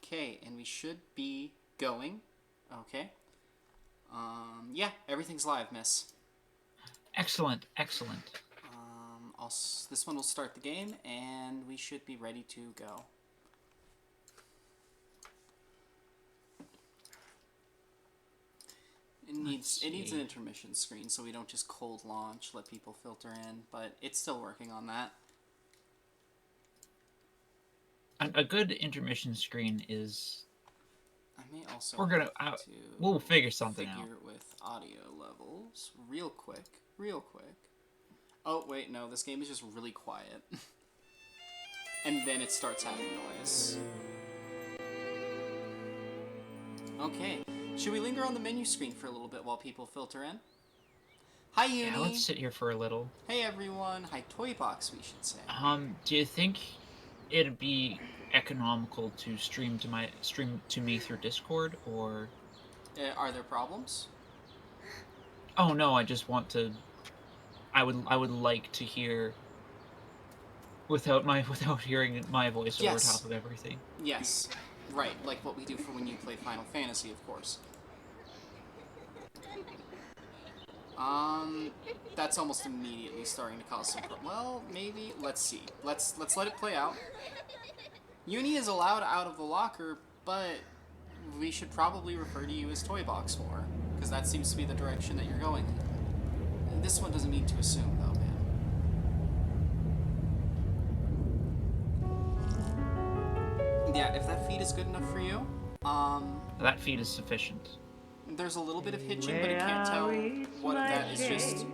Okay, and we should be going. Okay. Yeah, everything's live, miss. Excellent, excellent. This one will start the game, and we should be ready to go. It needs an intermission screen, so we don't just cold launch, let people filter in, but it's still working on that. A good intermission screen is. I may also we'll figure something out. With audio levels real quick. Oh wait, no, this game is just really quiet. And then it starts having noise. Okay, should we linger on the menu screen for a little bit while people filter in? Hi, Uni. Yeah, let's sit here for a little. Hey, everyone. Hi, Toy Box, we should say. Do you think it'd be economical to stream to me through Discord, or are there problems? Oh no, I just want to. I would like to hear without hearing my voice over top of everything. Yes, right, like what we do for when you play Final Fantasy, of course. That's almost immediately starting to cause some well, maybe. Let's see. Let's let it play out. Uni is allowed out of the locker, but we should probably refer to you as Toy Box more, because that seems to be the direction that you're going in. And this one doesn't need to assume, though, man. Yeah, if that feed is good enough for you, that feed is sufficient. There's a little bit of hitching, but it can't tell what that is just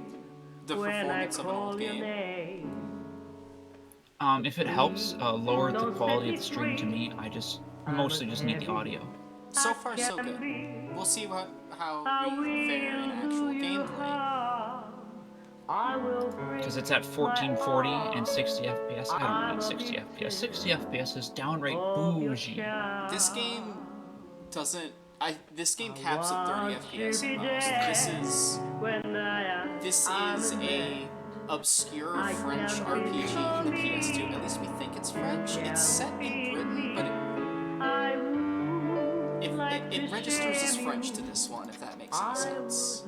the performance of an old game. If it helps lower the quality of the stream to me, I mostly just need the audio. So far, so good. We'll see how we fare in actual gameplay. Because it's at 1440 and 60 FPS. I don't need 60 FPS. 60 FPS is downright bougie. This game doesn't. This game caps at 30 FPS at most. This is a obscure French RPG in the PS2. At least we think it's French. It's set in Britain, but it registers as French to this one, if that makes any sense.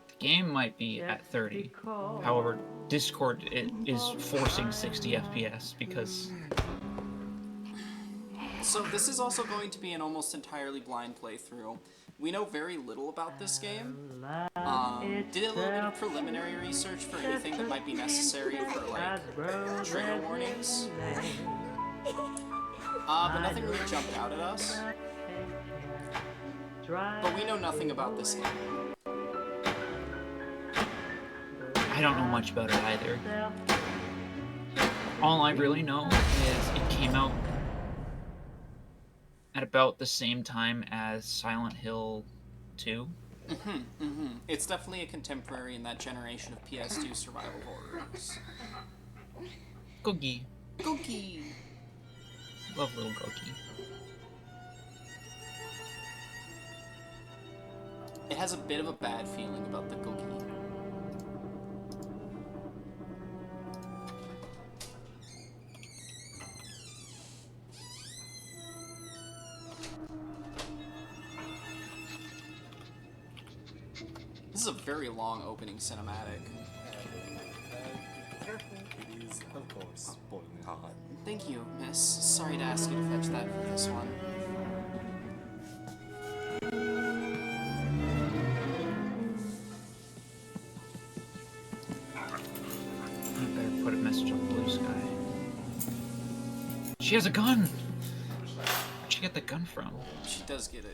The game might be at 30. However, Discord is forcing 60 FPS because... So this is also going to be an almost entirely blind playthrough. We know very little about this game. Did a little bit of preliminary research for anything that might be necessary for, like, trigger warnings. But nothing really jumped out at us. But we know nothing about this game. I don't know much about it either. All I really know is it came out at about the same time as Silent Hill 2. It's definitely a contemporary in that generation of PS2 survival horrors. Googie. Googie! Love little Googie. It has a bit of a bad feeling about the Googie. This is a very long opening cinematic. It is, of course, boiling hot. Thank you, miss. Sorry to ask you to fetch that for this one. I better put a message on Blue Sky. She has a gun! Where'd she get the gun from? She does get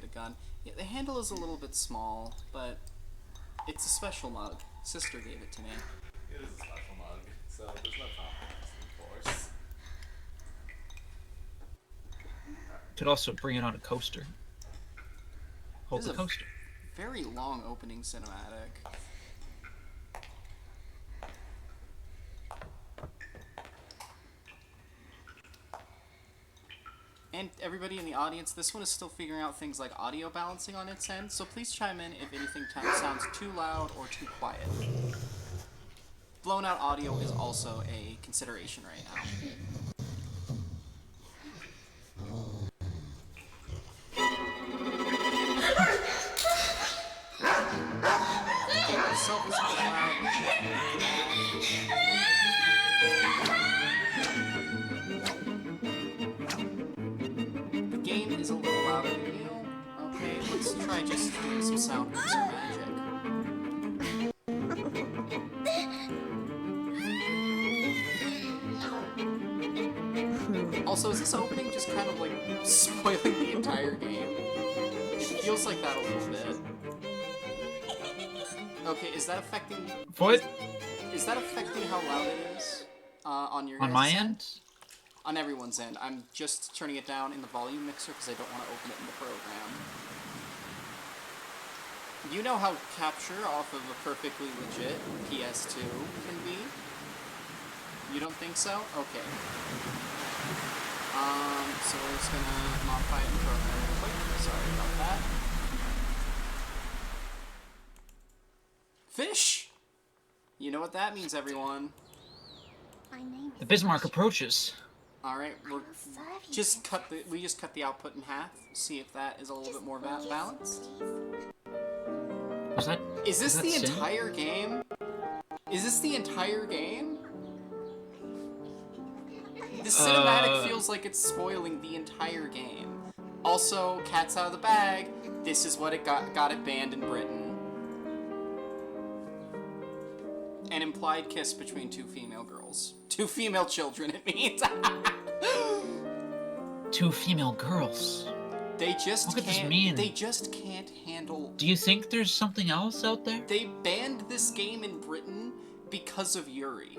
a gun. Yeah, the handle is a little bit small, but it's a special mug. Sister gave it to me. It is a special mug, so there's no compromise, of course. Could also bring it on a coaster. Hold the coaster. Very long opening cinematic. And everybody in the audience, this one is still figuring out things like audio balancing on its end, so please chime in if anything sounds too loud or too quiet. blown out audio is also a consideration right now. Yourself is the game is a little louder than you. Okay, let's try just doing some sound mixer magic. Also, is this opening just kind of like spoiling the entire game? It feels like that a little bit. Okay, is that affecting... What? Is that affecting how loud it is? On your On guys' my end? On everyone's end. I'm just turning it down in the volume mixer because I don't want to open it in the program. You know how capture off of a perfectly legit PS2 can be? You don't think so? Okay. So we're just gonna modify it in the program real quick. Sorry about that. Fish! You know what that means, everyone. My name The Bismarck approaches. Alright, we just cut the output in half. See if that is a little bit more balanced. Was that? Is this that the Sin? entire game? Is this the entire game? The cinematic feels like it's spoiling the entire game. Also, cat's out of the bag. This is what it got it banned in Britain. An implied kiss between two female girls. Two female children, it means. Two female girls. They just What could this can't. mean? They just can't handle. Do you think there's something else out there? They banned this game in Britain because of Yuri.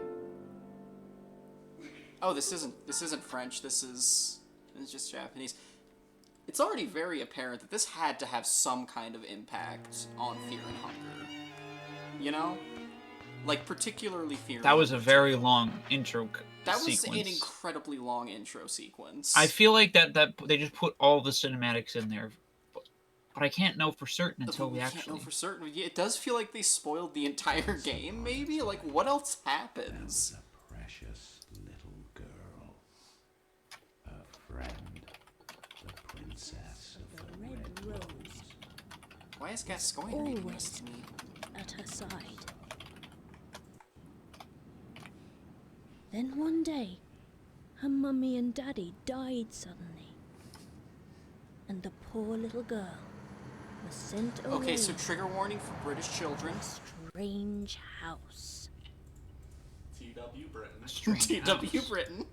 Oh, this isn't French. This is just Japanese. It's already very apparent that this had to have some kind of impact on Fear and Hunger. You know, like particularly Fear. That and was a Hunger very 2. long intro That was sequence. an incredibly long intro sequence. I feel like that they just put all the cinematics in there, but I can't know for certain until we can't actually. know for certain. Yeah, it does feel like they spoiled the entire game. Maybe like what else happens? A precious little girl. A friend. The princess of the red rose. Why is Gascoigne reading this to me? at her side. Then one day, her mummy and daddy died suddenly. And the poor little girl was sent away Okay, so trigger warning for British children. to a strange house. TW Britain. Strange TW house. Britain.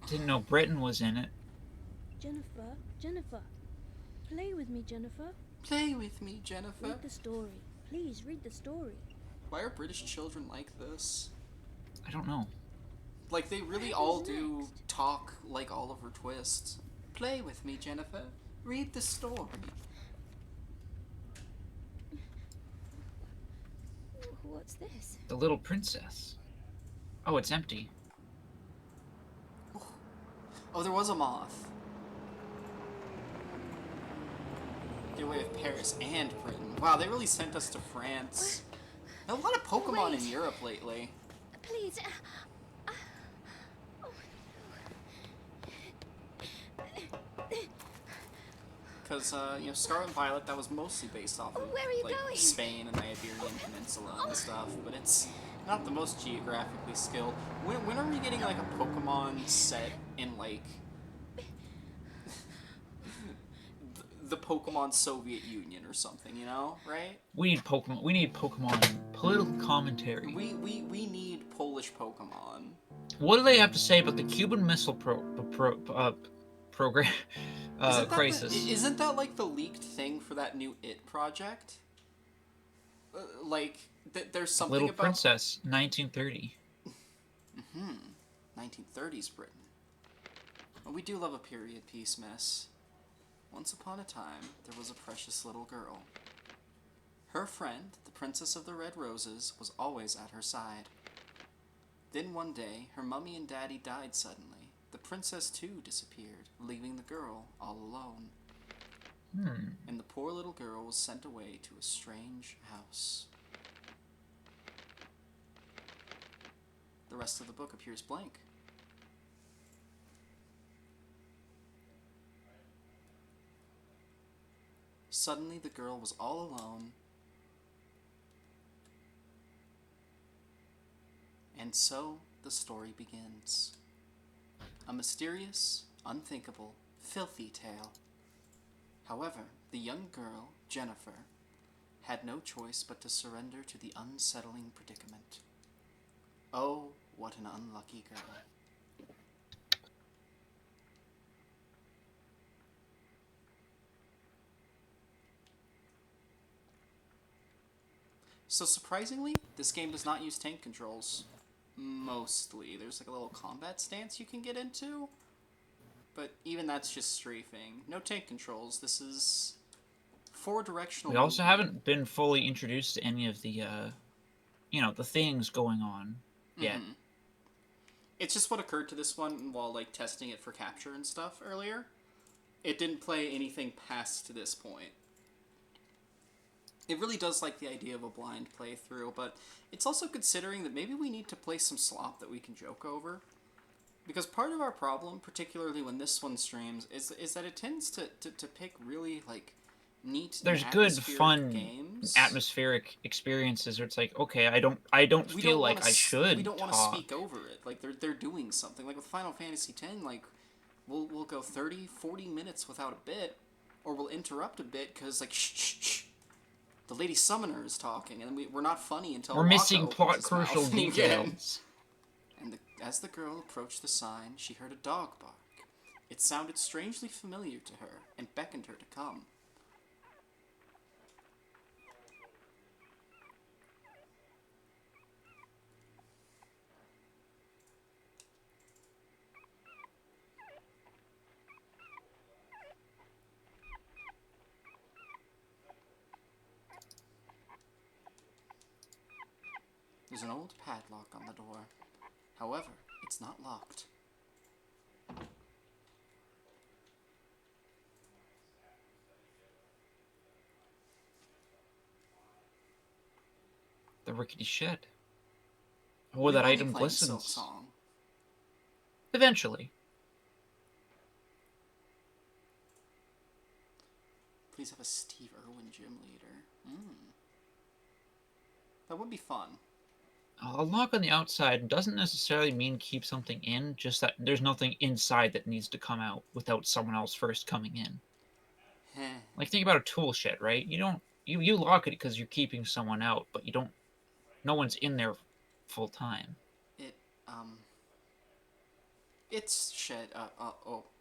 Didn't know Britain was in it. Jennifer, Jennifer, play with me, Jennifer. Play with me, Jennifer. Read the story. Please read the story. Why are British children like this? I don't know. Like, they really What all happens do next? talk like Oliver Twist. Play with me, Jennifer. Read the story. What's this? The Little Princess. Oh, it's empty. Oh, there was a moth. Get away with Paris and Britain. Wow, they really sent us to France. A lot of Pokemon in Wait. Europe lately. Please. Because, you know, Scarlet and Violet, that was mostly based off of, Where are you like, going? Spain and the Iberian Peninsula and stuff, but it's not the most geographically skilled. When are we getting, like, a Pokemon set in, like, the Pokemon Soviet Union or something, you know, right? We need Pokemon. We need Pokemon political commentary. We need Polish Pokemon. What do they have to say about the Cuban Missile program crisis? Isn't that like the leaked thing for that new It project? Like, there's something Little about Princess, 1930. 1930s Britain. Well, we do love a period piece, miss. Once upon a time, there was a precious little girl. Her friend, the Princess of the Red Roses, was always at her side. Then one day, her mummy and daddy died suddenly. The princess too disappeared, leaving the girl all alone. And the poor little girl was sent away to a strange house. The rest of the book appears blank. Suddenly, the girl was all alone, and so the story begins. A mysterious, unthinkable, filthy tale. However, the young girl, Jennifer, had no choice but to surrender to the unsettling predicament. Oh, what an unlucky girl. So surprisingly, this game does not use tank controls. Mostly. There's like a little combat stance you can get into, but even that's just strafing. No tank controls. This is four-directional We also movement. haven't been fully introduced to any of the, the things going on yet. It's just what occurred to this one while like testing it for capture and stuff earlier. It didn't play anything past this point. It really does like the idea of a blind playthrough, but it's also considering that maybe we need to play some slop that we can joke over. Because part of our problem, particularly when this one streams, is that it tends to pick really, like, neat There's and good, atmospheric fun, games. atmospheric experiences where it's like, okay, I don't We feel don't like wanna I should we don't want to talk. speak over it. Like, they're doing something. Like, with Final Fantasy X, like, we'll go 30, 40 minutes without a bit, or we'll interrupt a bit because, like, shh. The Lady Summoner is talking, and we're not funny until We're Wakka missing opens plot his crucial mouth again. details. And as the girl approached the sign, she heard a dog bark. It sounded strangely familiar to her, and beckoned her to come. There's an old padlock on the door. However, it's not locked. The rickety shed. Oh, We've that only item played Silk glistens. Song. Eventually. Please have a Steve Irwin gym leader. That would be fun. A lock on the outside doesn't necessarily mean keep something in, just that there's nothing inside that needs to come out without someone else first coming in. Heh. Like, think about a tool shed, right? You lock it because you're keeping someone out, but no one's in there full time. It's shed,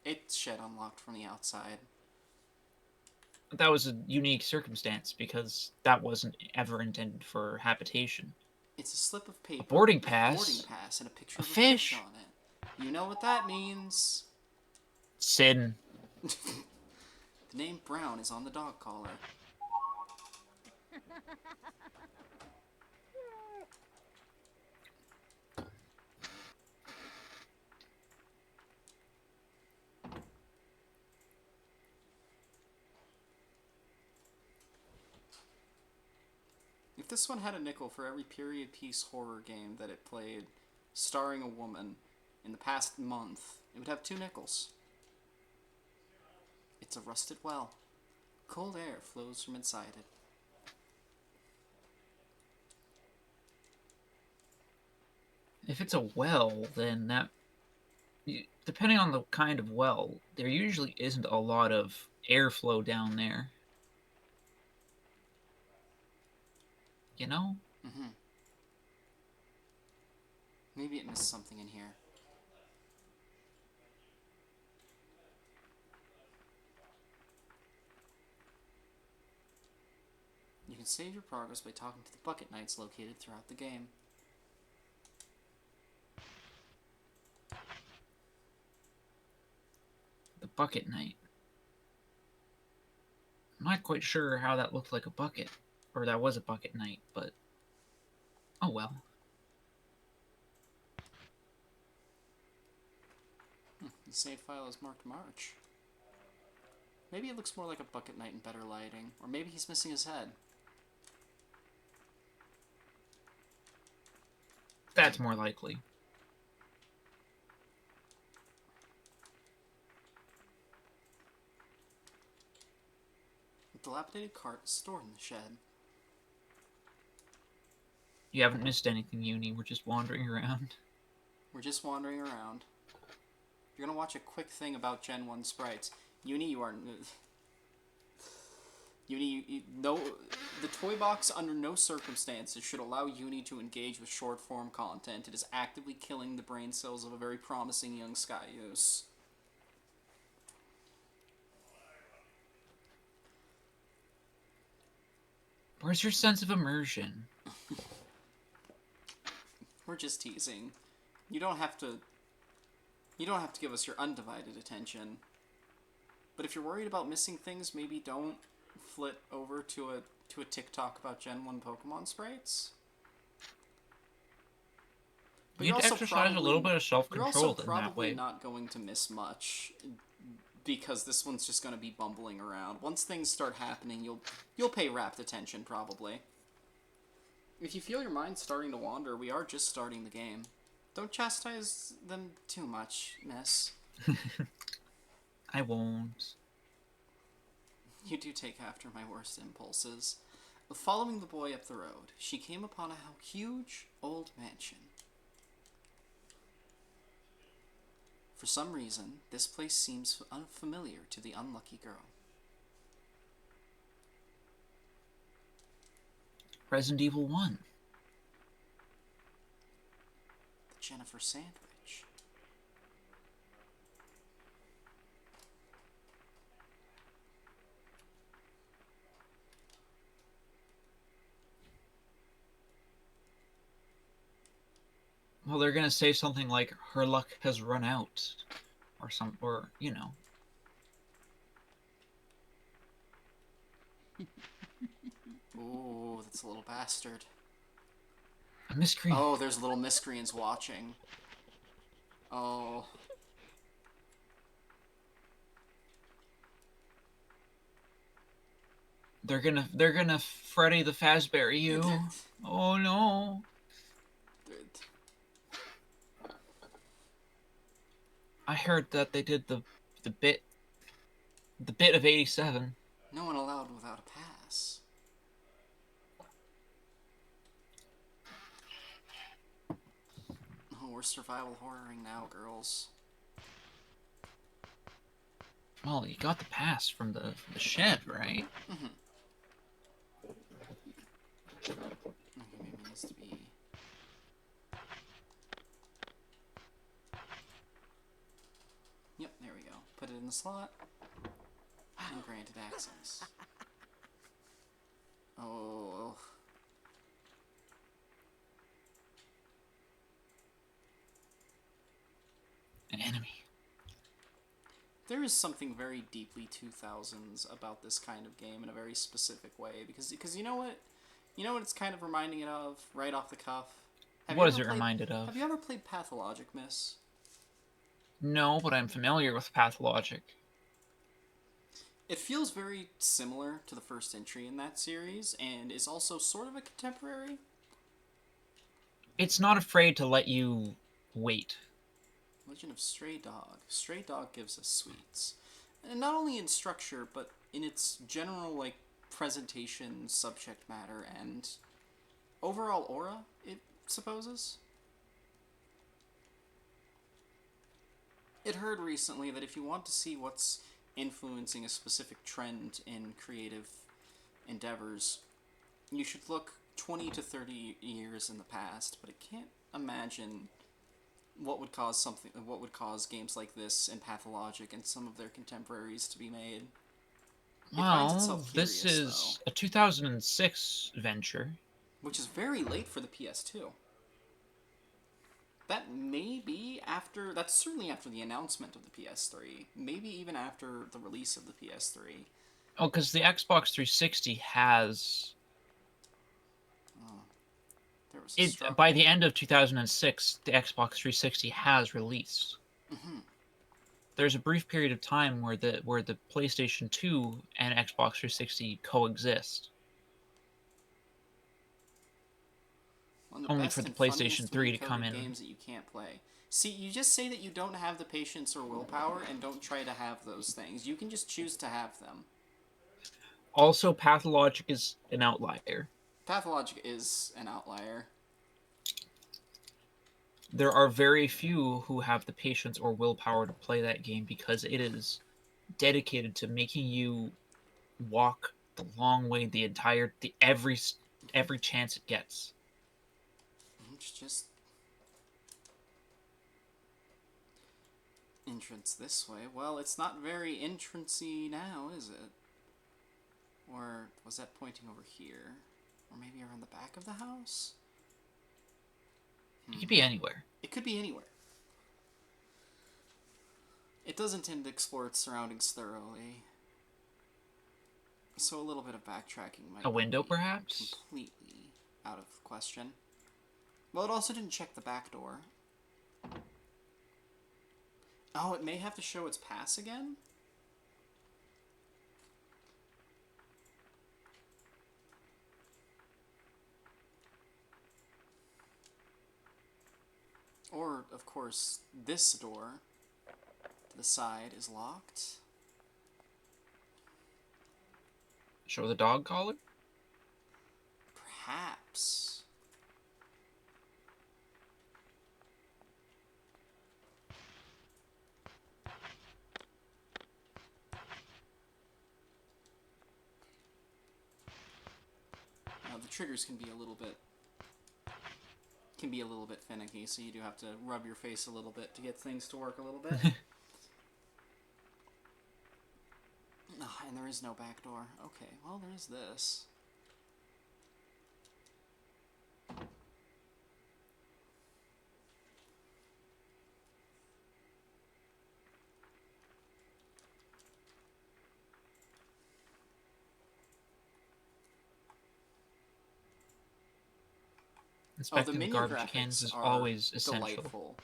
it's shed unlocked from the outside. That was a unique circumstance because that wasn't ever intended for habitation. It's a slip of paper. A boarding with pass? A boarding pass and a picture A of a fish? fish on it. You know what that means. Sin. The name Brown is on the dog collar. If this one had a nickel for every period piece horror game that it played, starring a woman, in the past month, it would have 2 nickels. It's a rusted well. Cold air flows from inside it. If it's a well, then depending on the kind of well, there usually isn't a lot of airflow down there. You know? Maybe it missed something in here. You can save your progress by talking to the bucket knights located throughout the game. The bucket knight. I'm not quite sure how that looked like a bucket. Or that was a bucket night, but oh well. The save file is marked March. Maybe it looks more like a bucket night in better lighting. Or maybe he's missing his head. That's more likely. A dilapidated cart is stored in the shed. You haven't missed anything, Uni. We're just wandering around. We're just wandering around. You're gonna watch a quick thing about Gen 1 sprites. Uni, you are... Uni, no... The toy box, under no circumstances, should allow Uni to engage with short-form content. It is actively killing the brain cells of a very promising young Skyuse. Where's your sense of immersion? We're just teasing. You don't have to... You don't have to give us your undivided attention. But if you're worried about missing things, maybe don't flit over to a TikTok about Gen 1 Pokemon sprites. But You'd exercise a little bit of you're self-control also in that probably way. not going to miss much, because this one's just going to be bumbling around. Once things start happening, you'll pay rapt attention, probably. If you feel your mind starting to wander, we are just starting the game. Don't chastise them too much, miss. I won't. You do take after my worst impulses. Following the boy up the road, she came upon a huge old mansion. For some reason, this place seems unfamiliar to the unlucky girl. Resident Evil 1. The Jennifer Sandwich. Well, they're gonna say something like, her luck has run out. Or, you know. Ooh, that's a little bastard. A miscreant. Oh, there's little miscreants watching. Oh. They're gonna Freddy the Fazbear you. Oh no. I heard that they did the bit of 87. No one allowed without a pass. Oh, we're survival horroring now, girls. Well, you got the pass from the shed, right? Mm-hmm. Okay, maybe it needs to be... Yep, there we go. Put it in the slot. And granted access. Oh. An enemy. There is something very deeply 2000s about this kind of game in a very specific way, because you know what? You know what it's kind of reminding it of, right off the cuff? What is it reminded of? Have you ever played Pathologic, Miss? No, but I'm familiar with Pathologic. It feels very similar to the first entry in that series, and is also sort of a contemporary. It's not afraid to let you wait. Legend of Stray Dog. Stray Dog gives us sweets. And not only in structure, but in its general, like, presentation, subject matter, and overall aura, it supposes. It heard recently that if you want to see what's influencing a specific trend in creative endeavors, you should look 20 to 30 years in the past, but it can't imagine what would cause games like this and Pathologic and some of their contemporaries to be made. It finds Well, itself this curious, is a 2006 venture. which is very late for the PS2. That may be after... That's certainly after the announcement of the PS3. Maybe even after the release of the PS3. Oh, because the Xbox 360 has There was a struggle. By the end of 2006, the Xbox 360 has released. Mhm. There's a brief period of time where the PlayStation 2 and Xbox 360 coexist. One of the Only best for the and PlayStation funniest 3 to come coded in. games that you can't play. See, you just say that you don't have the patience or willpower, and don't try to have those things. You can just choose to have them. Also, Pathologic is an outlier. Pathologic is an outlier. There are very few who have the patience or willpower to play that game because it is dedicated to making you walk the long way every chance it gets. It's just entrance this way. Well, it's not very entrancey now, is it? Or was that pointing over here? Or maybe around the back of the house? It could be anywhere. It could be anywhere. It does intend to explore its surroundings thoroughly. So a little bit of backtracking might A window, be perhaps? completely out of the question. Well, it also didn't check the back door. Oh, it may have to show its pass again? Or, of course, this door to the side is locked. Show the dog collar? Perhaps. Now, the triggers can be a little bit finicky, so you do have to rub your face a little bit to get things to work a little bit. And there is no back door. Okay, well, there's this. Inspecting the menu garbage graphics cans is are always essential. delightful.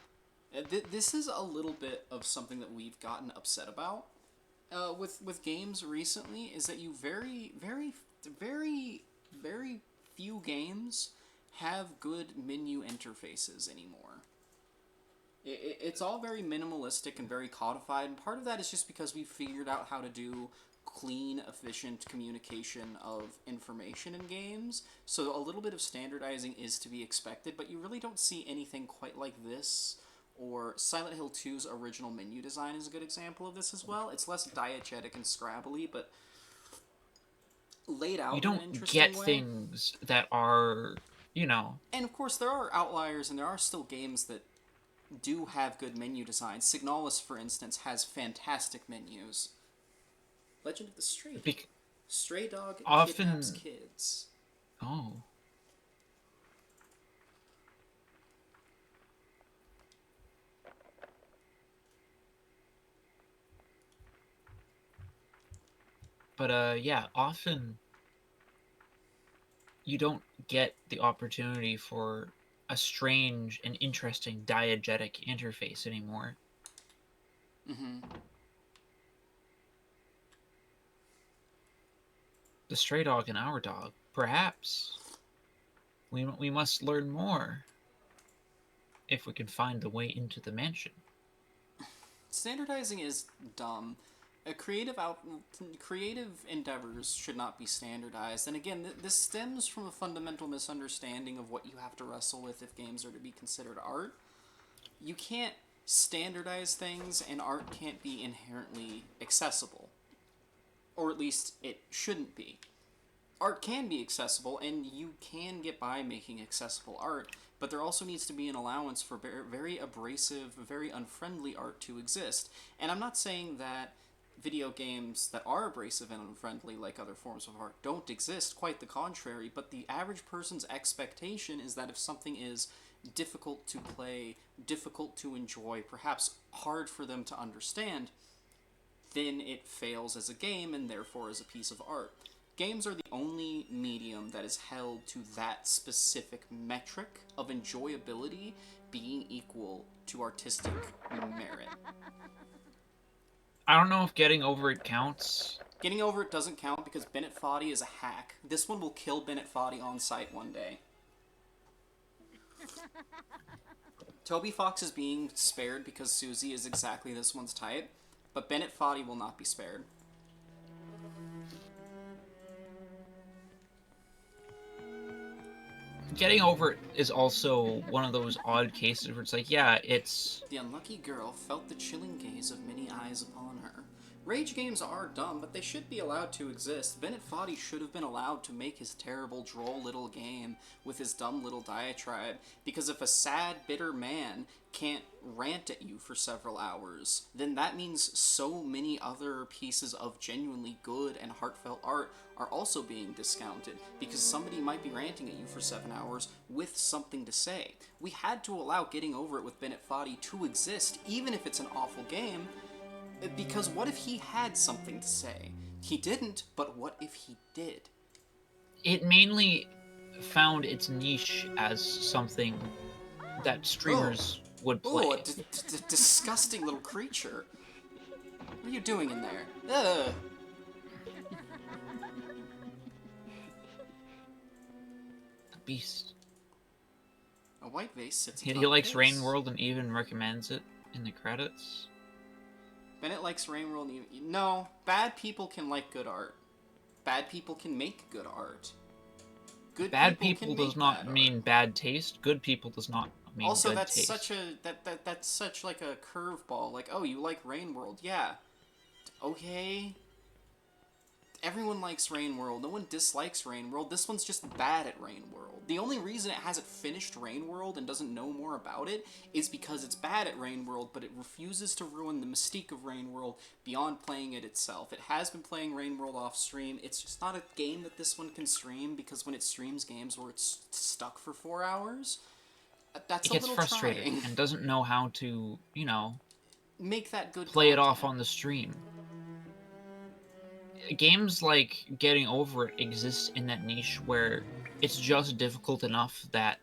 This is a little bit of something that we've gotten upset about with games recently, is that you very few games have good menu interfaces anymore. It's all very minimalistic and very codified, and part of that is just because we figured out how to do clean, efficient communication of information in games, so a little bit of standardizing is to be expected, but you really don't see anything quite like this. Or Silent Hill 2's original menu design is a good example of this as well. It's less diegetic and scrabbly, but laid out You in an don't interesting get way. things that are, And of course, there are outliers, and there are still games that do have good menu design. Signalis, for instance, has fantastic menus. Legend of the Stray Dog. Stray Dog kidnaps kids. Oh. But, yeah, often you don't get the opportunity for a strange and interesting diegetic interface anymore. Mm-hmm. The stray dog and our dog. Perhaps we must learn more if we can find the way into the mansion. Standardizing is dumb. Creative endeavors should not be standardized. And again, this stems from a fundamental misunderstanding of what you have to wrestle with if games are to be considered art. You can't standardize things, and art can't be inherently accessible. Or at least it shouldn't be. Art can be accessible, and you can get by making accessible art, but there also needs to be an allowance for very abrasive, very unfriendly art to exist. And I'm not saying that video games that are abrasive and unfriendly, like other forms of art, don't exist. Quite the contrary. But the average person's expectation is that if something is difficult to play, difficult to enjoy, perhaps hard for them to understand, then it fails as a game and therefore as a piece of art. games are the only medium that is held to that specific metric of enjoyability being equal to artistic merit. I don't know if getting over it counts. Getting over it doesn't count because Bennett Foddy is a hack. This one will kill Bennett Foddy on sight one day. Toby Fox is being spared because Susie is exactly this one's type, but Bennett Foddy will not be spared. Getting over it is also one of those odd cases where it's like, yeah, it's... The unlucky girl felt the chilling gaze of many eyes upon her. Rage games are dumb, but they should be allowed to exist. Bennett Foddy should have been allowed to make his terrible, droll little game with his dumb little diatribe, because if a sad, bitter man can't rant at you for several hours, then that means so many other pieces of genuinely good and heartfelt art are also being discounted, because somebody might be ranting at you for 7 hours with something to say. We had to allow Getting Over It with Bennett Foddy to exist, even if it's an awful game, because what if he had something to say? He didn't, but what if he did? It mainly found its niche as something that streamers would play. Oh, a disgusting little creature. What are you doing in there? Ugh. The beast. A white vase sits He atop likes his. Rain World and even recommends it in the credits. Bennett likes Rain World. No, bad people can like good art. Bad people can make good art. Good Bad people people can does make not bad mean art. bad taste. Good people does not mean Also, good that's taste. such a that's such like a curveball. Like, oh, you like Rain World? Yeah. Okay. Everyone likes Rain World. No one dislikes Rain World. This one's just bad at Rain World. The only reason it hasn't finished Rain World and doesn't know more about it is because it's bad at Rain World, but it refuses to ruin the mystique of Rain World beyond playing it itself. It has been playing Rain World off stream. It's just not a game that this one can stream, because when it streams games where it's stuck for 4 hours, that's It gets a little frustrated trying. and doesn't know how to, Make that good play it content. off on the stream. Games like Getting Over It exist in that niche where it's just difficult enough that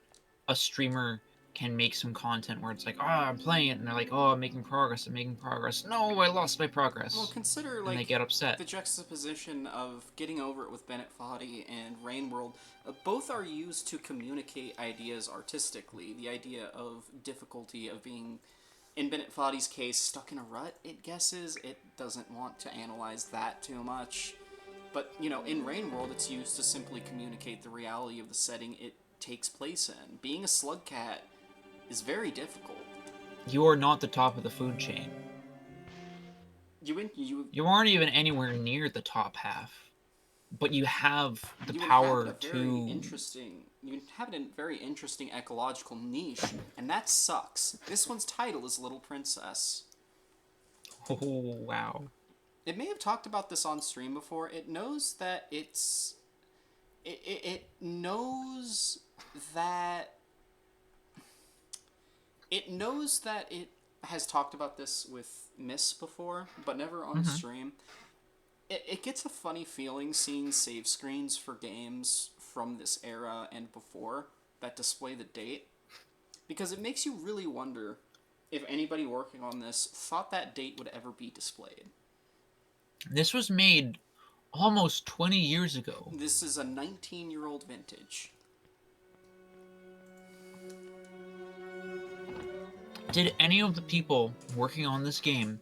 a streamer can make some content where it's like, I'm playing it, and they're like, I'm making progress, No, I lost my progress. Well, consider, and they like, get upset. the juxtaposition of Getting Over It with Bennett Foddy and Rain World. Both are used to communicate ideas artistically. The idea of difficulty of being, in Bennett Foddy's case, stuck in a rut, it guesses. It doesn't want to analyze that too much. But, in Rain World, it's used to simply communicate the reality of the setting it takes place in. Being a slug cat is very difficult. You are not the top of the food chain. You aren't even anywhere near the top half. But you have the power to... You inhabit a very interesting ecological niche, and that sucks. This one's title is Little Princess. Oh, wow. It may have talked about this on stream before. It knows that it's... It knows that... It knows that it has talked about this with Miss before, but never on stream. It gets a funny feeling seeing save screens for games from this era and before that display the date, because it makes you really wonder if anybody working on this thought that date would ever be displayed. This was made almost 20 years ago. This is a 19-year-old vintage. Did any of the people working on this game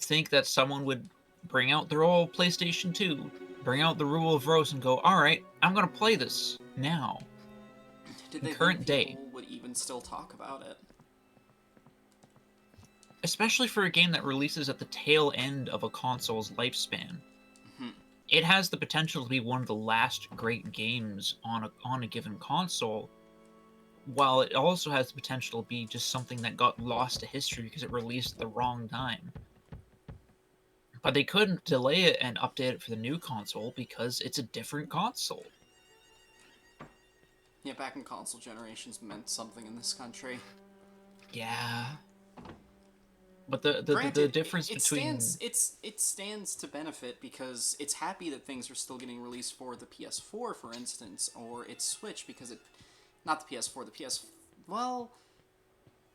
think that someone would bring out their old PlayStation 2, bring out the Rule of Rose, and go, alright, I'm gonna play this now? Did they current think day. people would even still talk about it? Especially for a game that releases at the tail end of a console's lifespan. It has the potential to be one of the last great games on a given console, while it also has the potential to be just something that got lost to history because it released at the wrong time. But they couldn't delay it and update it for the new console because it's a different console. Yeah, back in console generations meant something in this country. Yeah. But the Granted, difference it between stands to benefit because it's happy that things are still getting released for the PS4, for instance, or its Switch because it, not the PS4, the PS, well,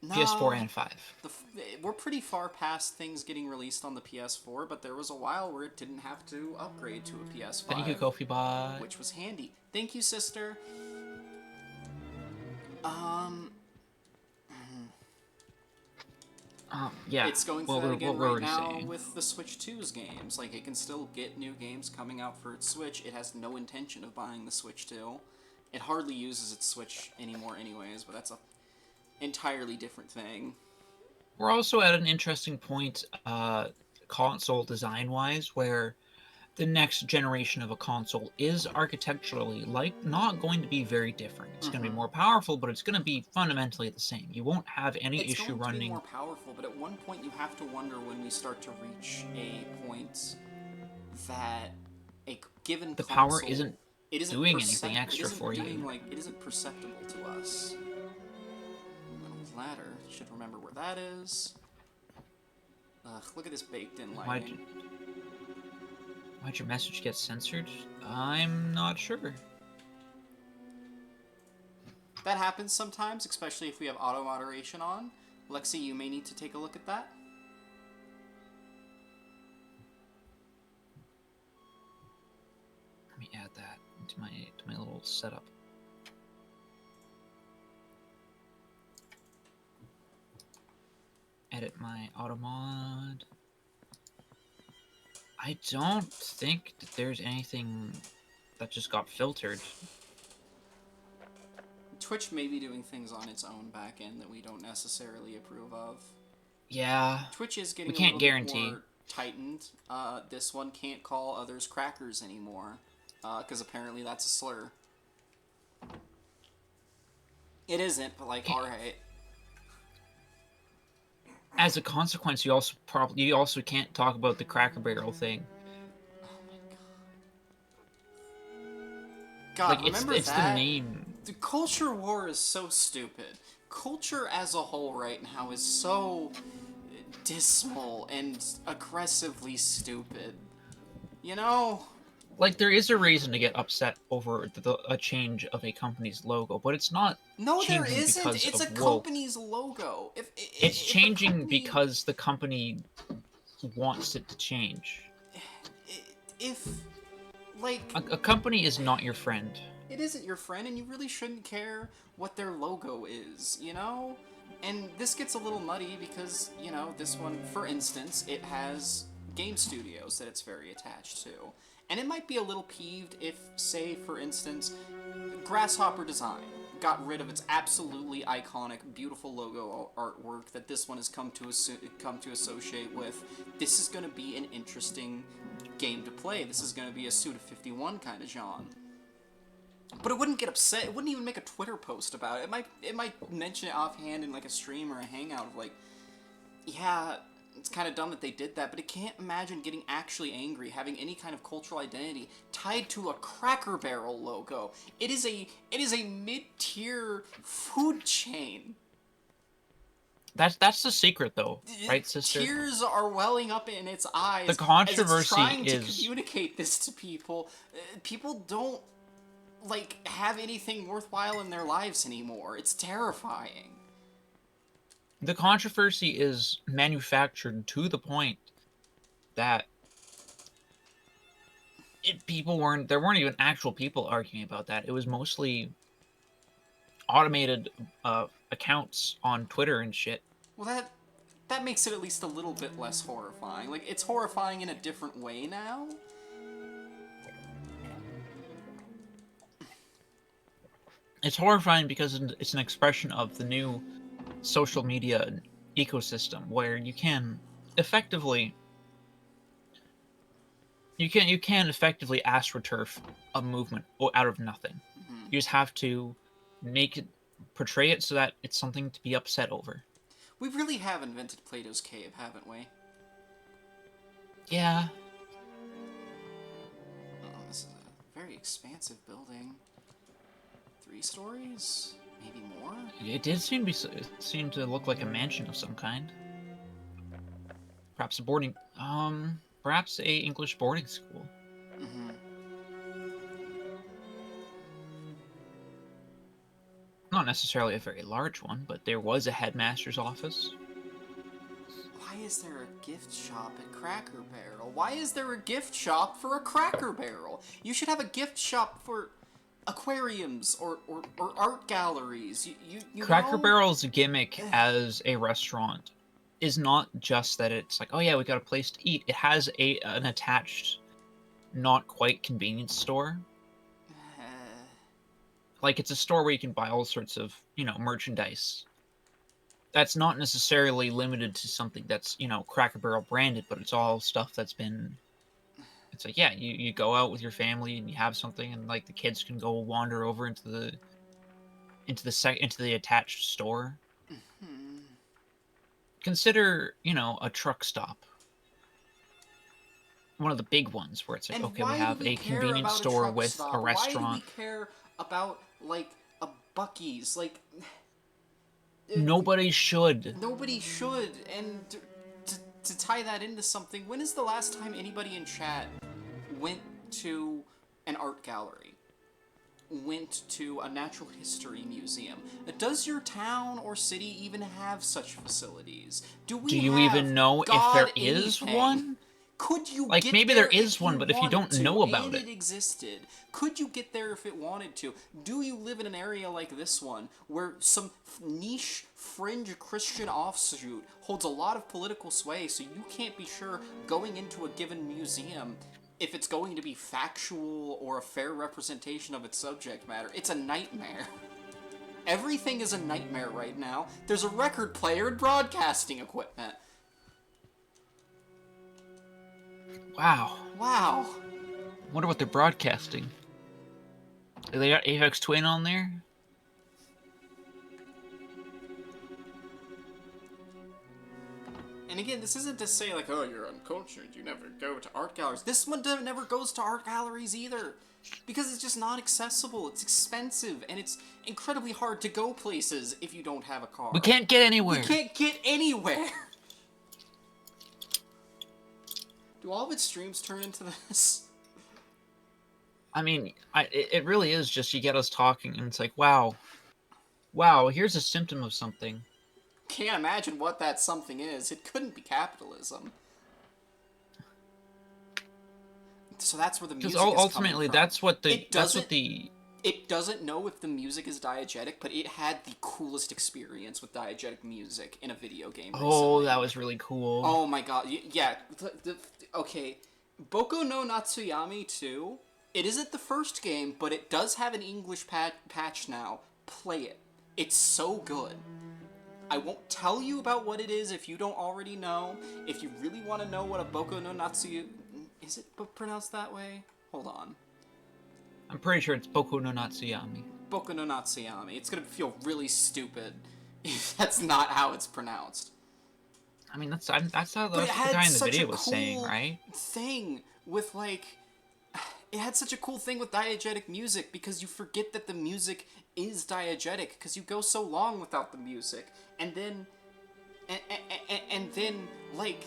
no, PS4 and 5. we're pretty far past things getting released on the PS4, but there was a while where it didn't have to upgrade to a PS5, Thank you, Kofi Bot. which was handy. Thank you, sister. Yeah. It's going well, through that we're- again what were right we now saying? with the Switch 2's games. Like, it can still get new games coming out for its Switch. It has no intention of buying the Switch 2. It hardly uses its Switch anymore anyways, but that's a entirely different thing. We're also at an interesting point, console design-wise, where the next generation of a console is architecturally not going to be very different. It's going to be more powerful, but it's going to be fundamentally the same. You won't have any It's issue going to be running. more powerful, but at one point you have to wonder when we start to reach a point that a given The console, power isn't it isn't doing anything extra it isn't for you. doing, like, it isn't perceptible to us. Ladder. Should remember where that is. Ugh, look at this baked-in lighting. Why'd your message get censored? I'm not sure. That happens sometimes, especially if we have auto moderation on. Lexi, you may need to take a look at that. Let me add that into my little setup. Edit my auto mod. I don't think that there's anything that just got filtered. Twitch may be doing things on its own back end that we don't necessarily approve of. Yeah. Twitch is getting We can't a little guarantee. bit more tightened. This one can't call others crackers anymore, because apparently that's a slur. It isn't, but like, alright. As a consequence, you also can't talk about the Cracker Barrel thing. God, Like remember it's that? the name. The culture war is so stupid. Culture as a whole right now is so dismal and aggressively stupid. You know? Like, there is a reason to get upset over a change of a company's logo, but it's not. No, there changing isn't. because It's a of woke. company's logo. It's if a changing company- because the company wants it to change. If, like, A company is not your friend. it isn't your friend, and you really shouldn't care what their logo is, you know? And this gets a little muddy because, you know, this one, for instance, it has game studios that it's very attached to. And it might be a little peeved if, say, for instance, Grasshopper Design got rid of its absolutely iconic, beautiful logo artwork that this one has come to associate with. This is going to be an interesting game to play. This is going to be a Suda 51 kind of genre. But it wouldn't get upset. It wouldn't even make a Twitter post about it. It might mention it offhand in like a stream or a hangout of like, yeah, it's kind of dumb that they did that, but it can't imagine getting actually angry, having any kind of cultural identity tied to a Cracker Barrel logo. It is a mid-tier food chain. That's the secret, though, right, sister? Tears are welling up in its eyes. The controversy as it's trying to is- communicate this to people. People don't like have anything worthwhile in their lives anymore. It's terrifying. The controversy is manufactured to the point that there weren't even actual people arguing about that. It was mostly automated accounts on Twitter and shit. Well, that makes it at least a little bit less horrifying. Like, it's horrifying in a different way now. It's horrifying because it's an expression of the new social media ecosystem where you can effectively astroturf a movement out of nothing. You just have to portray it so that it's something to be upset over. We really have invented Plato's Cave, haven't we? Yeah. Oh, this is a very expansive building. 3 stories? Maybe more? It did seem to look like a mansion of some kind. Perhaps a perhaps a English boarding school. Mm-hmm. Not necessarily a very large one, but there was a headmaster's office. Why is there a gift shop at Cracker Barrel? Why is there a gift shop for a Cracker Barrel? You should have a gift shop for aquariums or art galleries. You Cracker know? Barrel's gimmick as a restaurant is not just that it's like, oh yeah, we got a place to eat. It has an attached, not quite convenience store. Like, it's a store where you can buy all sorts of, merchandise. That's not necessarily limited to something that's, Cracker Barrel branded, but it's all stuff that's been... It's like, yeah, you go out with your family and you have something, and, like, the kids can go wander over into the attached store. Consider, a truck stop. One of the big ones where it's like, And okay, we why have do we a care convenience about store truck with stop? a restaurant. Why do we care about, like, a Buc-ee's? Like... Nobody should. Nobody should, and to tie that into something, when is the last time anybody in chat went to an art gallery? Went to a natural history museum? Does your town or city even have such facilities? Do you even know if there is anything? one? Could you Like, get maybe there there is if one, you but if you wanted don't to, know about and it. it existed? Could you get there if it wanted to? Do you live in an area like this one, where some niche, fringe Christian offshoot holds a lot of political sway, so you can't be sure going into a given museum if it's going to be factual or a fair representation of its subject matter? It's a nightmare. Everything is a nightmare right now. There's a record player and broadcasting equipment. Wow. Wow. Wonder what they're broadcasting. They got Aphex Twin on there? And again, this isn't to say like, oh, you're uncultured, you never go to art galleries. This one never goes to art galleries either. Because it's just not accessible, it's expensive, and it's incredibly hard to go places if you don't have a car. We can't get anywhere. We can't get anywhere! Do all of its streams turn into this? I mean, it really is just you get us talking, and it's like, wow. Wow, here's a symptom of something. Can't imagine what that something is. It couldn't be capitalism. So that's where the music is ultimately, coming from. that's what the It doesn't know if the music is diegetic, but it had the coolest experience with diegetic music in a video game recently. Oh, that was really cool. Oh my god, yeah. Okay, Boko no Natsuyami 2, it isn't the first game, but it does have an English patch now. Play it. It's so good. I won't tell you about what it is if you don't already know. If you really want to know what a Boko no Natsuyami... Is it pronounced that way? Hold on. I'm pretty sure it's Boku no Natsuyami. Boku no Natsuyami. It's gonna feel really stupid if that's not how it's pronounced. I mean, that's how the But it had guy in the such video a was cool saying, right? thing with, like... It had such a cool thing with diegetic music because you forget that the music is diegetic because you go so long without the music. And then... And then, like...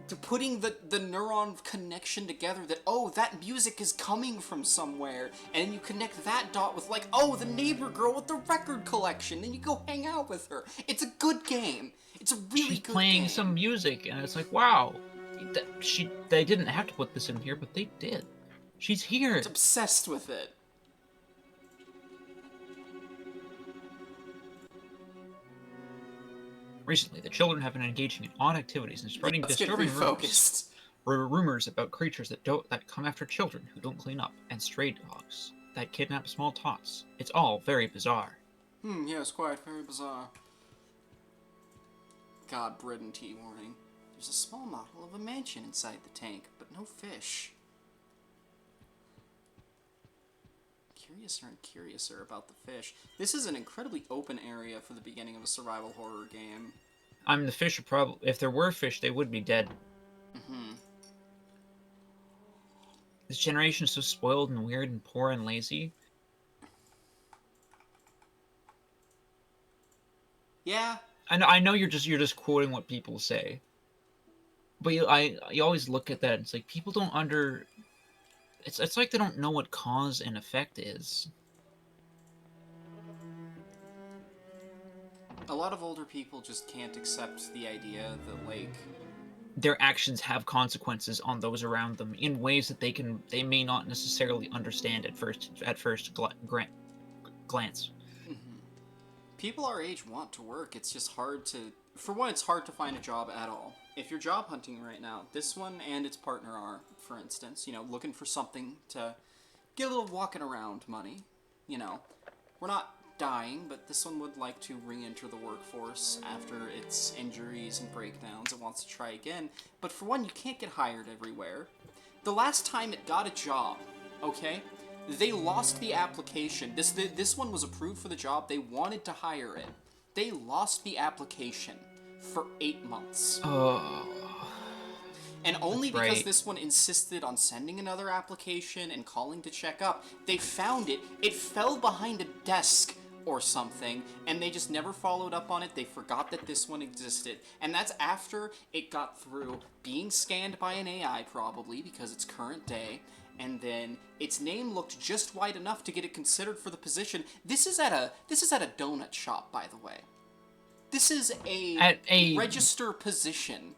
To putting the neuron connection together that, oh, that music is coming from somewhere, and you connect that dot with, like, oh, the neighbor girl with the record collection, then you go hang out with her. It's a good game. It's a really She's good playing game. some music, and it's like, wow. They didn't have to put this in here, but they did. She's here. It's obsessed with it. Recently, the children have been engaging in odd activities and spreading Let's get disturbing refocused. rumors about creatures that come after children who don't clean up, and stray dogs that kidnap small tots. It's all very bizarre. Yes, quite very bizarre. God, bread and tea warning. There's a small model of a mansion inside the tank, but no fish. Curiouser and curiouser about the fish. This is an incredibly open area for the beginning of a survival horror game. I mean, the fish are probably... If there were fish, they would be dead. Mm-hmm. This generation is so spoiled and weird and poor and lazy. Yeah. I know you're just quoting what people say. But you always look at that, and it's like people don't it's like they don't know what cause and effect is. A lot of older people just can't accept the idea that, like, Their actions have consequences on those around them in ways that they may not necessarily understand at first glance. people our age want to work. It's just hard to... For one, it's hard to find a job at all. If you're job hunting right now, this one and its partner are, for instance, you know, looking for something to get a little walking around money. You know, we're not dying, but this one would like to re-enter the workforce after its injuries and breakdowns. It wants to try again. But for one, you can't get hired everywhere. The last time it got a job, okay, they lost the application. This one was approved for the job. They wanted to hire it. They lost the application for 8 months. And only That's because right. this one insisted on sending another application and calling to check up, they found it. It fell behind a desk or something, and they just never followed up on it. They forgot that this one existed. And that's after it got through being scanned by an AI, probably, because it's current day, and then its name looked just wide enough to get it considered for the position. This is at a donut shop, by the way. This is At a register position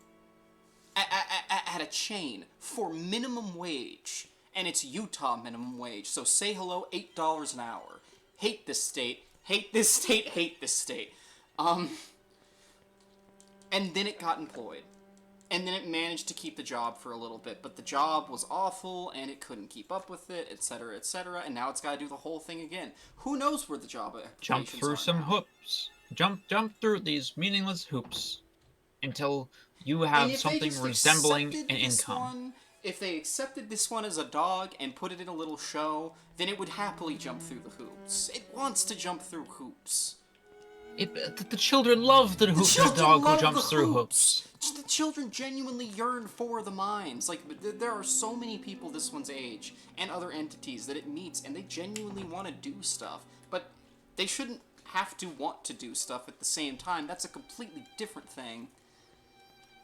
at a chain for minimum wage, and it's Utah minimum wage. So say hello, $8 an hour. Hate this state. Hate this state. Hate this state. And then it got employed. And then it managed to keep the job for a little bit, but the job was awful, and it couldn't keep up with it, etc., etc., and now it's got to do the whole thing again. Who knows where the job jump applications through are some now. hoops. Jump through these meaningless hoops until you And have if they something just resembling accepted an this income. one, if they accepted this one as a dog and put it in a little show, then it would happily jump through the hoops. It wants to jump through hoops. The children love the Children dog who love jumps the through hoops. The children genuinely yearn for the mines. Like, there are so many people this one's age and other entities that it meets, and they genuinely want to do stuff. But they shouldn't have to want to do stuff at the same time. That's a completely different thing.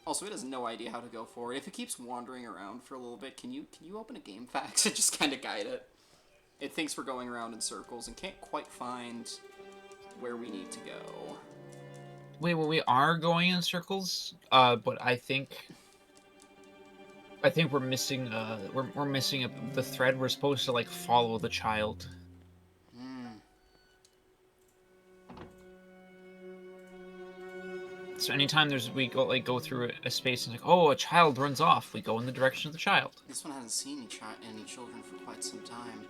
Also, it has no idea how to go forward. If it keeps wandering around for a little bit, can you open a game fax and just kind of guide it? It thinks we're going around in circles and can't quite find where we need to go. Wait, well, we are going in circles, but I think we're missing we're missing the thread. We're supposed to like follow the child. So anytime we go through a space and like, oh, a child runs off, we go in the direction of the child. This one hasn't seen any children for quite some time.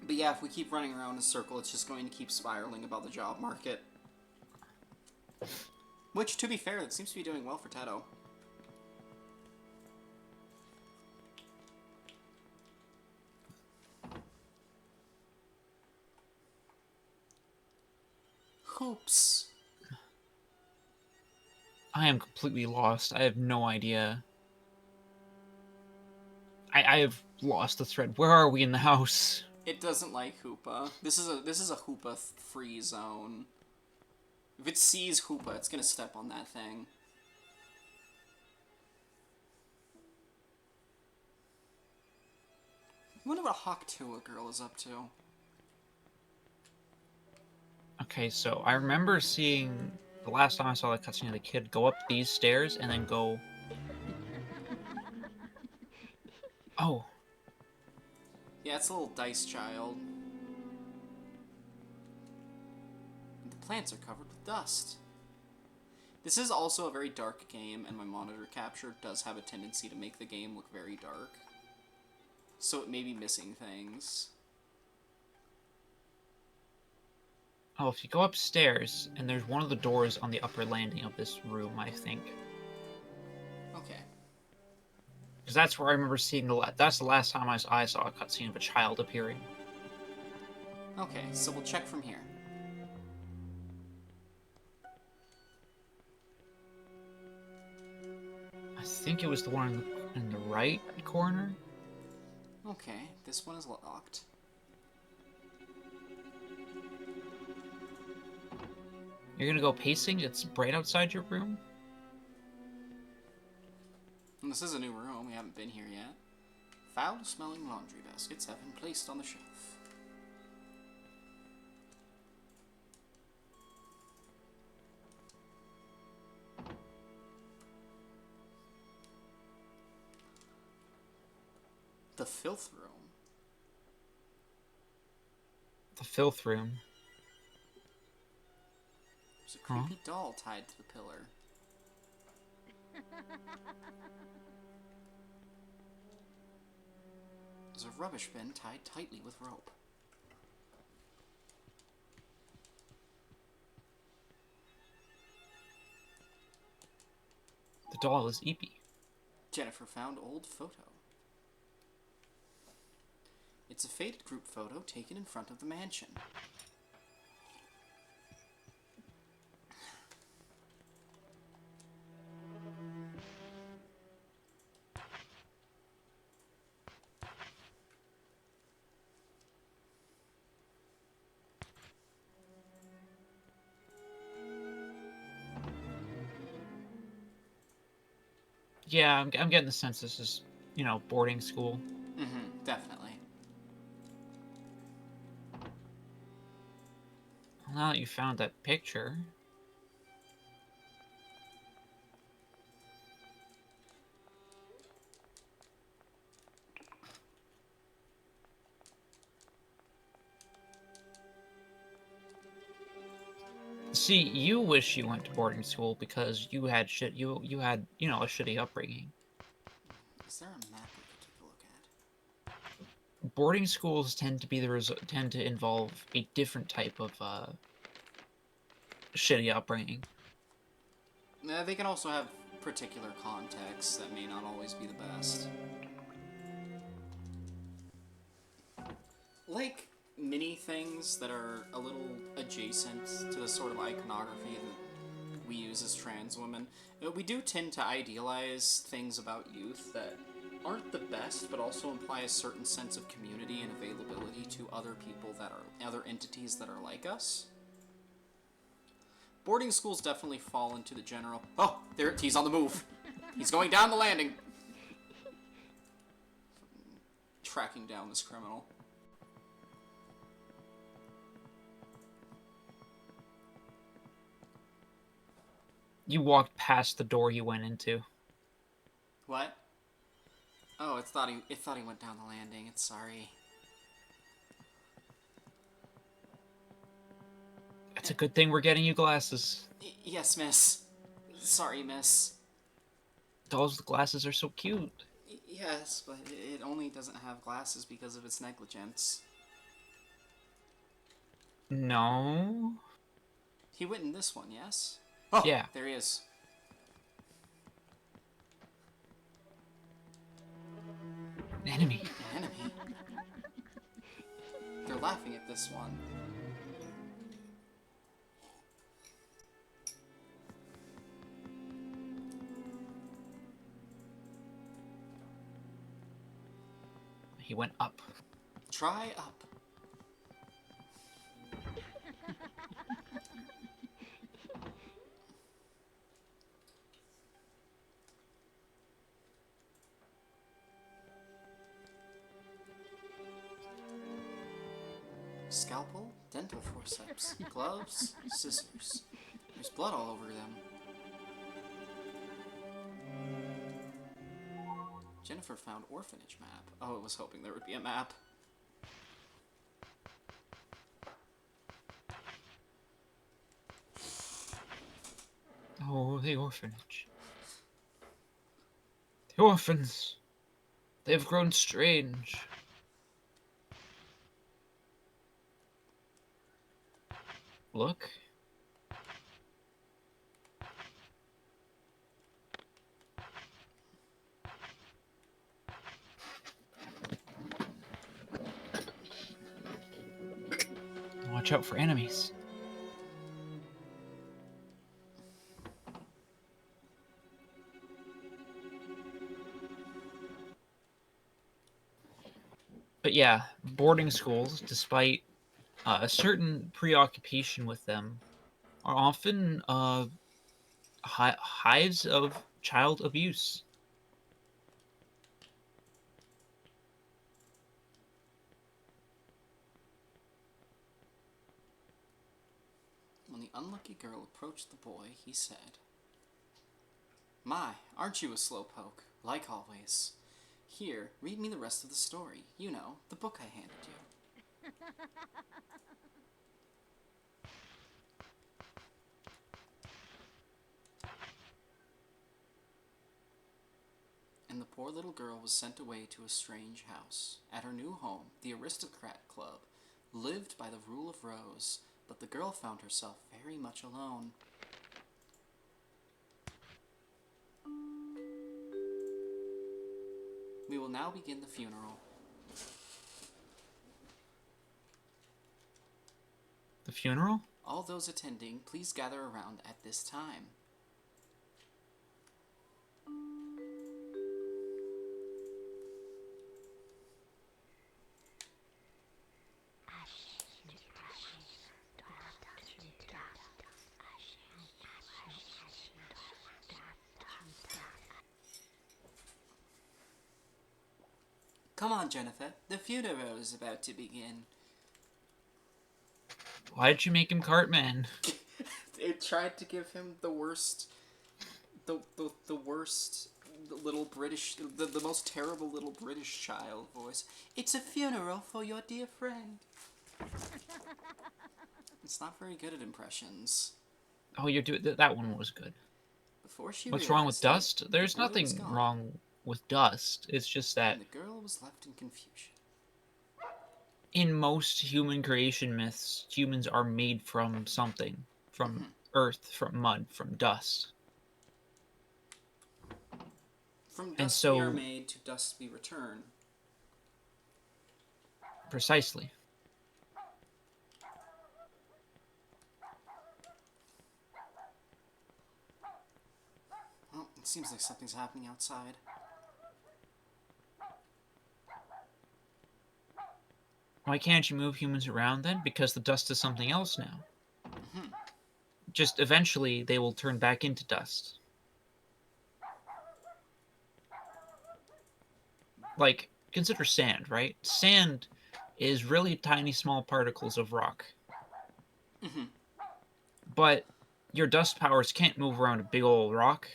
But yeah, if we keep running around in a circle, it's just going to keep spiraling about the job market. Which, to be fair, it seems to be doing well for Teto. Hoops. I am completely lost. I have no idea. I have lost the thread. Where are we in the house? It doesn't like Hoopa. This is a Hoopa free zone. If it sees Hoopa, it's gonna step on that thing. I wonder what Hawktua girl is up to. Okay, so I remember seeing the last time I saw the cutscene of the kid go up these stairs and then go. Oh. Yeah, it's a little dice child. The plants are covered with dust. This is also a very dark game, and my monitor capture does have a tendency to make the game look very dark. So it may be missing things. Oh, if you go upstairs, and there's one of the doors on the upper landing of this room, I think. Okay. Because that's where I remember seeing that's the last time I saw a cutscene of a child appearing. Okay, so we'll check from here. I think it was the one in the right corner. Okay, this one is locked. You're gonna go pacing? It's right outside your room? And this is a new room. We haven't been here yet. Foul-smelling laundry baskets have been placed on the shelf. The filth room. The filth room. There's a creepy doll tied to the pillar. There's a rubbish bin tied tightly with rope. The doll is Eepy. Jennifer found old photo. It's a faded group photo taken in front of the mansion. Yeah, I'm getting the sense this is, you know, boarding school. Mm-hmm, definitely. Well, now that you found that picture... See, you wish you went to boarding school because you had you had, you know, a shitty upbringing. Is there a map we could take a look at? Boarding schools tend to be tend to involve a different type of shitty upbringing. They can also have particular contexts that may not always be the best. Like mini things that are a little adjacent to the sort of iconography that we use as trans women, we do tend to idealize things about youth that aren't the best, but also imply a certain sense of community and availability to other people that are other entities that are like us. Boarding schools definitely fall into the general. Oh, there he's on the move. He's going down the landing. Tracking down this criminal. You walked past the door he went into. What? Oh, it thought he went down the landing. It's sorry. It's a good thing we're getting you glasses. Yes, miss. Sorry, miss. Those glasses are so cute. Yes, but it only doesn't have glasses because of its negligence. No. He went in this one, yes? Oh, Yeah. There he is. An enemy. An enemy? They're laughing at this one. He went up. Try up. Scalpel, dental forceps, gloves, scissors. There's blood all over them. Jennifer found orphanage map. Oh, I was hoping there would be a map. Oh, the orphanage. The orphans. They've grown strange. Look. Watch out for enemies. But yeah, boarding schools, despite a certain preoccupation with them, are often hives of child abuse. When the unlucky girl approached the boy, he said, "My, aren't you a slowpoke, like always? Here, read me the rest of the story. You know, the book I handed you." And the poor little girl was sent away to a strange house. At her new home, the Aristocrat Club lived by the rule of Rose, but the girl found herself very much alone. We will now begin the funeral. The funeral? All those attending, please gather around at this time. Come on, Jennifer. The funeral is about to begin. Why did you make him Cartman? It tried to give him the worst, the worst little British, the most terrible little British child voice. It's a funeral for your dear friend. It's not very good at impressions. Oh, you're doing that one was good. Before she What's wrong with realized it, Dust? There's the boy nothing was gone, wrong with Dust. It's just that and the girl was left in confusion. in most human creation myths, humans are made from something. From earth, from mud, from dust. From And dust so- we are made, to dust we return. Precisely. Well, it seems like something's happening outside. Why can't you move humans around then? Because the dust is something else now. Just eventually they will turn back into dust. Like, consider sand, right? Sand is really tiny small particles of rock. But your dust powers can't move around a big old rock.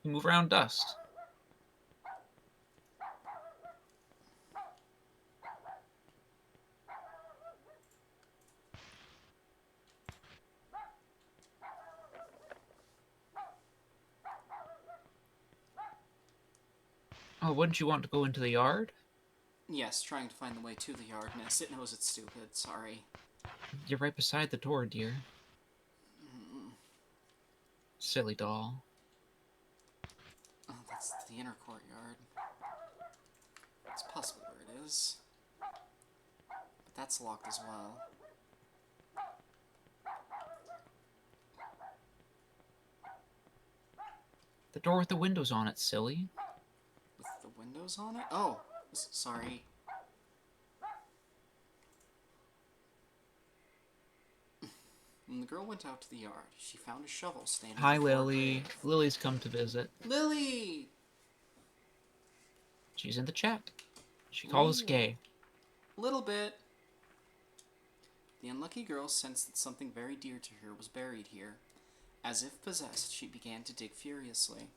You move around dust. Oh, wouldn't you want to go into the yard? Yes, trying to find the way to the yard. Ness, it knows it's stupid. Sorry. You're right beside the door, dear. Silly doll. Oh, that's the inner courtyard. It's possible where it is. But that's locked as well. The door with the windows on it, silly. With the windows on it? Oh, sorry. When the girl went out to the yard, she found a shovel standing Hi, before her. Lily. Lily's come to visit. Lily! She's in the chat. She calls us gay. Little bit. The unlucky girl sensed that something very dear to her was buried here. As if possessed, she began to dig furiously.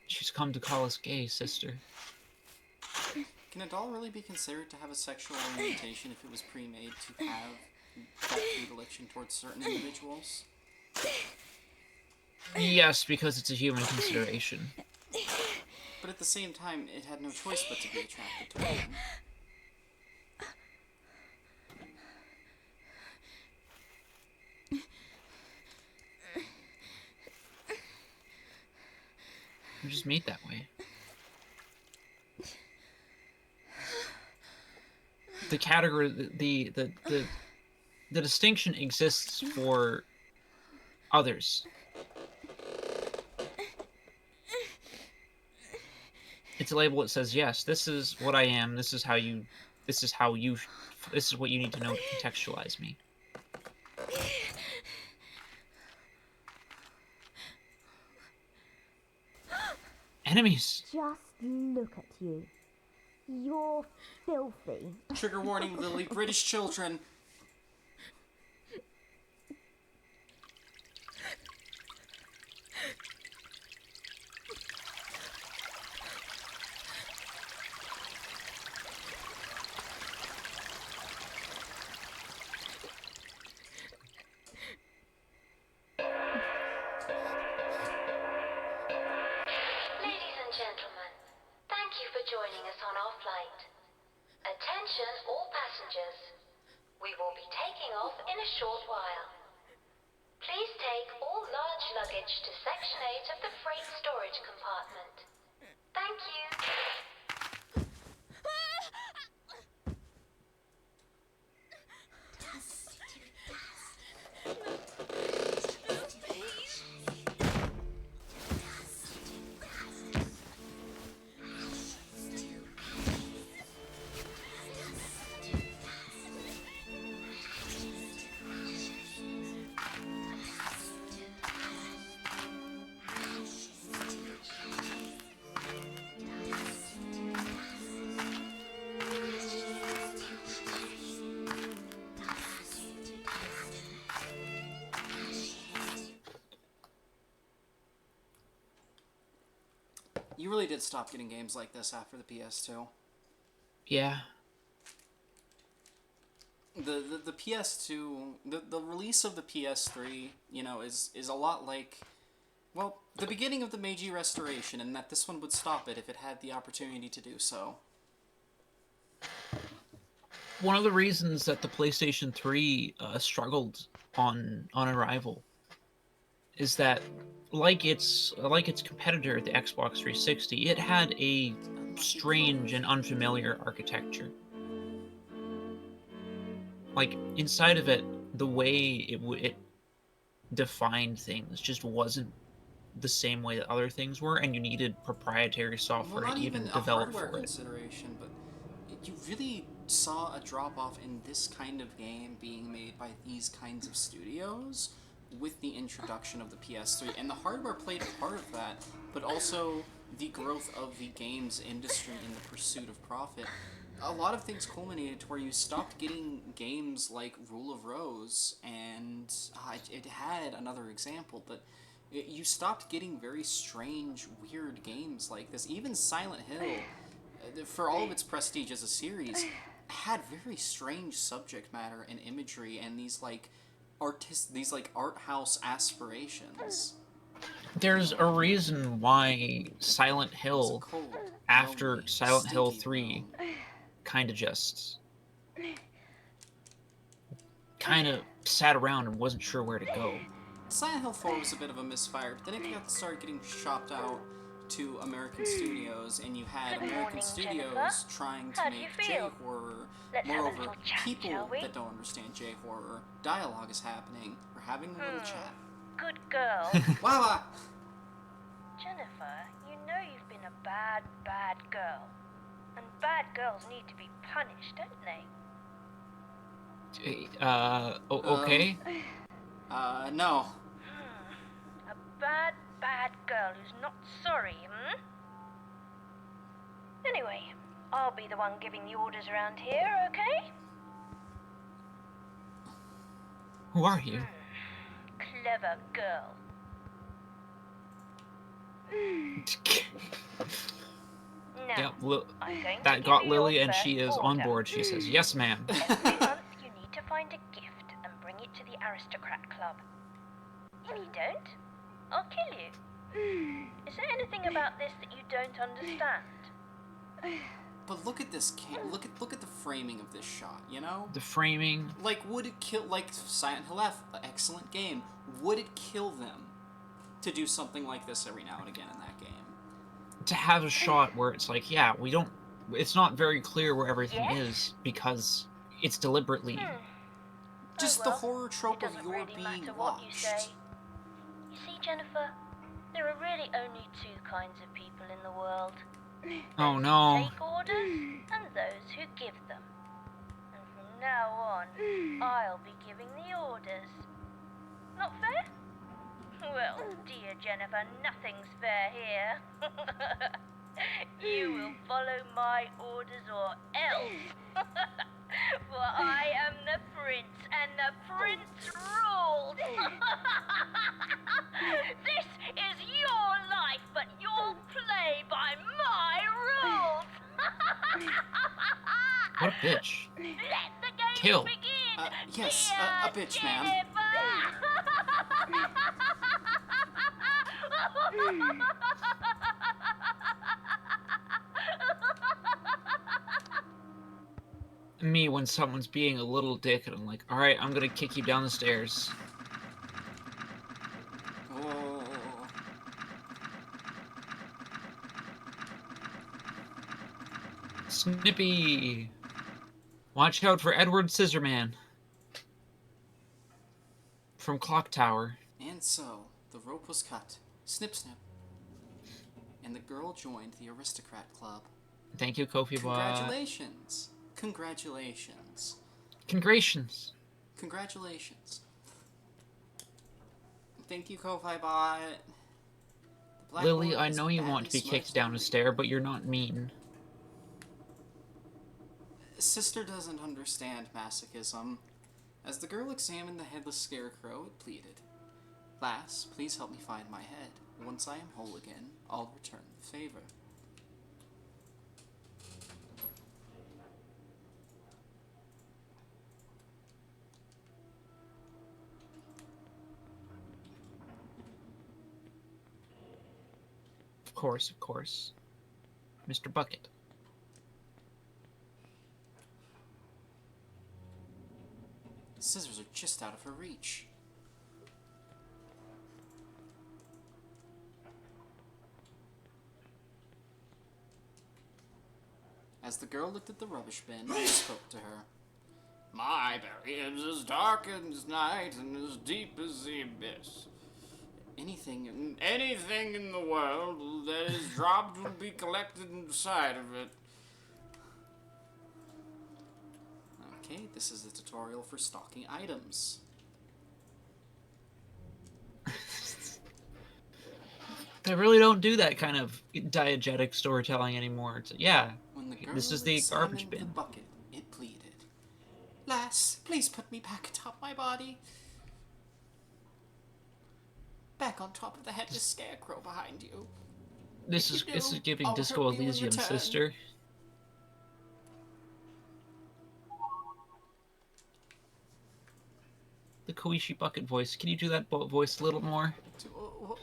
She's come to call us gay, sister. Can a doll really be considered to have a sexual orientation if it was pre-made to have that predilection towards certain individuals? Yes, because it's a human consideration. But at the same time, it had no choice but to be attracted to women. We're just made that way. The category, the distinction exists for others. It's a label that says, yes, this is what I am, this is how you this is what you need to know to contextualize me. Enemies. Just look at you. You're filthy. Trigger warning, Lily. British children. Ladies and gentlemen, thank you for joining us on our flight. Attention all passengers. We will be taking off in a short while. Please take all large luggage to Section 8 of the freight storage compartment. Thank you. You really did stop getting games like this after the PS2. Yeah. The PS2, the release of the PS3, you know, is a lot like, well, the beginning of the Meiji Restoration, and that this one would stop it if it had the opportunity to do so. One of the reasons that the PlayStation 3 struggled on arrival is that, like its competitor, the Xbox 360, it had a strange and unfamiliar architecture. Like, inside of it, the way it defined things just wasn't the same way that other things were, and you needed proprietary software Well, not to even even a develop hardware for it. consideration, but you really saw a drop-off in this kind of game being made by these kinds of studios with the introduction of the PS3, and the hardware played a part of that, but also the growth of the games industry in the pursuit of profit. A lot of things culminated to where you stopped getting games like Rule of Rose, and it had another example, but you stopped getting very strange, weird games like this. Even Silent Hill, for all of its prestige as a series, had very strange subject matter and imagery and these art house aspirations. There's a reason why Silent It's a Hill, cold, after lonely, Silent Hill stinky 3, realm. kind of sat around and wasn't sure where to go. Silent Hill 4 was a bit of a misfire, but then it started getting shopped out to American studios, and you had Good American morning, studios Jennifer. trying How to do you make feel? J-horror. Let's have a Moreover, little chat, people shall we? that don't understand J-horror, dialogue is happening. We're having a little chat. Good girl. Wawa! Jennifer, you know you've been a bad, bad girl. And bad girls need to be punished, don't they? Okay. No. A bad, bad girl who's not sorry, Anyway, I'll be the one giving the orders around here, okay? Who are you? Clever girl. Now, Yep, I'm going to that give got you Lily, your and she first is on order. board. She says, "Yes, ma'am." Every month you need to find a gift and bring it to the Aristocrat Club. If you don't, I'll kill you. Is there anything about this that you don't understand? But look at this look at the framing of this shot, you know? The framing. Like, would it kill, like Silent Hill F, excellent game, would it kill them to do something like this every now and again in that game? To have a shot where it's like, yeah, it's not very clear where everything Yes? is because it's deliberately. Just Oh, the well, horror it trope of doesn't your really being matter what you say. watched. You see, Jennifer, there are really only two kinds of people in the world. Oh Those no. who take orders and those who give them. now on, I'll be giving the orders. Not fair? Well, dear Jennifer, nothing's fair here. You will follow my orders or else. For I am the prince, and the prince rules. This is your life, but you'll play by my rules. What a bitch. Let the game Kill. begin. Yes, a bitch, ma'am. Me when someone's being a little dick and I'm like, alright, I'm gonna kick you down the stairs. Oh. Snippy! Watch out for Edward Scissorman. From Clock Tower. And so, the rope was cut. Snip, snip. And the girl joined the aristocrat club. Thank you, Kofi Bot. Congratulations. Congratulations. Congratulations. Congratulations. Thank you, Ko-Fi Bot. The Lily, blackboard I is know you want to be badly kicked smudged. down a stair, but you're not mean. Sister doesn't understand masochism. As the girl examined the headless scarecrow, it pleaded. Lass, please help me find my head. Once I am whole again, I'll return the favor. Of course. Mr. Bucket. Scissors are just out of her reach. As the girl looked at the rubbish bin, I spoke to her. My berry is as dark as night and as deep as the abyss. Anything in the world that is dropped will be collected inside of it. Okay, this is a tutorial for stocking items. They really don't do that kind of diegetic storytelling anymore. It's, yeah, When the girl this is the garbage examined bin. the bucket, it pleaded. Lass, please put me back atop my body. Back on top of the headless scarecrow behind you. This If is you this do, is giving I'll Disco hurt you in Elysium, return. sister. The Koishi Bucket voice. Can you do that voice a little more?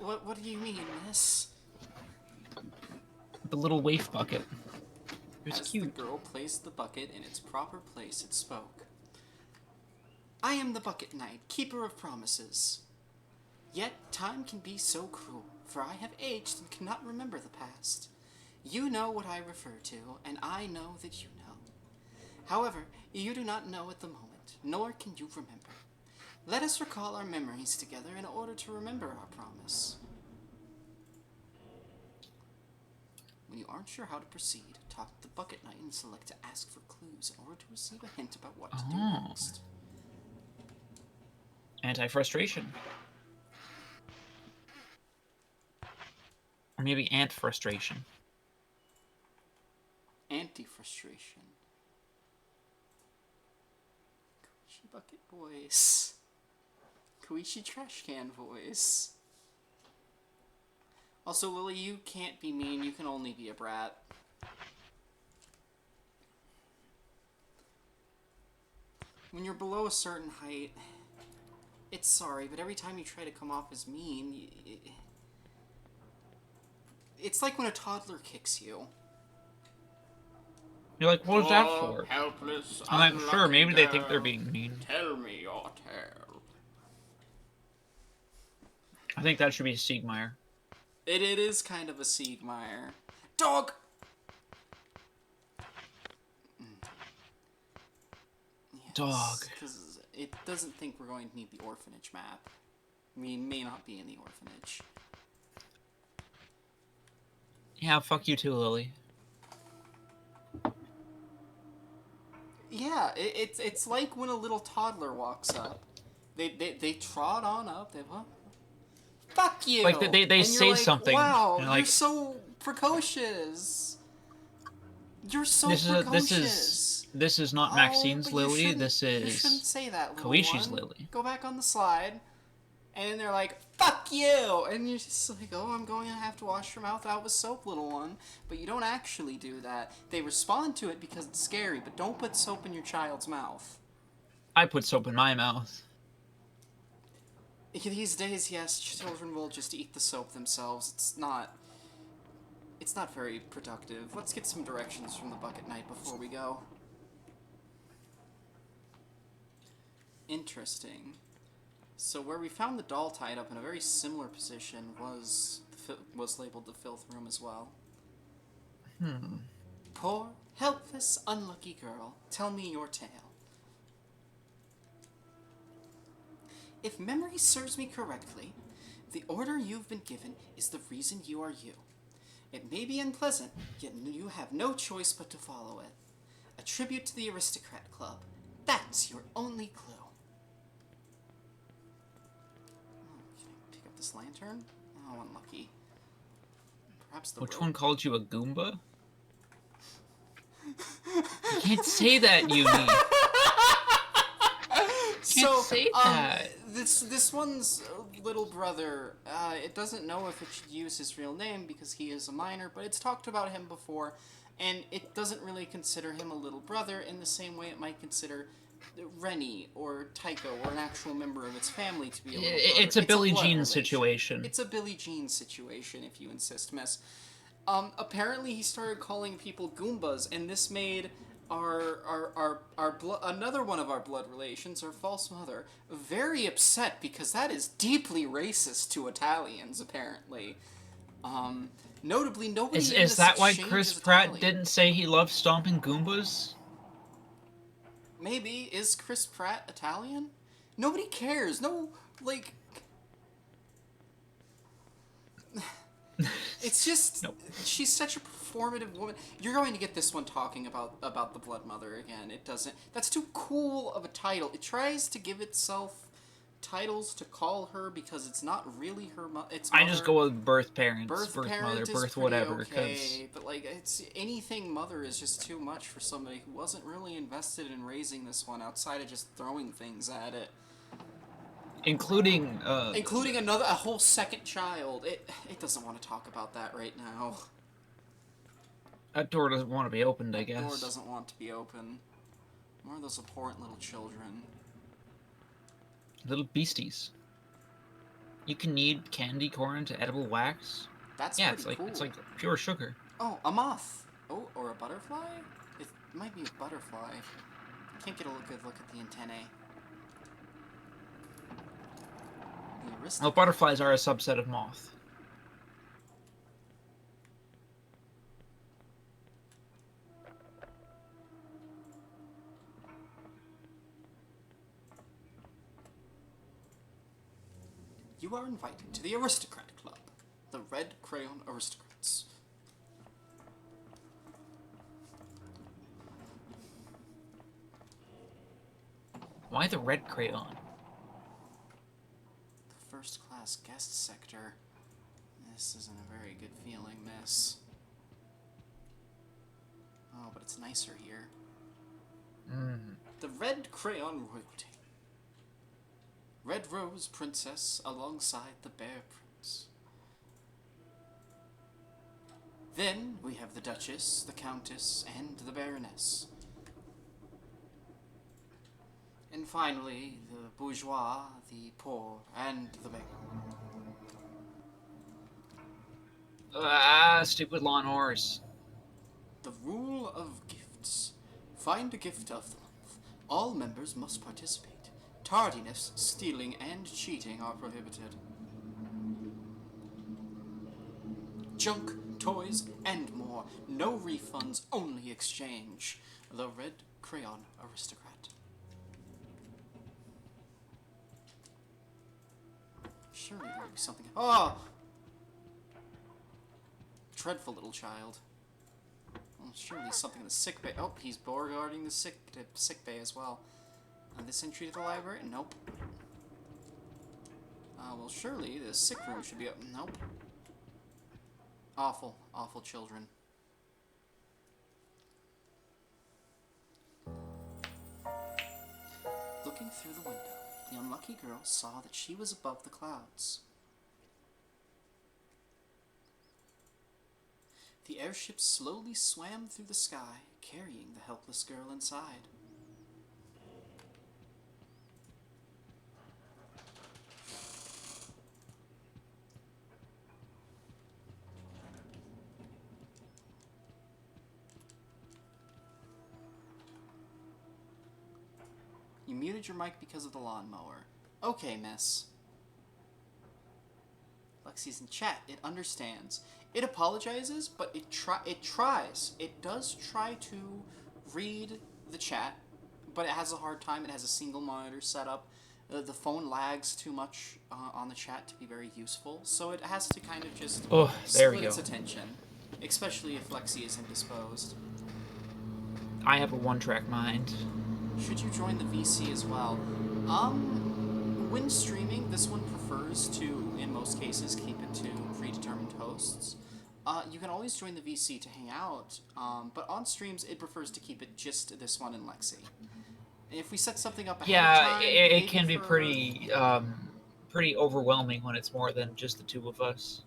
What do you mean, miss? The little waif bucket. It's As cute. the girl placed the bucket in its proper place, it spoke. I am the Bucket Knight, keeper of promises. Yet time can be so cruel, for I have aged and cannot remember the past. You know what I refer to, and I know that you know. However, you do not know at the moment, nor can you remember. Let us recall our memories together in order to remember our promise. When you aren't sure how to proceed, talk to the Bucket Knight and select to ask for clues in order to receive a hint about what to do Oh. next. Anti-frustration. Or maybe ant-frustration. Anti-frustration. Koishi Bucket voice. Koishi Trash Can voice. Also, Lily, you can't be mean. You can only be a brat. When you're below a certain height, it's sorry, but every time you try to come off as mean, it's like when a toddler kicks you. You're like, what is that Oh, for? helpless, I'm like, sure, maybe they unlucky think they're girl. being mean. Tell me your tale. I think that should be Siegmeyer. It is kind of a Siegmeyer. Dog! Dog. Because it doesn't think we're going to need the orphanage map. We may not be in the orphanage. Yeah, fuck you too, Lily. Yeah, it's like when a little toddler walks up. They trot on up. They what? Fuck you. Like, they And you're say like, something, Wow, and you're like- so precocious. You're so This precocious. this is not Oh, Maxine's but you Lily. shouldn't- This You shouldn't is say that, little Koishi's one. Lily. Go back on the slide. And they're like, fuck you! And you're just like, oh, I'm going to have to wash your mouth out with soap, little one. But you don't actually do that. They respond to it because it's scary, but don't put soap in your child's mouth. I put soap in my mouth. These days, yes, children will just eat the soap themselves. It's not very productive. Let's get some directions from the Bucket Knight before we go. Interesting. So where we found the doll tied up in a very similar position was labeled the filth room as well. Poor, helpless, unlucky girl. Tell me your tale. If memory serves me correctly, the order you've been given is the reason you are you. It may be unpleasant, yet you have no choice but to follow it. A tribute to the Aristocrat Club. That's your only clue. Can I pick up this lantern? Oh, unlucky. Perhaps the Which rope. one called you a Goomba? You can't say that, Uni. So, say that. This one's little brother, it doesn't know if it should use his real name because he is a minor, but it's talked about him before, and it doesn't really consider him a little brother in the same way it might consider Rennie or Tycho or an actual member of its family to be a little brother. It's a Billie blood Jean relation. situation. It's a Billie Jean situation, if you insist, miss. Apparently he started calling people Goombas, and this made another one of our blood relations, our false mother, very upset because that is deeply racist to Italians, apparently. Notably, nobody in Is this that why exchange Chris is Pratt Italian. didn't say he loved stomping Goombas? Maybe. Is Chris Pratt Italian? Nobody cares. No, like... It's just... Nope. She's such a performative woman. You're going to get this one talking about the Blood Mother again. It doesn't... That's too cool of a title. It tries to give itself titles to call her because it's not really her mother. It's I just mother. go with birth parents, Birth birth parent mother, is birth pretty whatever, because okay, but like it's anything mother is just too much for somebody who wasn't really invested in raising this one outside of just throwing things at it, including including a whole second child. It doesn't want to talk about that right now. that door doesn't want to be opened, I That door guess. doesn't want to be open. More of those abhorrent little children. Little beasties. You can knead candy corn to edible wax. That's Yeah, pretty cool. it's like pure sugar. Oh, a moth. Oh, or a butterfly? It might be a butterfly. Can't get a good look at the antennae. The Well, butterflies are a subset of moth. You are invited to the Aristocrat Club, the Red Crayon Aristocrats. Why the red crayon? The first-class guest sector. This isn't a very good feeling, miss. Oh, but it's nicer here. The Red Crayon Royalty. Red Rose Princess alongside the Bear Prince. Then we have the Duchess, the Countess, and the Baroness. And finally, the bourgeois, the poor, and the beggar. Ah, stupid lawn horse. The rule of gifts. Find a gift of the month. All members must participate. Tardiness, stealing, and cheating are prohibited. Junk, toys, and more. No refunds, only exchange. The Red Crayon Aristocrat. Surely there will be something. Oh! Dreadful little child. Well, surely something in the sick bay. Oh, he's guarding the sick bay as well. This entry to the library? Nope. Well, surely the sick room should be up. Nope. Awful, awful children. Looking through the window, the unlucky girl saw that she was above the clouds. The airship slowly swam through the sky, carrying the helpless girl inside. You muted your mic because of the lawnmower. Okay, miss. Lexi's in chat. It understands. It apologizes, but it tries. It does try to read the chat, but it has a hard time. It has a single monitor set up. The phone lags too much on the chat to be very useful, so it has to kind of just split its attention, especially if Lexi is indisposed. I have a one-track mind. Should you join the VC as well? When streaming, this one prefers to, in most cases, keep it to predetermined hosts. You can always join the VC to hang out, but on streams, it prefers to keep it just this one and Lexi. And if we set something up ahead of time, it can be pretty overwhelming when it's more than just the two of us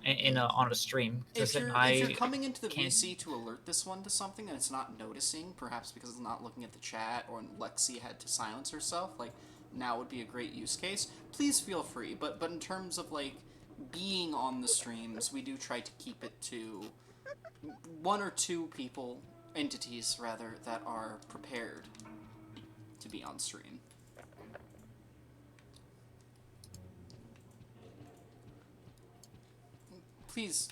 on a stream. If you're coming into the VC to alert this one to something and it's not noticing, perhaps because it's not looking at the chat or Lexi had to silence herself, like, now would be a great use case, please feel free. But in terms of, like, being on the streams, we do try to keep it to one or two entities, that are prepared to be on stream. Please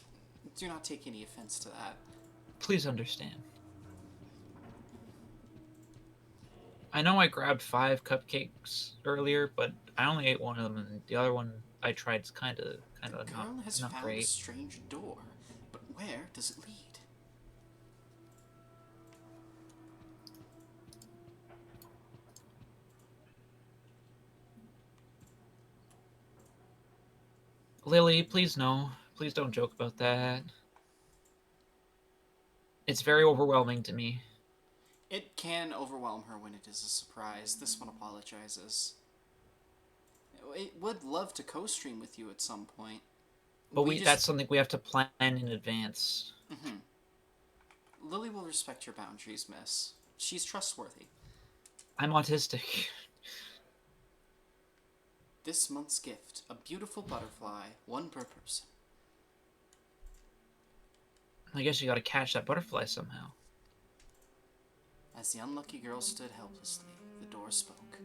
do not take any offense to that. Please understand. I know I grabbed 5 cupcakes earlier, but I only ate one of them, and the other one I tried is kind of The girl has not found great. a strange door, but where does it lead? Lily, please no. Please don't joke about that. It's very overwhelming to me. It can overwhelm her when it is a surprise. This one apologizes. It would love to co-stream with you at some point. But that's something we have to plan in advance. Lily will respect your boundaries, miss. She's trustworthy. I'm autistic. This month's gift, a beautiful butterfly, one per person. I guess you gotta catch that butterfly somehow. As the unlucky girl stood helplessly, the door spoke.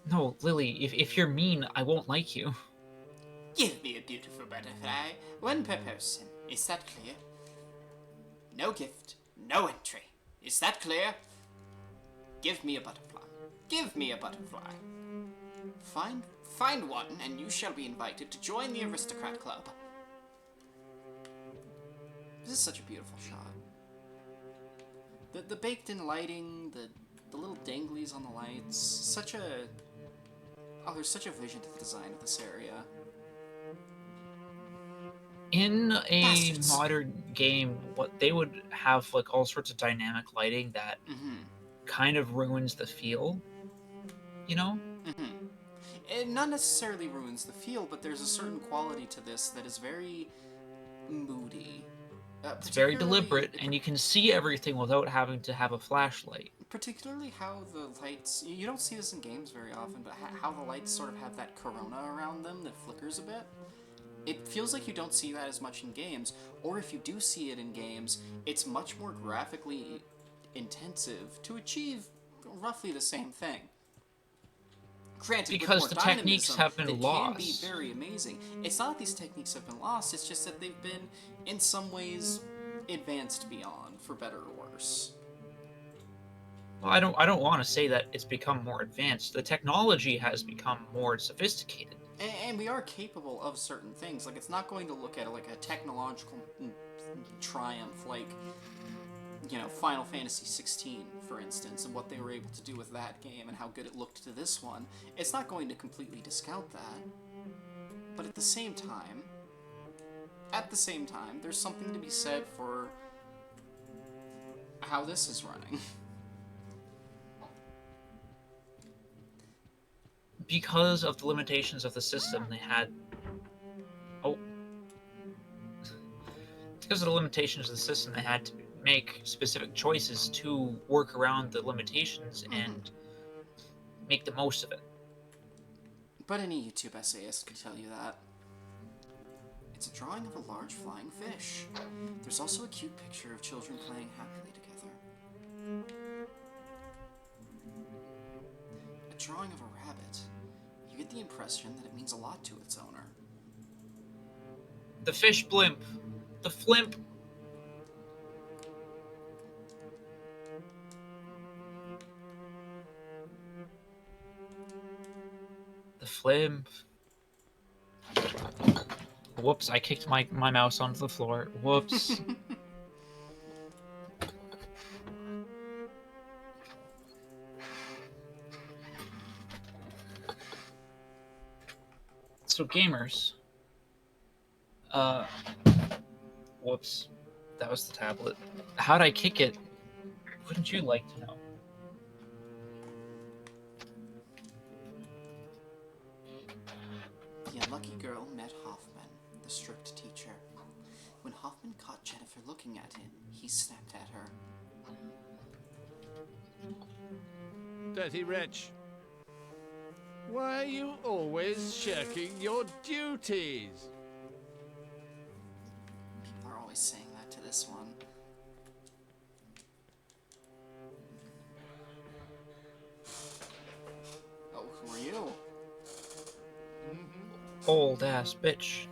No, Lily, if you're mean, I won't like you. Give me a beautiful butterfly, one per person. Is that clear? No gift, no entry. Is that clear? Give me a butterfly. Give me a butterfly. Find one, and you shall be invited to join the Aristocrat Club. This is such a beautiful shot. The baked-in lighting, the little danglies on the lights, there's such a vision to the design of this area. In a Bastards. modern game, what they would have like all sorts of dynamic lighting that kind of ruins the feel, you know? It not necessarily ruins the feel, but there's a certain quality to this that is very moody. It's very Particularly- deliberate, and you can see everything without having to have a flashlight. Particularly how the lights, you don't see this in games very often, but how the lights sort of have that corona around them that flickers a bit. It feels like you don't see that as much in games, or if you do see it in games, it's much more graphically intensive to achieve roughly the same thing. Granted, Because with the more techniques dynamism, have been they can be lost. very amazing. It's not that these techniques have been lost, it's just that they've been, in some ways, advanced beyond, for better or worse. Well, I don't want to say that it's become more advanced. The technology has become more sophisticated. And we are capable of certain things. Like, it's not going to look at it like a technological triumph, like, you know, Final Fantasy 16, for instance, and what they were able to do with that game and how good it looked to this one, it's not going to completely discount that. But at the same time, there's something to be said for how this is running. Because of the limitations of the system, they had... Oh. Because of the limitations of the system, they had to make specific choices to work around the limitations and make the most of it. But any YouTube essayist could tell you that. It's a drawing of a large flying fish. There's also a cute picture of children playing happily together. A drawing of a rabbit. You get the impression that it means a lot to its owner. The fish blimp. The flimp. The flimp. Whoops, I kicked my mouse onto the floor. Whoops. So gamers. Whoops. That was the tablet. How'd I kick it? Wouldn't you like to know? The unlucky girl met Hoffman, the strict teacher. When Hoffman caught Jennifer looking at him, he snapped at her. Dirty wretch. Why are you always shirking your duties? People are always saying that to this one. Oh, who are you? Old ass bitch.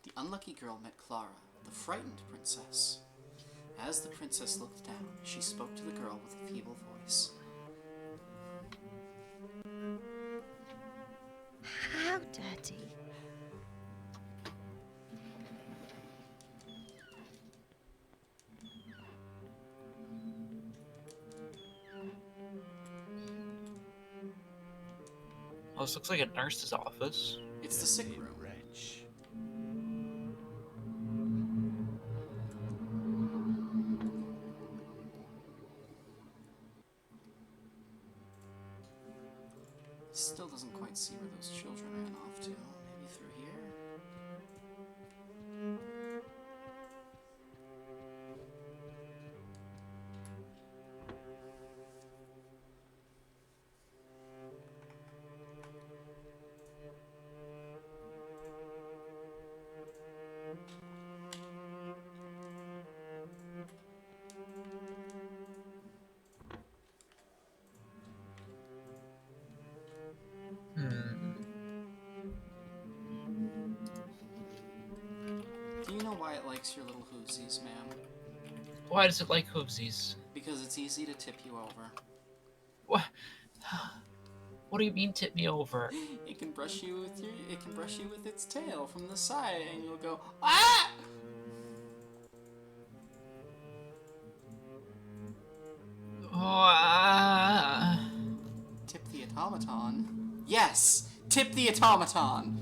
The unlucky girl met Clara, the frightened princess. As the princess looked down, she spoke to the girl with a feeble voice. How dirty? Oh, this looks like a nurse's office. It's the sick room. Wretch. Still doesn't quite see where those children ran off to. Maybe through here? Do you know why it likes your little hoosies, ma'am? Why does it like hoosies? Because it's easy to tip you over. What? What do you mean tip me over? It can brush you with its tail from the side, and you'll go, ah! Tip the automaton. Yes! Tip the automaton!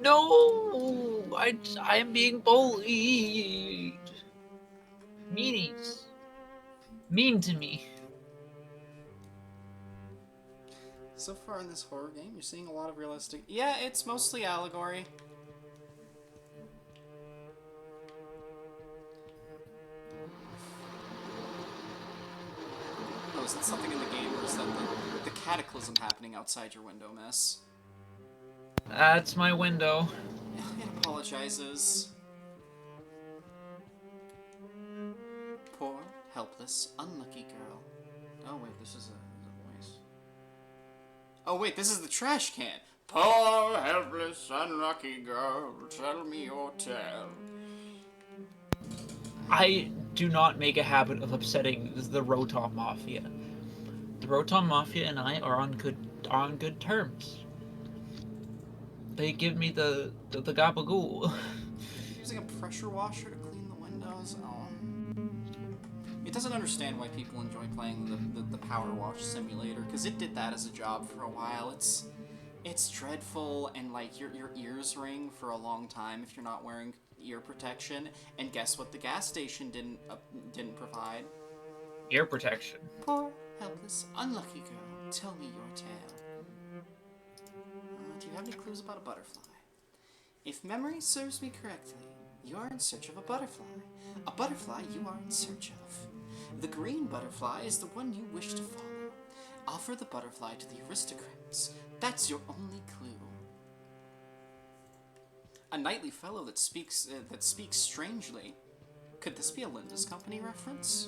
No! I am being bullied. Meanies. Mean to me. So far in this horror game, you're seeing a lot of realistic... Yeah, it's mostly allegory. Oh, is that something in the game, or is that the cataclysm happening outside your window, miss? That's my window. It apologizes. Poor, helpless, unlucky girl. Oh wait, this is a voice. Oh wait, this is the trash can. Poor, helpless, unlucky girl, tell me your tale. I do not make a habit of upsetting the Rotom Mafia. The Rotom Mafia and I are on good terms. they give me the gabagool. Using a pressure washer to clean the windows. Oh. It doesn't understand why people enjoy playing the Power Wash Simulator, because it did that as a job for a while. It's dreadful, and like your ears ring for a long time if you're not wearing ear protection. And guess what? The gas station didn't provide Ear protection. poor, helpless, unlucky girl. Tell me your tale. Do you have any clues about a butterfly? If memory serves me correctly, you are in search of a butterfly. A butterfly you are in search of. The green butterfly is the one you wish to follow. Offer the butterfly to the aristocrats. That's your only clue. A knightly fellow that speaks strangely. Could this be a Linda's Company reference?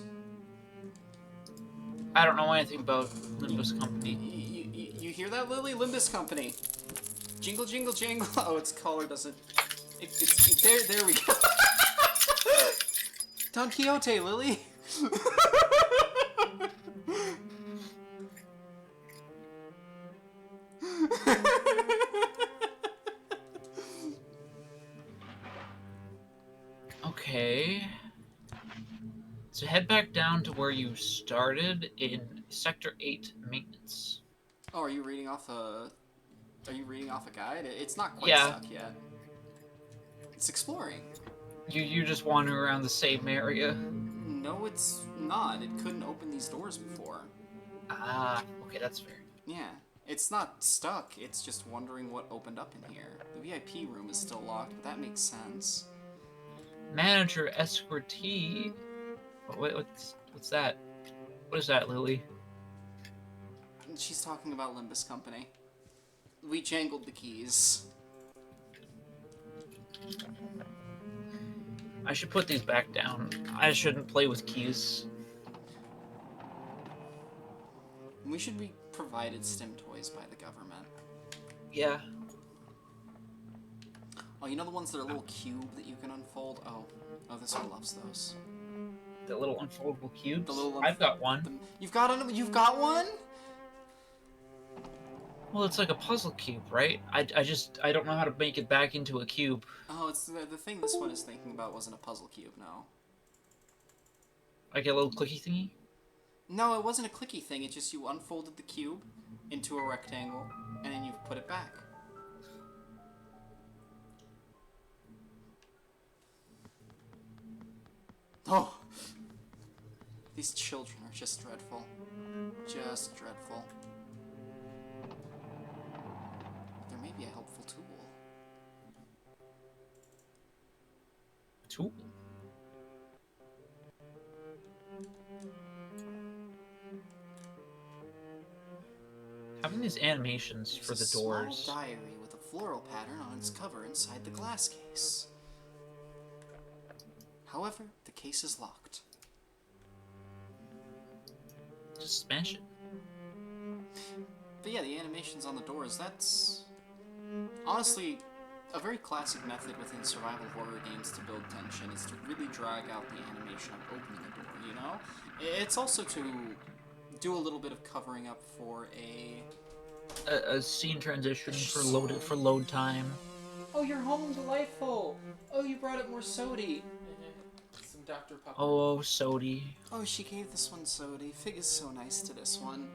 I don't know anything about Limbus Company. You hear that, Lily? Limbus Company. Jingle, jingle, jingle. Oh, its collar doesn't... There we go. Don Quixote, Lily. Okay. So head back down to where you started in Sector 8 maintenance. Oh, are you reading off a guide? It's not quite Yeah. stuck yet. It's exploring. You just wander around the same area. No, it's not. It couldn't open these doors before. Ah, okay, that's fair. Yeah. It's not stuck. It's just wondering what opened up in here. The VIP room is still locked, but that makes sense. Manager Escortee. Oh, wait, what's that? What is that, Lily? She's talking about Limbus Company. We jangled the keys. I should put these back down. I shouldn't play with keys. We should be provided stim toys by the government. Yeah. Oh, you know the ones that are a little cube that you can unfold? Oh, this one loves those. The little unfoldable cubes? The little I've got one. You've got one? Well, it's like a puzzle cube, right? I don't know how to make it back into a cube. Oh, it's the thing this one is thinking about wasn't a puzzle cube, no. Like a little clicky thingy? No, it wasn't a clicky thing. It's just you unfolded the cube into a rectangle, and then you put it back. Oh! These children are just dreadful. Just dreadful. There may be a helpful tool. Tool? Having these animations for the doors. A small diary with a floral pattern on its cover inside the glass case. However, the case is locked. Just smash it. But yeah, the animations on the doors, that's honestly a very classic method within survival horror games to build tension, is to really drag out the animation of opening a door, you know? It's also to do a little bit of covering up for A scene transition for load time. Oh, you're home and delightful! Oh, you brought up more sody! Some Dr. Pepper. Oh, Sody. Oh, she gave this one sody. Fig is so nice to this one.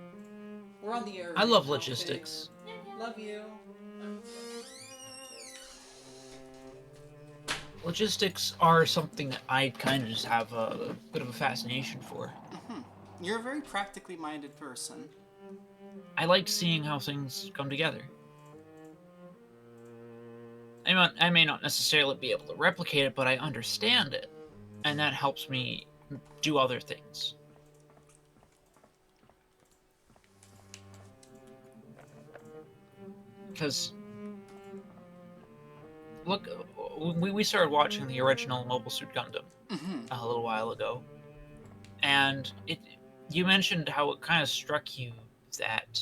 We're on the air. I love right now, logistics. Fig. Love you. Logistics are something that I kind of just have a bit of a fascination for. You're a very practically minded person. I like seeing how things come together. I may not necessarily be able to replicate it, but I understand it. And that helps me do other things. Because, look, we started watching the original Mobile Suit Gundam a little while ago. And you mentioned how it kind of struck you that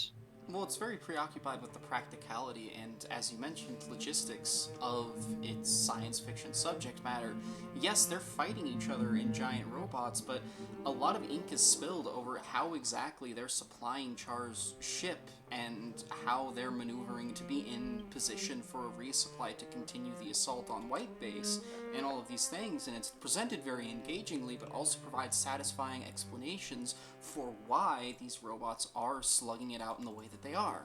Well, it's very preoccupied with the practicality and, as you mentioned, logistics of its science fiction subject matter. Yes, they're fighting each other in giant robots, but a lot of ink is spilled over how exactly they're supplying Char's ship and how they're maneuvering to be in position for a resupply to continue the assault on White Base and all of these things. And it's presented very engagingly, but also provides satisfying explanations for why these robots are slugging it out in the way that they are.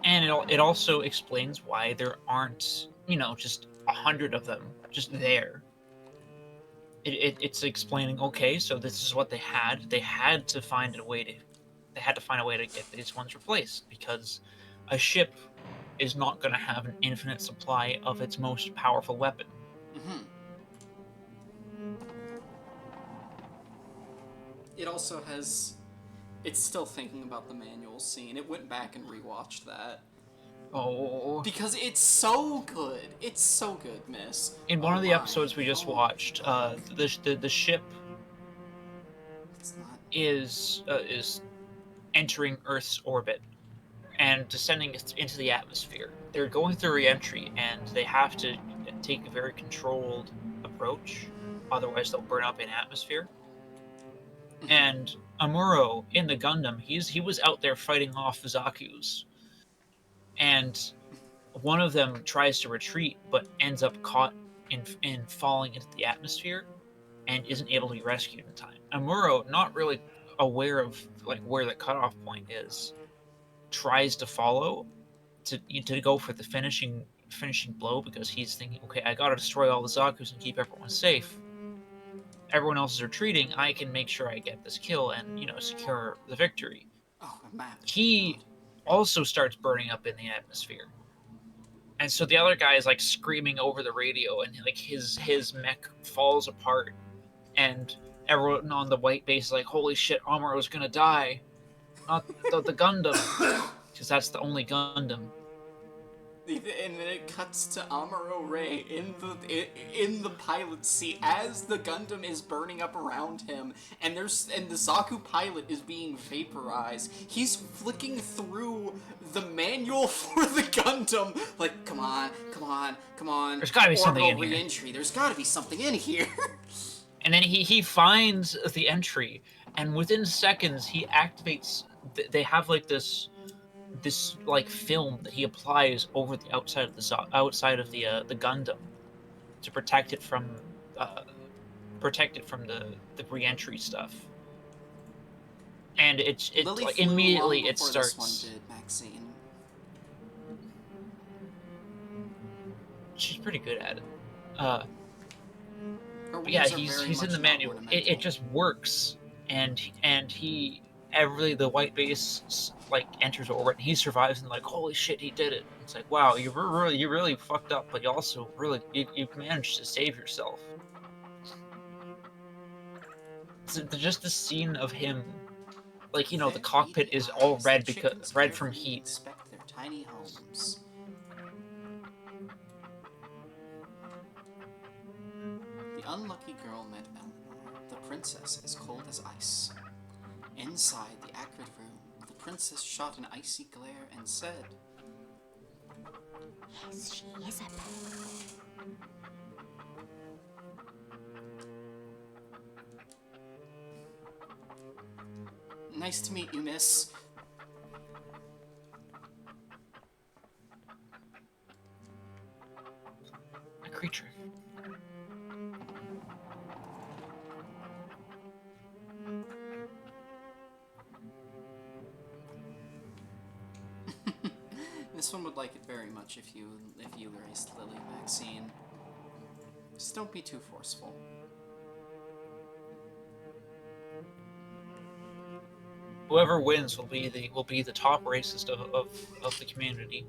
And it also explains why there aren't, just 100 of them just there. It's explaining, okay, so this is what they had. They had to find a way to get these ones replaced, because a ship is not going to have an infinite supply of its most powerful weapon. Mm-hmm. It also has... It's still thinking about the manual scene. It went back and rewatched that. Oh. Because it's so good. It's so good, miss. In one of the my. episodes we just Oh, watched, God. the ship It's not... is entering Earth's orbit and descending into the atmosphere. They're going through re-entry, and they have to take a very controlled approach, otherwise they'll burn up in atmosphere. And Amuro in the Gundam, he was out there fighting off Zaku's, and one of them tries to retreat but ends up caught in falling into the atmosphere and isn't able to be rescued in time. Amuro, not really aware of where the cutoff point is, tries to follow to go for the finishing blow, because he's thinking, okay, I gotta destroy all the Zaku's and keep everyone safe. Everyone else is retreating. I can make sure I get this kill and secure the victory. Oh, a map. He also starts burning up in the atmosphere, and so the other guy is screaming over the radio, and his mech falls apart, and everyone on the White Base is like, holy shit, Amuro's gonna die, not the Gundam, because that's the only Gundam. And then it cuts to Amuro Ray in the pilot seat as the Gundam is burning up around him, and the Zaku pilot is being vaporized. He's flicking through the manual for the Gundam, like, come on. There's gotta be something in here. Re-entry. There's gotta be something in here. And then he finds the entry, and within seconds he activates. They have this film that he applies over the outside of the Gundam to protect it from the re-entry stuff. And it Lily like, flew immediately long it before starts. This one did, Maxine. She's pretty good at it. Her But yeah, wings are he's very in much the not manual. It ornamental. just works, and the White Base enters orbit, and he survives, and holy shit, he did it. It's like, wow, you really fucked up, but you also you managed to save yourself. Just the scene of him, the cockpit is all red red from heat. Inspect their tiny homes. The unlucky girl met Eleanor. The princess as cold as ice. Inside the acrid room, the princess shot an icy glare and said, Yes, she is a pet. "Nice to meet you, miss." A creature. This one would like it very much if you erased Lily, Maxine. Just don't be too forceful. Whoever wins will be the top racist of the community.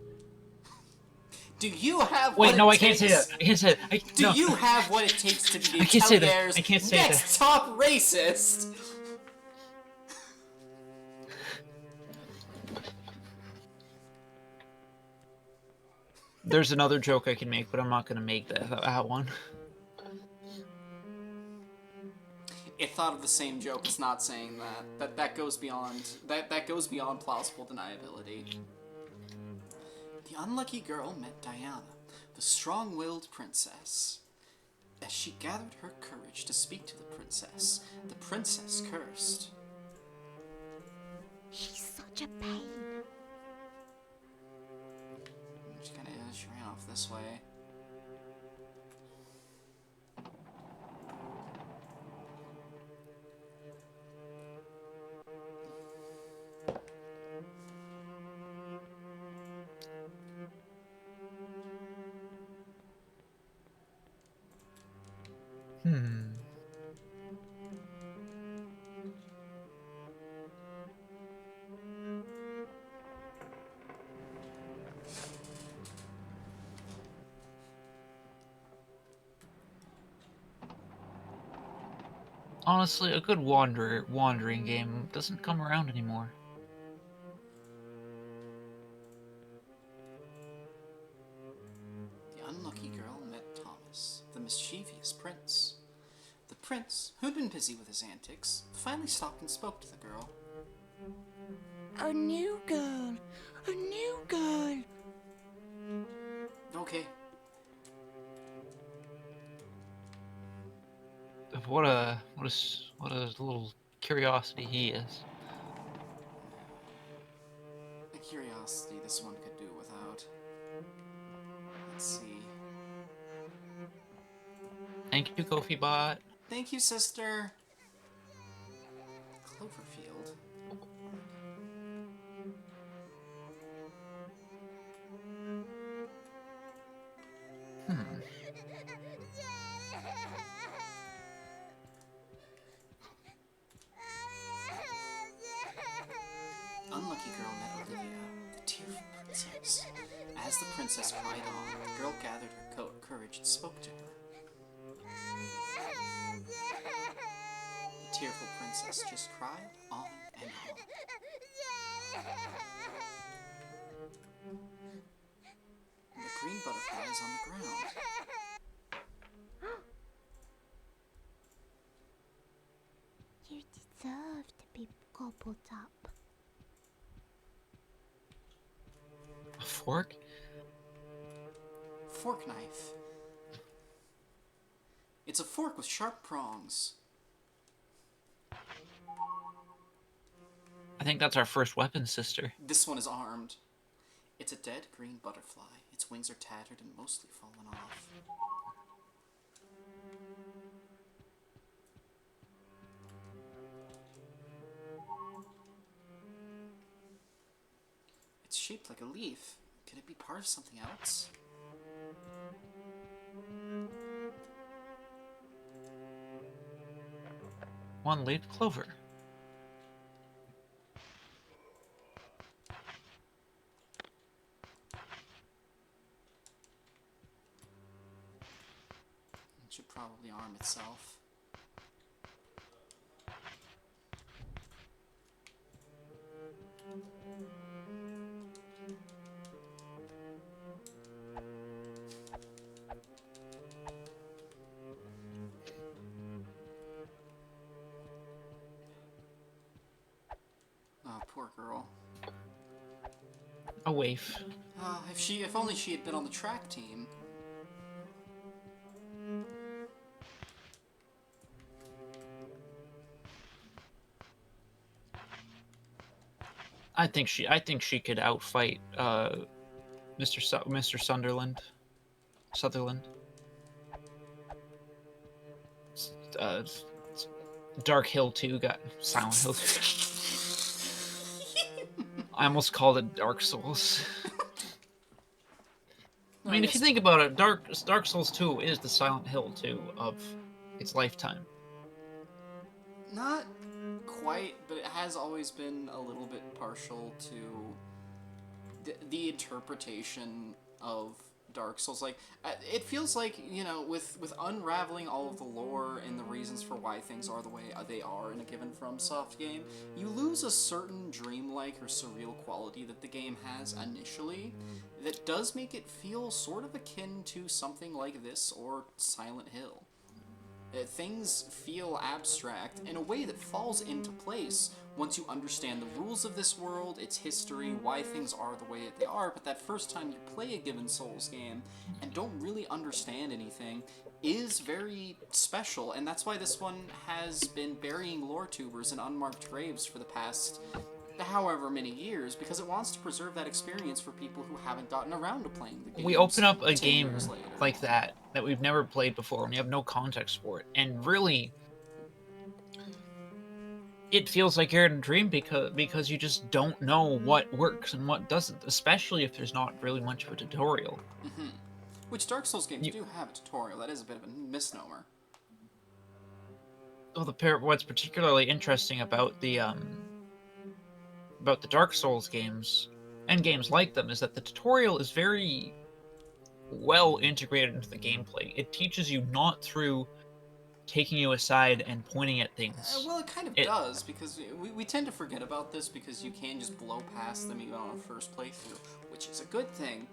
Do you have Wait, what no, it I can't say takes- that. I can't say that. Do No. you have what it takes to be I can't say that. Ateliers' I can't say next top racist? There's another joke I can make, but I'm not going to make that one. It thought of the same joke. It's not saying that. That goes beyond that goes beyond plausible deniability. The unlucky girl met Diana, the strong-willed princess. As she gathered her courage to speak to the princess cursed. She's such a pain. She kind of is. She ran off this way. Honestly, a good wandering game doesn't come around anymore. The unlucky girl met Thomas, the mischievous prince. The prince, who'd been busy with his antics, finally stopped and spoke to the girl. A new girl. A new girl. Okay. What a little curiosity he is. A curiosity this one could do without. Let's see. Thank you, Kofi Bot. Thank you, sister. Cloverfield. Unlucky girl met Olivia, the tearful princess. As the princess cried on, the girl gathered her courage and spoke to her. The tearful princess just cried on and on. And the green butterflies on the ground. You deserve to be gobbled up. A fork? Fork knife. It's a fork with sharp prongs. I think that's our first weapon, sister. This one is armed. It's a dead green butterfly. Its wings are tattered and mostly fallen off. It's shaped like a leaf. Could it be part of something else? One-leaved clover. It should probably arm itself. Oh, poor girl. A waif. If only she had been on the track team. I think she could outfight Mr. Sunderland. Sutherland. Dark Hill 2 got Silent Hill 2. I almost called it Dark Souls. I mean, if you think about it, Dark Souls 2 is the Silent Hill 2 of its lifetime. Not quite, but it has always been a little bit partial to the interpretation of Dark Souls. Like, it feels like, you know, with unraveling all of the lore and the reasons for why things are the way they are in a given FromSoft game, you lose a certain dreamlike or surreal quality that the game has initially that does make it feel sort of akin to something like this or Silent Hill. Things feel abstract in a way that falls into place once you understand the rules of this world, its history, why things are the way that they are. But that first time you play a given Souls game and don't really understand anything is very special, and that's why this one has been burying lore tubers in unmarked graves for the past however many years, because it wants to preserve that experience for people who haven't gotten around to playing the game. We open up a 10 game years later. like that we've never played before, and we have no context for it, and really, it feels like you're in a dream because you just don't know what works and what doesn't, especially if there's not really much of a tutorial. Which Dark Souls games do have a tutorial. That is a bit of a misnomer. Well, what's particularly interesting about the Dark Souls games and games like them is that the tutorial is very well integrated into the gameplay. It teaches you not through taking you aside and pointing at things. Well, it kind of does, because we tend to forget about this because you can just blow past them even on a first playthrough, which is a good thing.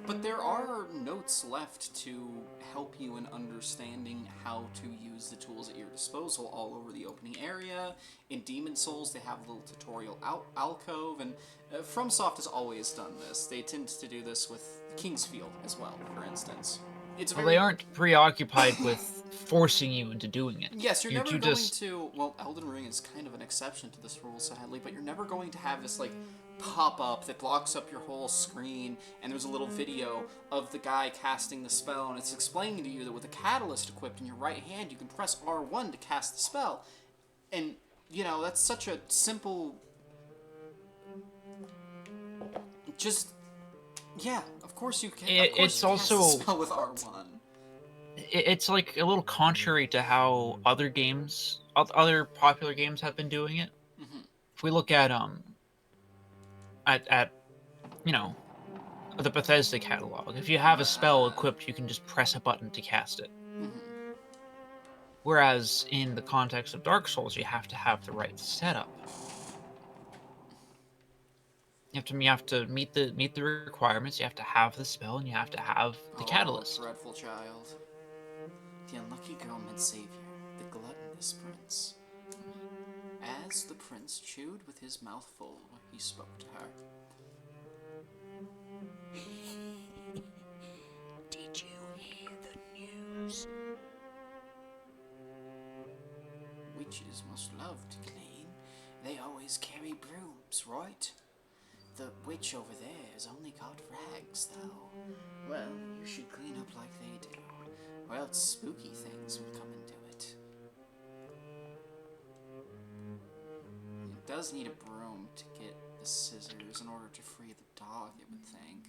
But there are notes left to help you in understanding how to use the tools at your disposal all over the opening area. In Demon Souls, they have a little tutorial alcove, and FromSoft has always done this. They tend to do this with King's Field as well, for instance. Well, they aren't preoccupied with forcing you into doing it. Yes, you're never going to... Well, Elden Ring is kind of an exception to this rule, sadly, but you're never going to have this, like, pop-up that blocks up your whole screen, and there's a little video of the guy casting the spell, and it's explaining to you that with a catalyst equipped in your right hand, you can press R1 to cast the spell. And, you know, that's such a simple... Just... Yeah, of course you can. It's also cast the spell with R1. It's like a little contrary to how other popular games have been doing it. If we look at you know, the Bethesda catalog, if you have a spell equipped, you can just press a button to cast it. Whereas in the context of Dark Souls, you have to have the right setup. You have to meet the requirements. You have to have the spell, and you have to have the catalyst. Dreadful child. The unlucky girl met Savior, the gluttonous prince. As the prince chewed with his mouth full, he spoke to her. Did you hear the news? Witches must love to clean. They always carry brooms, right? The witch over there has only got rags, though. Well, you should clean up like they do, or else spooky things will come into it. It does need a broom to get the scissors in order to free the dog, it would think.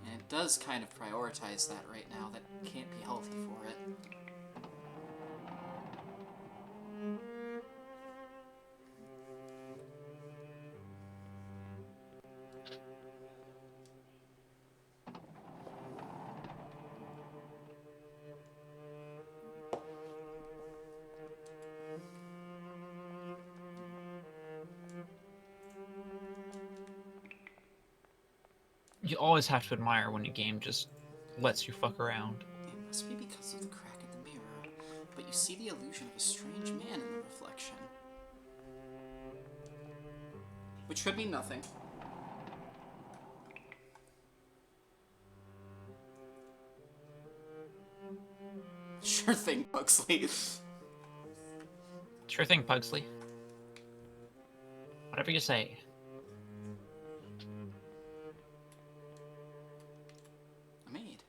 And it does kind of prioritize that right now. That can't be healthy for it. You always have to admire when a game just lets you fuck around. It must be because of the crack in the mirror, but you see the illusion of a strange man in the reflection. Which could mean nothing. Sure thing, Pugsley. Sure thing, Pugsley. Whatever you say. A maid.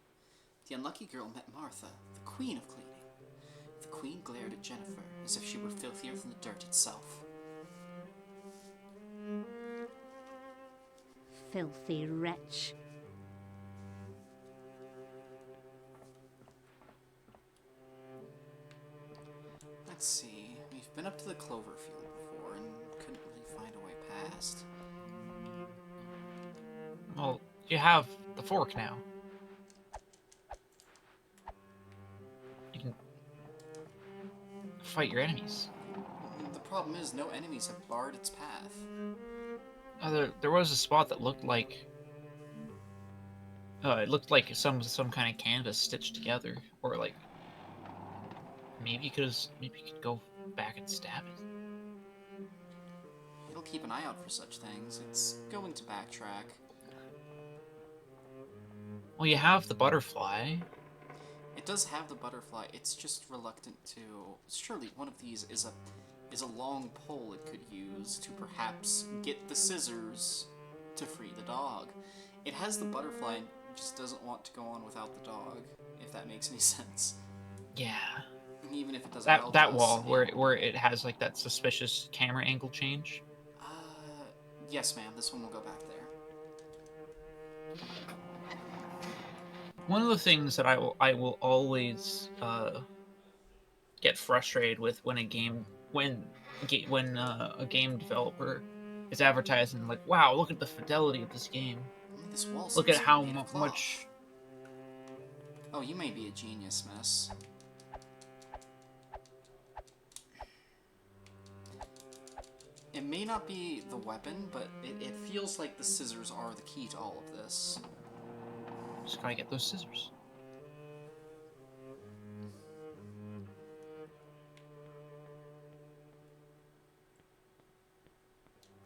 The unlucky girl met Martha, the queen of cleaning. The queen glared at Jennifer as if she were filthier than the dirt itself. Filthy wretch. Let's see. We've been up to the Cloverfield before and couldn't really find a way past. Well, you have the fork now. You can fight your enemies. The problem is, no enemies have barred its path. There was a spot that looked like it looked like some kind of canvas stitched together, or like maybe you could go back and stab it. It'll keep an eye out for such things. It's going to backtrack. Well, you have the butterfly. It does have the butterfly. It's just reluctant to. Surely one of these is a long pole it could use to perhaps get the scissors to free the dog. It has the butterfly, and just doesn't want to go on without the dog. If that makes any sense. Yeah. Even if it doesn't. That wall where it has like that suspicious camera angle change. Yes, ma'am. This one will go back there. One of the things that I will always get frustrated with when a game developer is advertising like, wow, look at the fidelity of this game. This wall Look at seems how made of cloth. much. Oh, you may be a genius, miss. It may not be the weapon, but it feels like the scissors are the key to all of this. Just gotta get those scissors.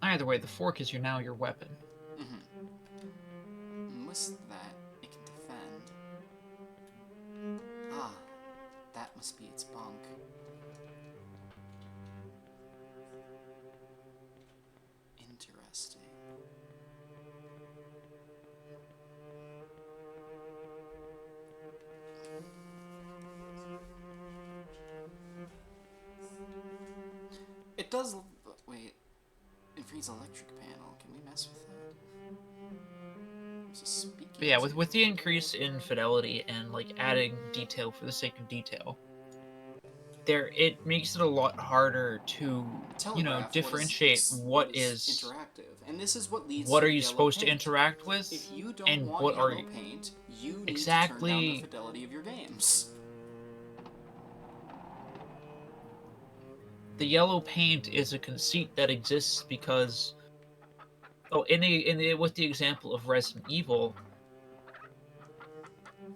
Either way, the fork is now your weapon. And with that, it can defend. Ah, that must be its bunk. Interesting. It does. Wait. It reads electric panel. Can we mess with that? There's a speaking. But yeah, with the increase in fidelity and like adding detail for the sake of detail, it makes it a lot harder to Telegraph differentiate what is interactive, and this is what leads. what to are you yellow supposed to paint. interact with, If you don't and want what are yellow you paint, you need exactly to turn down the fidelity of your games. the yellow paint is a conceit that exists because with the example of Resident Evil,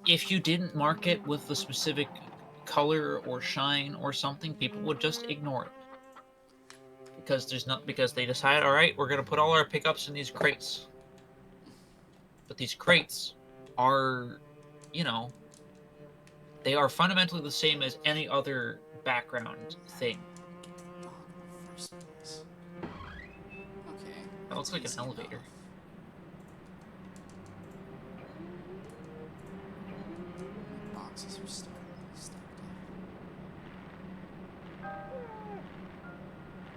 if you didn't mark it with the specific color or shine or something, people would just ignore it. Because they decide, all right, we're gonna put all our pickups in these crates. But these crates are, they are fundamentally the same as any other background thing. First place. Okay. That looks like an easy elevator. enough. Boxes are starting to be stacked up.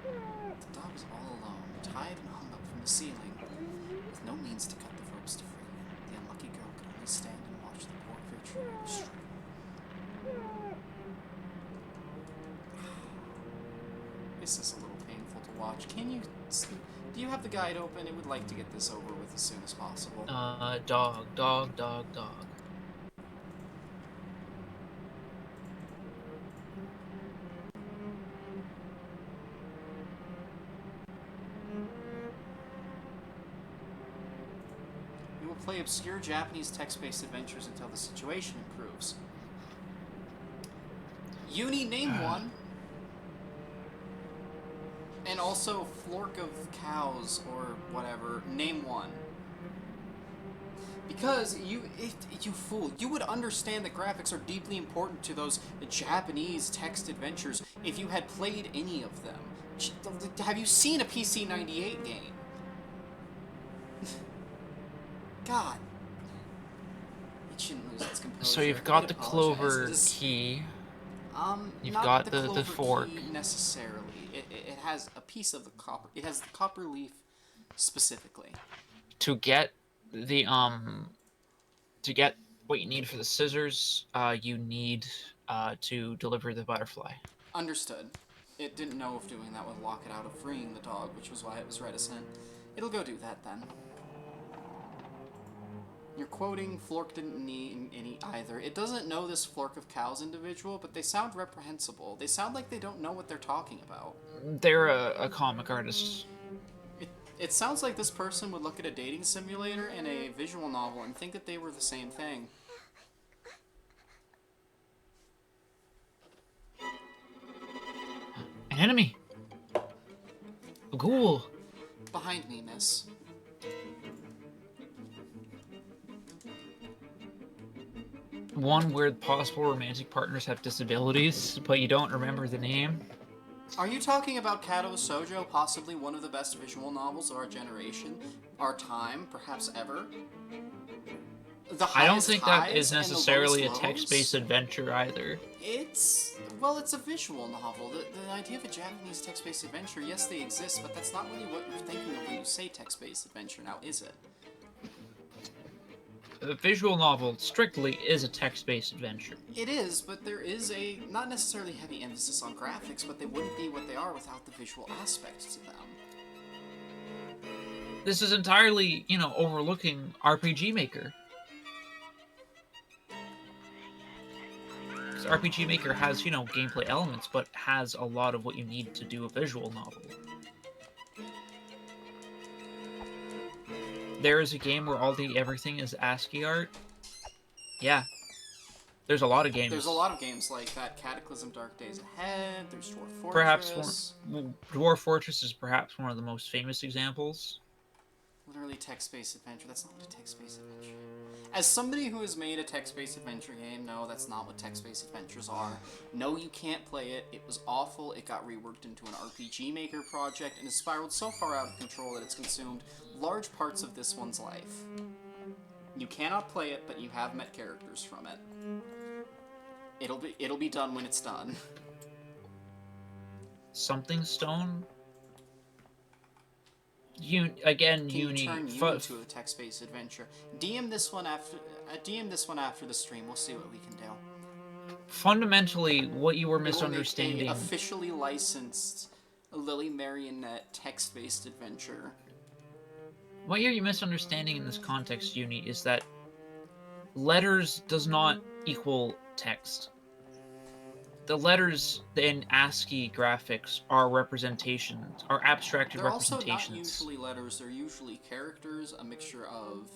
The dog is all alone, tied and hung up from the ceiling, with no means to cut the ropes to free him. The unlucky girl could only stand and watch the poor creature struggle. This is a little painful to watch. Do you have the guide open? I would like to get this over with as soon as possible. Dog. You will play obscure Japanese text-based adventures until the situation improves. Uni, name one. And also, Flork of Cows, or whatever, name one. Because, you fool, you would understand that graphics are deeply important to those Japanese text adventures if you had played any of them. Have you seen a PC 98 game? God. It shouldn't lose its composure. So you've got I the apologize. clover It is- key. You've not got the the clover fork. key necessarily. It has a piece of the copper. It has the copper leaf specifically. To get the to get what you need for the scissors, you need to deliver the butterfly. Understood. It didn't know if doing that would lock it out of freeing the dog, which was why it was reticent. It'll go do that then. You're quoting Flork didn't need any either. It doesn't know this Flork of Cows individual, but they sound reprehensible. They sound like they don't know what they're talking about. They're a comic artist. It sounds like this person would look at a dating simulator and a visual novel and think that they were the same thing. An enemy! A ghoul! Behind me, miss. One where possible romantic partners have disabilities, but you don't remember the name. Are you talking about Kato Sojo, possibly one of the best visual novels of our generation, our time, perhaps ever? I don't think that is highs and the necessarily a lowest text-based lows? adventure either. It's a visual novel. The idea of a Japanese text-based adventure, yes, they exist, but that's not really what you're thinking of when you say text-based adventure, now is it? A visual novel, strictly, is a text-based adventure. It is, but there is a, not necessarily heavy emphasis on graphics, but they wouldn't be what they are without the visual aspect to them. This is entirely, overlooking RPG Maker. 'Cause RPG Maker has, gameplay elements, but has a lot of what you need to do a visual novel. There is a game where everything is ASCII art. Yeah. There's a lot of games. There's a lot of games like that. Cataclysm, Dark Days Ahead, there's Dwarf Fortress. Perhaps Dwarf Fortress is perhaps one of the most famous examples. Literally text-based adventure. That's not what a text-based adventure is. As somebody who has made a text-based adventure game, no, that's not what text-based adventures are. No, you can't play it. It was awful. It got reworked into an RPG Maker project and has spiraled so far out of control that it's consumed large parts of this one's life. You cannot play it, but you have met characters from it. It'll be done when it's done. Something Stone? Can you turn you Uni. into a text-based adventure? DM this one after the stream. We'll see what we can do. Fundamentally, what you were It will make misunderstanding. a officially licensed Lily Marionette text-based adventure. What you're misunderstanding in this context, Uni, is that letters does not equal text. The letters in ASCII graphics are representations, are abstracted They're also representations. not usually letters, they're usually characters, a mixture of...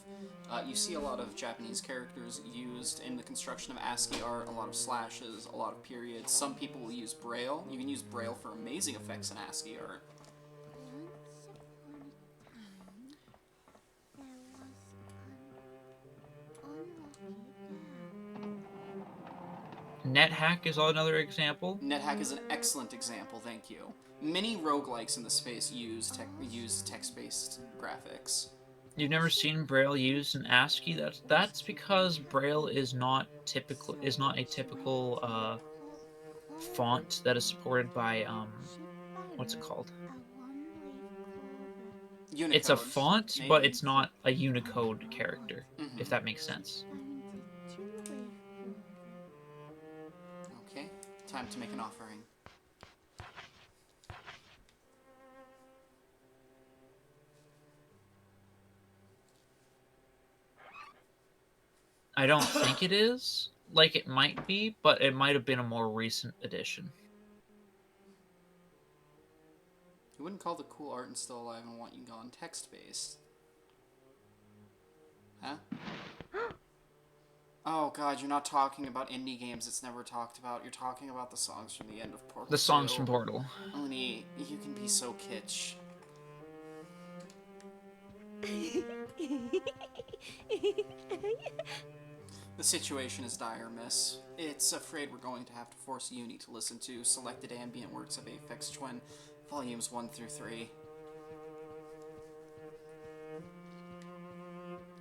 you see a lot of Japanese characters used in the construction of ASCII art, a lot of slashes, a lot of periods. Some people will use Braille. You can use Braille for amazing effects in ASCII art. NetHack is another example. NetHack is an excellent example, thank you. Many roguelikes in the space use text-based graphics. You've never seen Braille used in ASCII? That's because Braille is not a typical font that is supported by what's it called? Unicode, It's a font, maybe? but it's not a Unicode character, if that makes sense. Okay, time to make an offering. I don't think it is. Like, it might be, but it might have been a more recent edition. You wouldn't call the cool art and Still Alive and Want You Gone text-based. Huh? Oh god, you're not talking about indie games it's never talked about. You're talking about the songs from the end of Portal. The songs 2. from Portal. Oni, you can be so kitsch. The situation is dire, miss. It's afraid we're going to have to force Uni to listen to selected ambient works of Aphex Twin, volumes 1 through 3.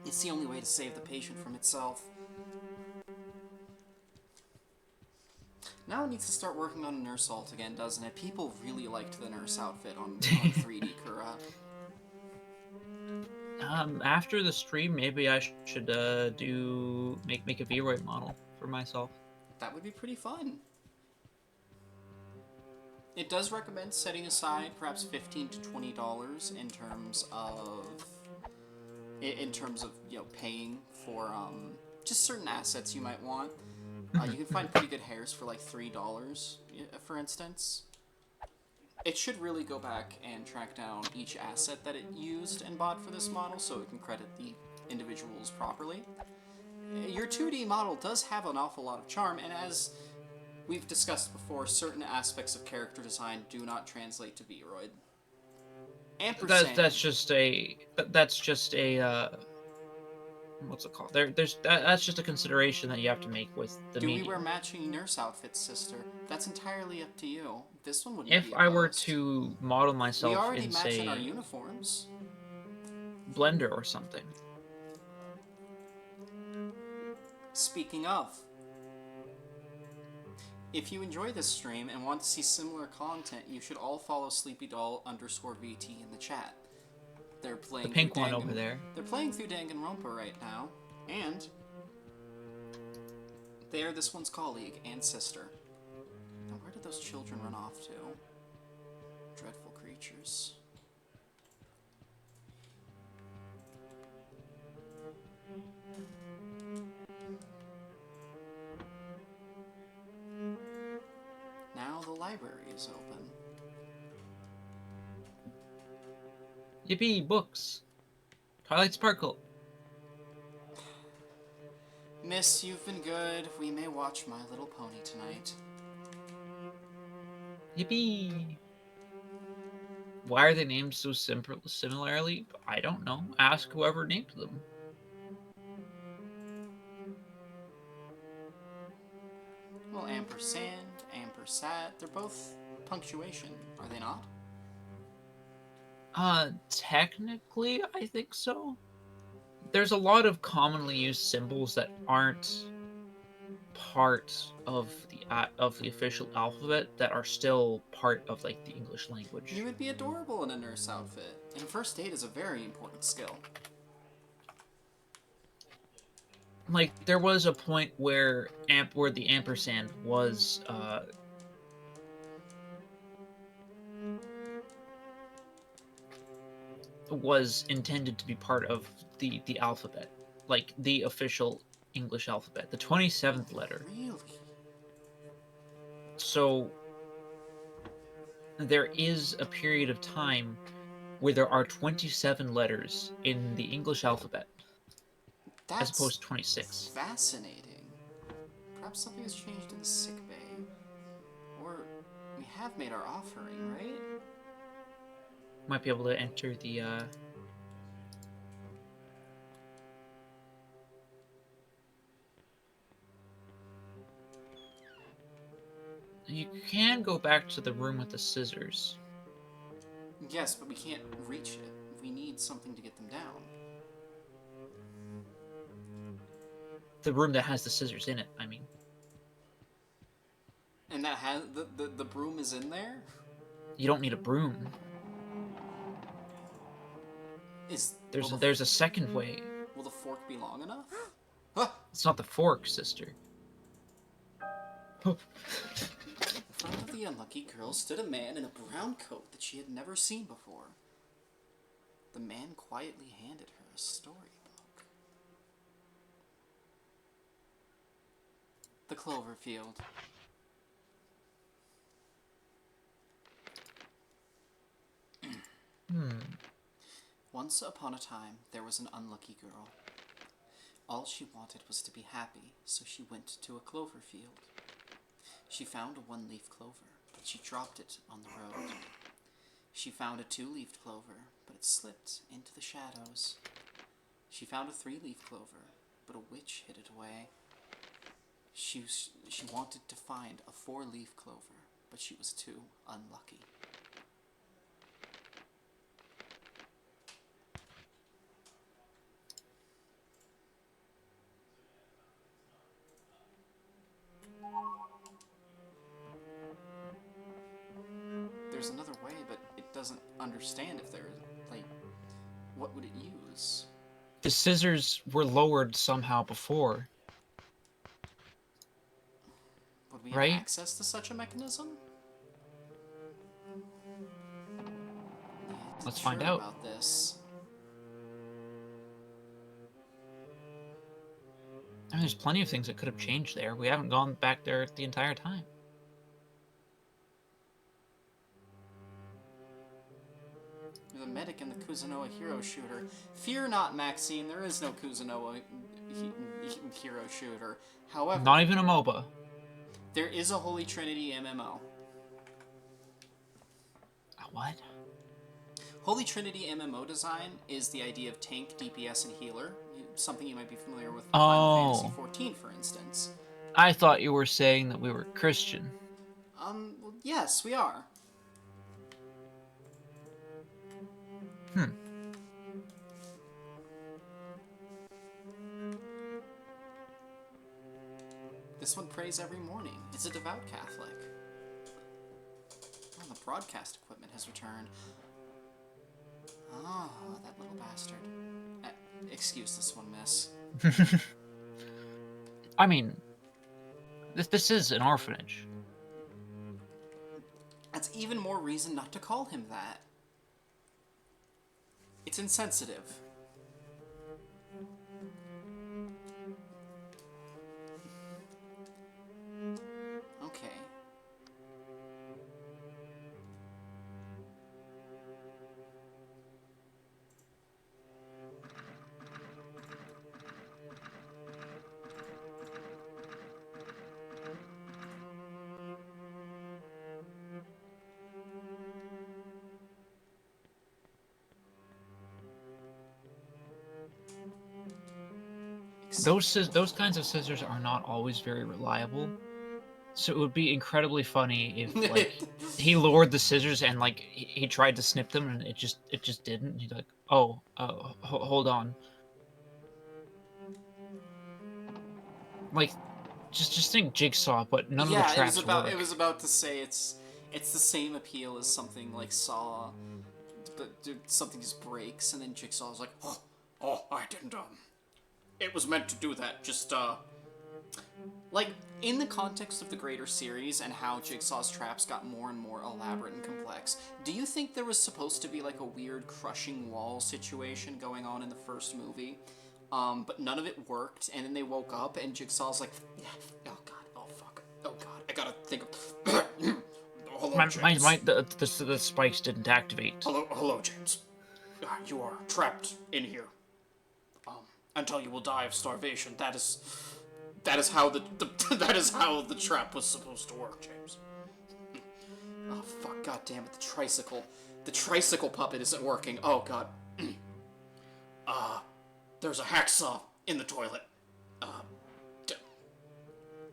It's the only way to save the patient from itself. Now it needs to start working on a nurse alt again, doesn't it? People really liked the nurse outfit on 3D Kura. After the stream, maybe I should make a V-Roid model for myself. That would be pretty fun. It does recommend setting aside perhaps $15 to $20 in terms of paying for just certain assets you might want. You can find pretty good hairs for like $3, for instance. It should really go back and track down each asset that it used and bought for this model so it can credit the individuals properly. Your 2D model does have an awful lot of charm, and as we've discussed before, certain aspects of character design do not translate to Vroid. Ampersand. That's just a what's it called? That's just a consideration that you have to make with the Do we medium. wear matching nurse outfits, sister? That's entirely up to you. This one wouldn't If be I were opposed. to model We myself already in, match say, in our uniforms. Blender or something. Speaking of, if you enjoy this stream and want to see similar content, you should all follow SleepyDoll_VT in the chat. They're playing The pink through one over there. They're playing through Danganronpa right now, and they are this one's colleague and sister. Now, where did those children run off to? Dreadful creatures. Now the library is open. Yippee, books. Twilight Sparkle. Miss, you've been good. We may watch My Little Pony tonight. Yippee. Why are they named so similarly? I don't know. Ask whoever named them. Well, ampersand, ampersat, they're both punctuation, are they not? Technically, I think so. There's a lot of commonly used symbols that aren't part of the official alphabet that are still part of like the English language. You would be adorable in a nurse outfit, and first aid is a very important skill. Like there was a point where the ampersand was intended to be part of the alphabet, like the official English alphabet, the 27th letter. Really? So there is a period of time where there are 27 letters in the English alphabet, That's as opposed to 26. fascinating. Perhaps something has changed in the sick bay. Or we have made our offering, right? Might be able to enter the You can go back to the room with the scissors. Yes, but we can't reach it. We need something to get them down. The room that has the scissors in it, I mean. And that has the broom is in there? You don't need a broom. There's a second way. Will the fork be long enough? It's not the fork, sister. Oh. In front of the unlucky girl stood a man in a brown coat that she had never seen before. The man quietly handed her a storybook. The Cloverfield. Once upon a time, there was an unlucky girl. All she wanted was to be happy, so she went to a clover field. She found a one-leaf clover, but she dropped it on the road. She found a two-leafed clover, but it slipped into the shadows. She found a three-leaf clover, but a witch hid it away. She wanted to find a four-leaf clover, but she was too unlucky. There's another way, but it doesn't understand if there, like, what would it use? The scissors were lowered somehow before. Would we have Right? access to such a mechanism? Let's Sure find out. about this. I mean, there's plenty of things that could have changed there. We haven't gone back there the entire time. You're the medic in the Kuzunoa hero shooter. Fear not, Maxine, there is no Kuzunoa hero shooter. However, Not even a MOBA. There is a Holy Trinity MMO. What? Holy Trinity MMO design is the idea of tank, DPS, and healer. Something you might be familiar with from Final Fantasy XIV, for instance. I thought you were saying that we were Christian. Well, yes, we are. This one prays every morning. It's a devout Catholic. Oh, the broadcast equipment has returned. Oh, that little bastard. Excuse this one, miss. I mean, this is an orphanage. That's even more reason not to call him that. It's insensitive. Okay. Those kinds of scissors are not always very reliable. So it would be incredibly funny if like he lowered the scissors and like he tried to snip them and it just didn't. He's like, "Oh, hold on." Like just think Jigsaw, but none of the traps work. It was about to say it's the same appeal as something like Saw, but something just breaks and then Jigsaw's like, "Oh, I didn't it was meant to do that. Just like, in the context of the greater series and how Jigsaw's traps got more and more elaborate and complex, do you think there was supposed to be, like, a weird crushing wall situation going on in the first movie? But none of it worked, and then they woke up, and Jigsaw's like, oh god, oh fuck, oh god, I gotta think of... Hello, James. The spikes didn't activate. Hello, James. You are trapped in here. Until you will die of starvation. That is how that is how the trap was supposed to work, James. Oh fuck, god damn it, the tricycle puppet isn't working. Oh god. There's a hacksaw in the toilet.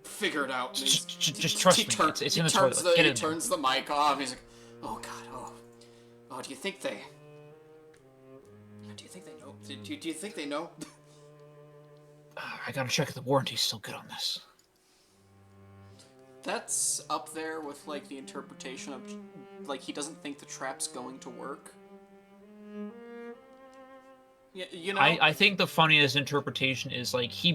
Figure it out. Just trust me. It's in the toilet. He turns the mic off. He's like, oh god, oh. Do you think they know? Do you think they know? I gotta check if the warranty's still good on this. That's up there with, like, the interpretation of, like, he doesn't think the trap's going to work. Yeah, you know? I think the funniest interpretation is, like, he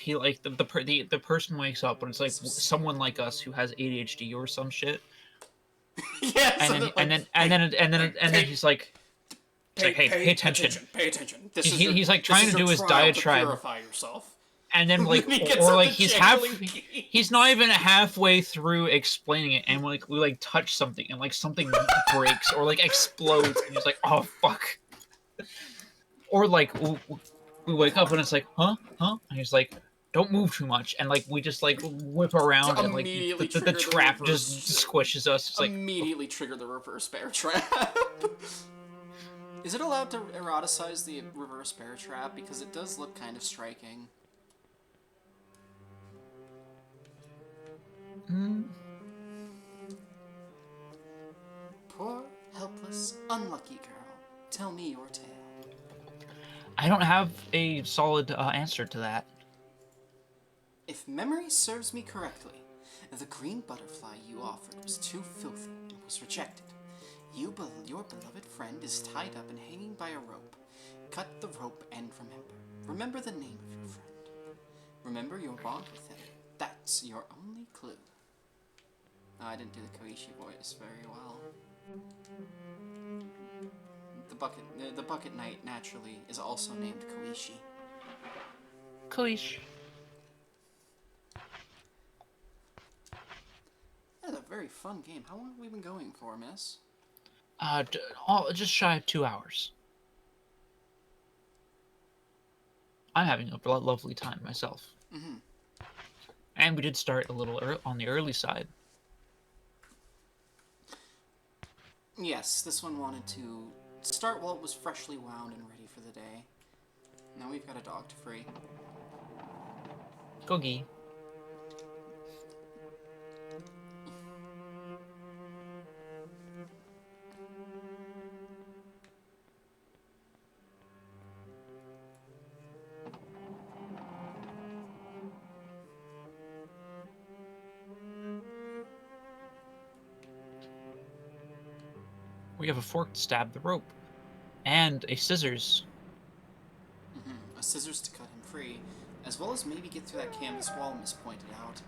like, the person wakes up, and it's, like, someone like us who has ADHD or some shit. Yeah, and then he's like... Pay attention. Pay attention. He's like trying to do his diatribe. Purify yourself. And then like, or like he's not even halfway through explaining it, and we like touch something, and like something breaks or like explodes, and he's like, oh fuck. Or like we wake up and it's like, huh, and he's like, don't move too much, and like we just like whip around and like the trap just squishes us. It's like immediately trigger the reverse bear trap. Is it allowed to eroticize the reverse bear trap? Because it does look kind of striking. Poor, helpless, unlucky girl. Tell me your tale. I don't have a solid answer to that. If memory serves me correctly, the green butterfly you offered was too filthy and was rejected. Your beloved friend is tied up and hanging by a rope. Cut the rope and remember. Remember the name of your friend. Remember your bond with him. That's your only clue. Oh, I didn't do the Koichi voice very well. The Bucket Knight, naturally, is also named Koichi. Koichi. That's a very fun game. How long have we been going for, miss? Just shy of 2 hours. I'm having a lovely time myself. Mm-hmm. And we did start a little on the early side. Yes, this one wanted to start while it was freshly wound and ready for the day. Now we've got a dog to free. Googie. We have a fork to stab the rope. And a scissors. A scissors to cut him free, as well as maybe get through that canvas wall Miss pointed out.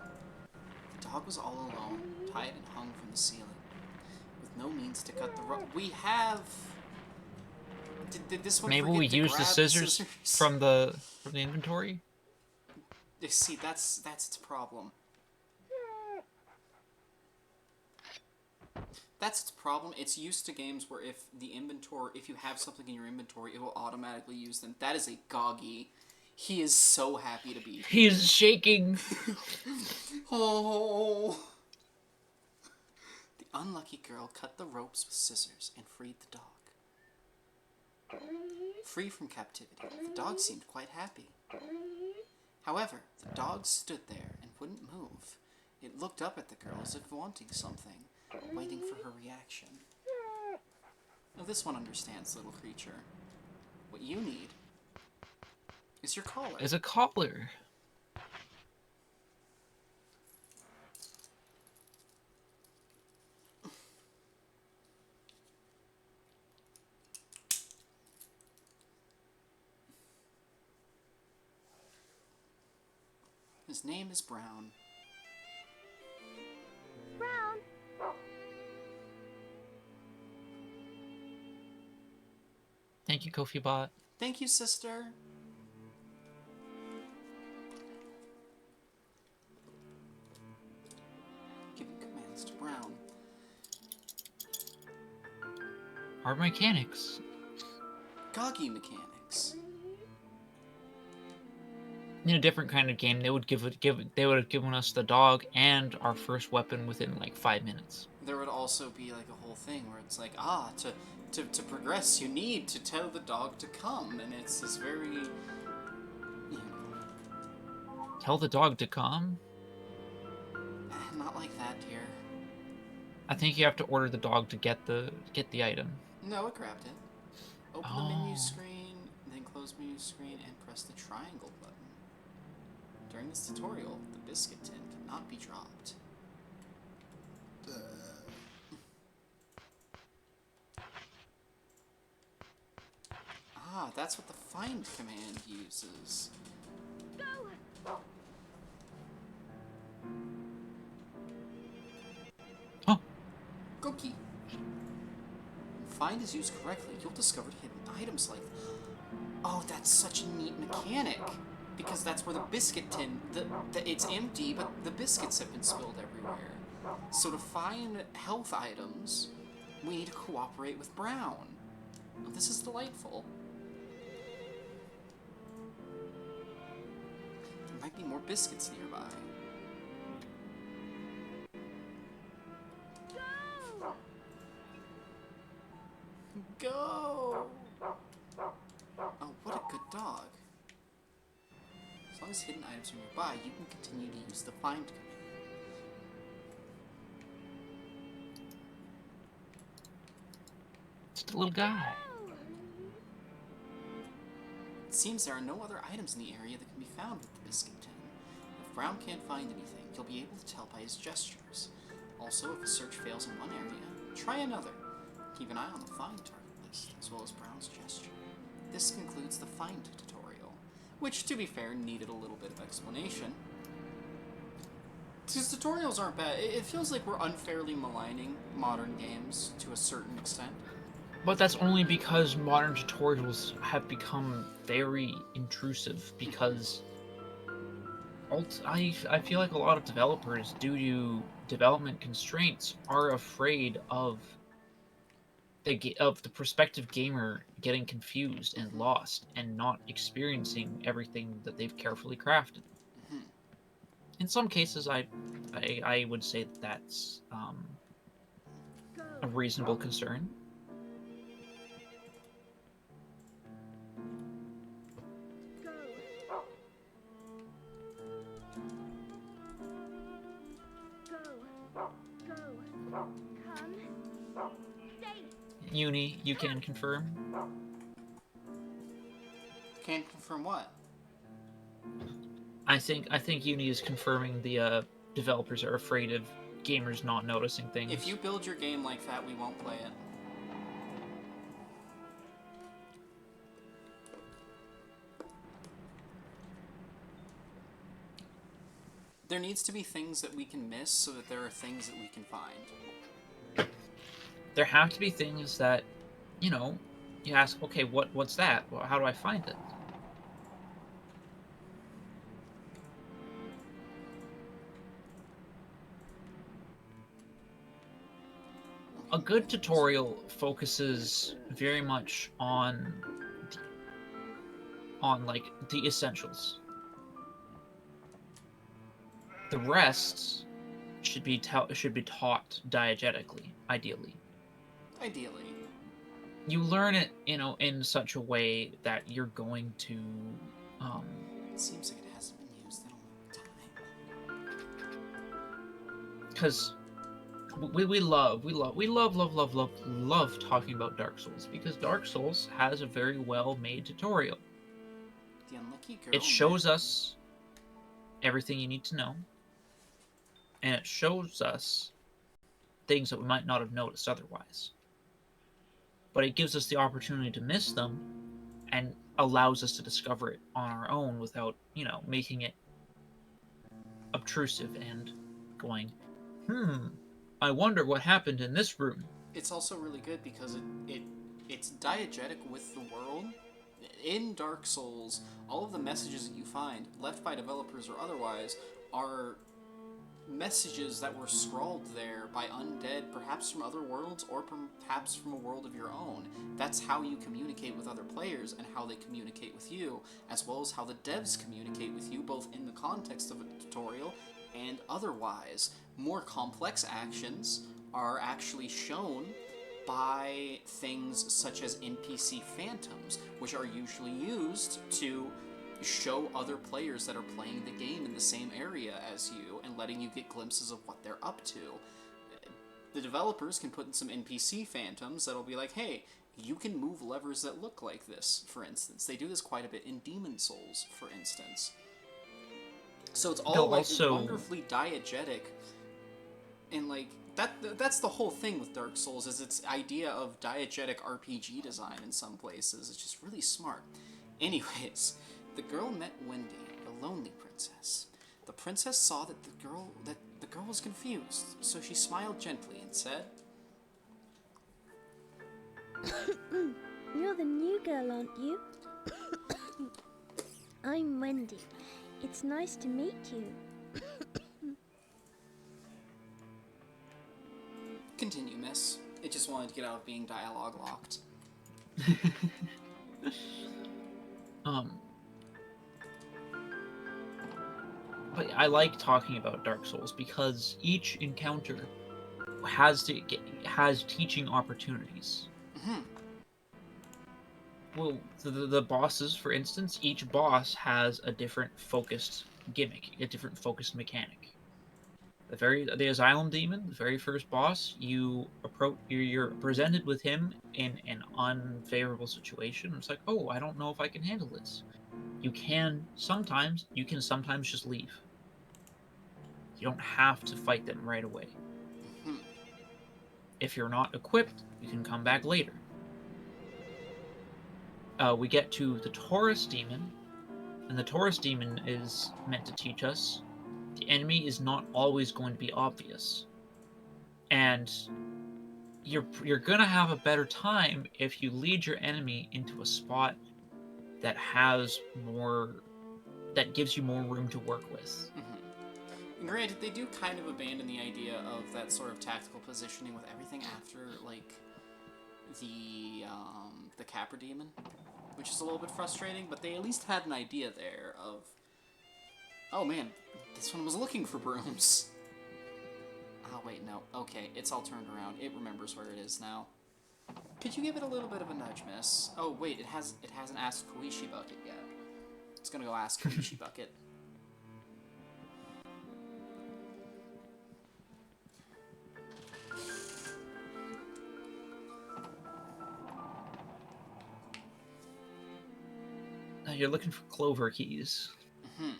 The dog was all alone, tied and hung from the ceiling, with no means to cut the rope. We have... Did this one Maybe forget we to use the grab scissors from the inventory? See, that's its problem. That's its problem. It's used to games where if you have something in your inventory, it will automatically use them. That is a Goggy. He is so happy to be here. He is shaking. Oh. The unlucky girl cut the ropes with scissors and freed the dog. Free from captivity, the dog seemed quite happy. However, the dog stood there and wouldn't move. It looked up at the girl as if wanting something, waiting for her reaction. Now this one understands, little creature. What you need is your collar. Is a collar. His name is Brown. Brown. Thank you, Kofi Bot. Thank you, sister. Giving commands to Brown. Our mechanics. Goggy mechanics. In a different kind of game, they would they would have given us the dog and our first weapon within like 5 minutes. There would also be like a whole thing where it's like, to progress, you need to tell the dog to come, and it's this very, you know, Tell the dog to come? not like that, dear. I think you have to order the dog to get the item. No, it grabbed it. Open the Oh. menu screen, then close menu screen, and press the triangle button. During this tutorial, the biscuit tin cannot be dropped. Ah, that's what the find command uses. Huh. Goki. When find is used correctly, you'll discover hidden items like... Oh, that's such a neat mechanic! Because that's where the biscuit tin... it's empty, but the biscuits have been spilled everywhere. So to find health items, we need to cooperate with Brown. Now, this is delightful. There might be more biscuits nearby. Go! Oh, what a good dog. As long as hidden items are nearby, you can continue to use the find command. Just a little guy. It seems there are no other items in the area that can be found with the biscuit tin. If Brown can't find anything, you'll be able to tell by his gestures. Also, if a search fails in one area, try another. Keep an eye on the find target list, as well as Brown's gesture. This concludes the find tutorial, which, to be fair, needed a little bit of explanation. These tutorials aren't bad. It feels like we're unfairly maligning modern games to a certain extent. But that's only because modern tutorials have become very intrusive, because I feel like a lot of developers, due to development constraints, are afraid of the prospective gamer getting confused and lost and not experiencing everything that they've carefully crafted. in some cases, I would say that that's a reasonable concern. Uni, you can confirm. Can't confirm what? I think Uni is confirming the developers are afraid of gamers not noticing things. If you build your game like that, we won't play it. There needs to be things that we can miss so that there are things that we can find. There have to be things that, you know, you ask, okay, what's that? Well, how do I find it? A good tutorial focuses very much on like the essentials. The rest should be taught diegetically, ideally. Ideally. You learn it, you know, in such a way that you're going to It seems like it hasn't been used in a long time. because we love talking about Dark Souls, because Dark Souls has a very well made tutorial. The unlucky girl. It shows us everything you need to know, and it shows us things that we might not have noticed otherwise. But it gives us the opportunity to miss them and allows us to discover it on our own without, you know, making it obtrusive and going, I wonder what happened in this room. It's also really good because it's diegetic with the world. In Dark Souls, all of the messages that you find, left by developers or otherwise, are messages that were scrawled there by undead, perhaps from other worlds, or perhaps from a world of your own. That's how you communicate with other players and how they communicate with you, as well as how the devs communicate with you, both in the context of a tutorial and otherwise. More complex actions are actually shown by things such as NPC phantoms, which are usually used to show other players that are playing the game in the same area as you and letting you get glimpses of what they're up to. The developers can put in some NPC phantoms that'll be like, hey, you can move levers that look like this, for instance. They do this quite a bit in Demon Souls, for instance. So it's all like wonderfully diegetic, and like that's the whole thing with Dark Souls, is its idea of diegetic RPG design in some places. It's just really smart. Anyways, the girl met Wendy, the lonely princess. The princess saw that the girl was confused, so she smiled gently and said, You're the new girl, aren't you? I'm Wendy. It's nice to meet you. Continue, miss. It just wanted to get out of being dialogue locked. But I like talking about Dark Souls because each encounter has teaching opportunities. Well, the bosses, for instance, each boss has a different focused gimmick, a different focused mechanic. The Asylum Demon, the very first boss, you're presented with him in an unfavorable situation. It's like, oh, I don't know if I can handle this. You can sometimes just leave. You don't have to fight them right away. If you're not equipped, you can come back later. We get to the Taurus Demon, and the Taurus Demon is meant to teach us the enemy is not always going to be obvious. And you're gonna have a better time if you lead your enemy into a spot that gives you more room to work with. Granted, they do kind of abandon the idea of that sort of tactical positioning with everything after, like, the Capra Demon, which is a little bit frustrating, but they at least had an idea there of Oh man, this one was looking for brooms. Oh wait, no. Okay, it's all turned around. It remembers where it is now. Could you give it a little bit of a nudge, miss? Oh wait, it hasn't asked Koishi Bucket yet. It's gonna go ask Koishi Bucket. You're looking for clover keys. Hmm.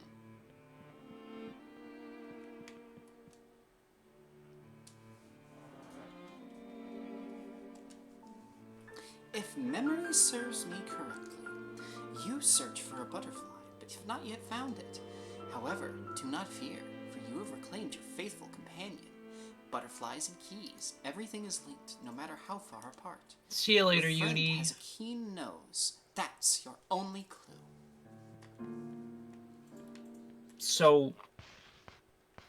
If memory serves me correctly, you search for a butterfly, but you've not yet found it. However, do not fear, for you have reclaimed your faithful companion. Butterflies and keys, everything is linked, no matter how far apart. See you later, Your friend Uni. has a keen nose. That's your only clue. So,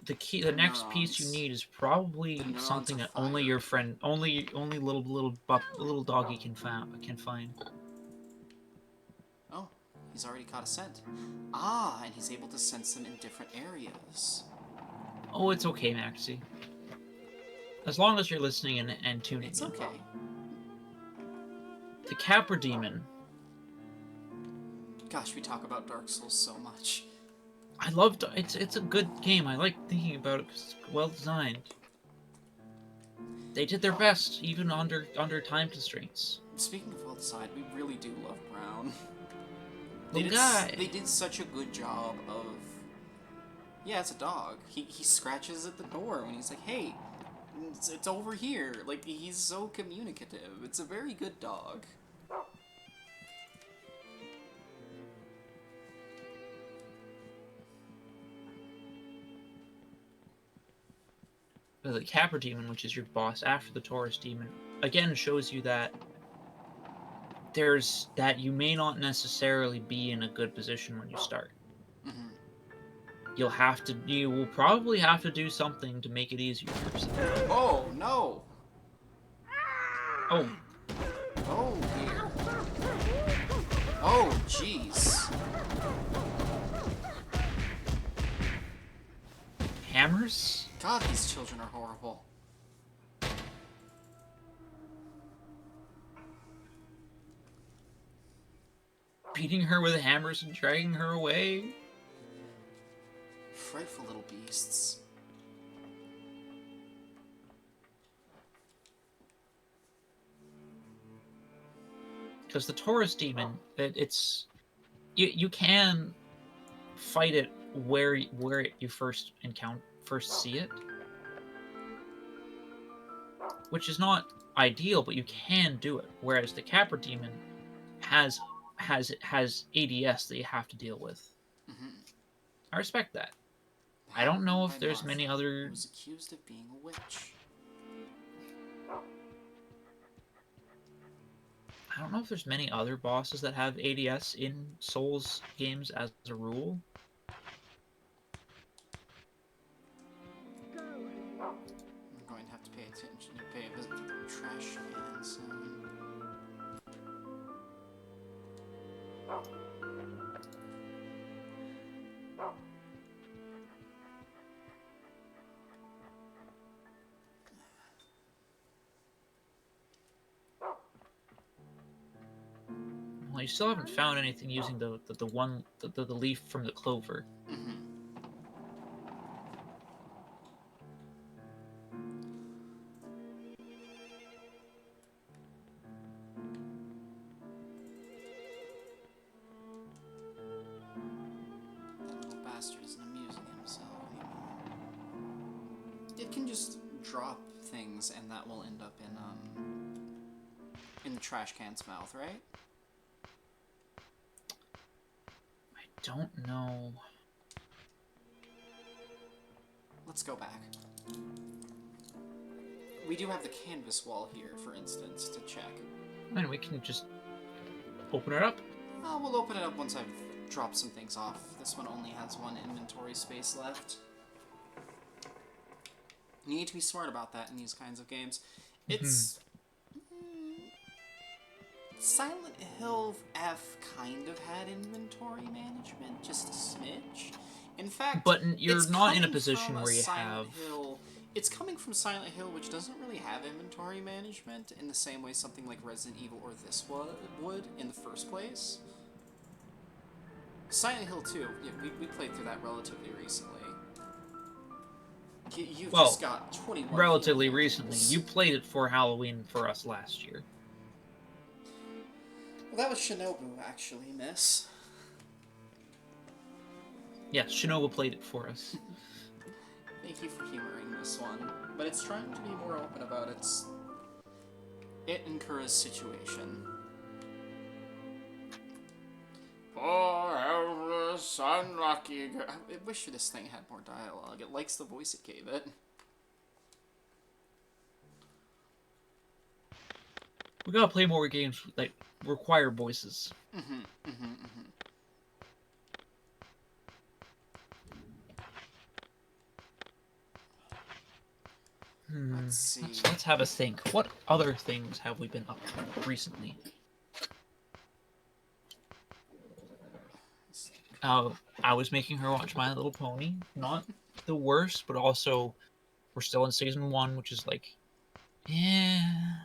the next piece you Neurons. need is probably The neurons something of that only fire. your friend, only little doggy can find. Oh, he's already caught a scent. Ah, and he's able to sense them in different areas. Oh, it's okay, Maxie. As long as you're listening and tuning It's in. okay. The Capra Demon. Gosh, we talk about Dark Souls so much. I loved it's a good game. I like thinking about it because it's well designed. They did their best, even under time constraints. Speaking of well decided, we really do love Brown. Little guy. They did such a good job of... Yeah, it's a dog. He scratches at the door when he's like, hey, it's over here. Like, he's so communicative. It's a very good dog. The Capra Demon, which is your boss after the Taurus Demon, again shows you that you may not necessarily be in a good position when you start. Mhm. You will probably have to do something to make it easier for yourself. Oh, no! Oh, Oh, dear. Oh, jeez. hammers? God, these children are horrible. Beating her with hammers and dragging her away? Frightful little beasts. Because the Taurus Demon, you can fight it where you first see it, which is not ideal, but you can do it. Whereas the Capra Demon has ADS that you have to deal with. Mhm. I respect that. I don't know if By there's Martha, many who other. was accused of being a witch. I don't know if there's many other bosses that have ADS in Souls games as a rule. I'm going to have to pay attention to pay a visit to the trash can soon. Well, you still haven't found anything using the leaf from the clover. Mm-hmm. That little bastard isn't amusing himself anymore. It can just drop things and that will end up in the trash can's mouth, right? I don't know. Let's go back. We do have the canvas wall here, for instance, to check. And we can just open it up. We'll open it up once I've dropped some things off. This one only has one inventory space left. You need to be smart about that in these kinds of games. It's... Silent Hill F kind of had inventory management, just a smidge. In fact, But you're it's not in a coming position from where you Silent have- Hill. It's coming from Silent Hill, which doesn't really have inventory management in the same way something like Resident Evil or this would in the first place. Silent Hill 2, yeah, we played through that relatively recently. You've Well, just got 21 relatively healing recently. levels. You played it for Halloween for us last year. Well, that was Shinobu, actually, miss. Yes, Shinobu played it for us. Thank you for humoring this one, but it's trying to be more open about it and Kura's situation. Poor helpless, unlucky girl. I wish this thing had more dialogue. It likes the voice it gave it. We gotta play more games that require voices. Let's see. Let's have a think. What other things have we been up to recently? I was making her watch My Little Pony. Not the worst, but also we're still in season 1, which is like, yeah.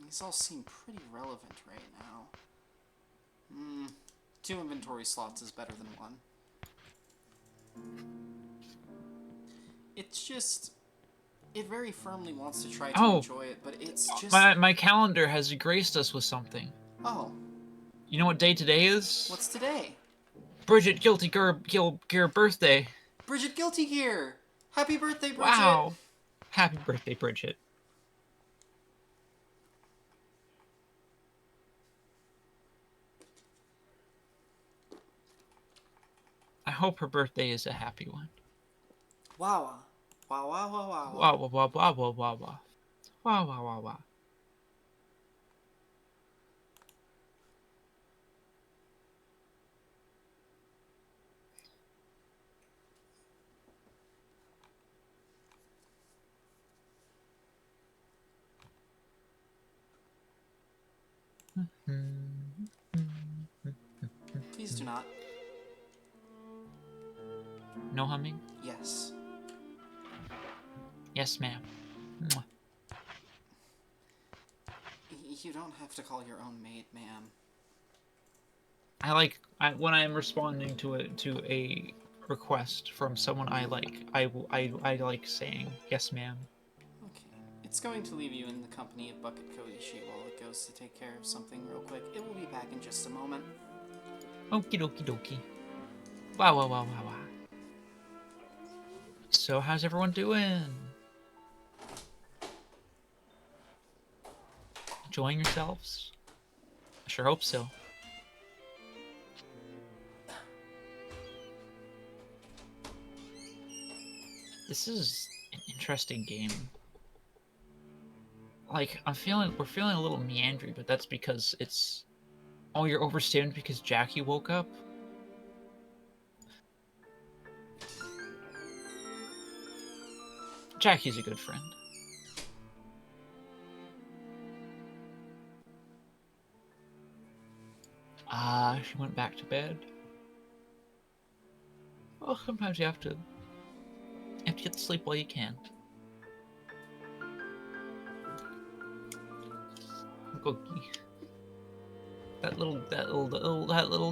These all seem pretty relevant right now. 2 inventory slots is better than 1. It's just... It very firmly wants to try to enjoy it, but it's just... My calendar has graced us with something. Oh, You know what day today is? what's today? Bridget Guilty Gear birthday. Bridget Guilty Gear! Happy birthday, Bridget! Wow. Happy birthday, Bridget. I hope her birthday is a happy one. Wow. Wow, wow, wow, wow. Wow, wow, wow, wow, wow, wow, wow. Wow, wow, wow, wow. Please do not. No humming? Yes. Yes, ma'am. Mwah. You don't have to call your own maid, ma'am. When I'm responding to a request from someone I like, I like saying yes, ma'am. Okay. It's going to leave you in the company of Bucket Koishi while it goes to take care of something real quick. It will be back in just a moment. Okie dokie dokie. Wow, wow, wow, wow, wow. So, how's everyone doing? Enjoying yourselves? I sure hope so. This is an interesting game. Like, we're feeling a little meandering, but that's because it's... Oh, you're overstimmed because Jackie woke up? Jackie's a good friend. She went back to bed. Well, sometimes you have to get to sleep while you can. Googie. That little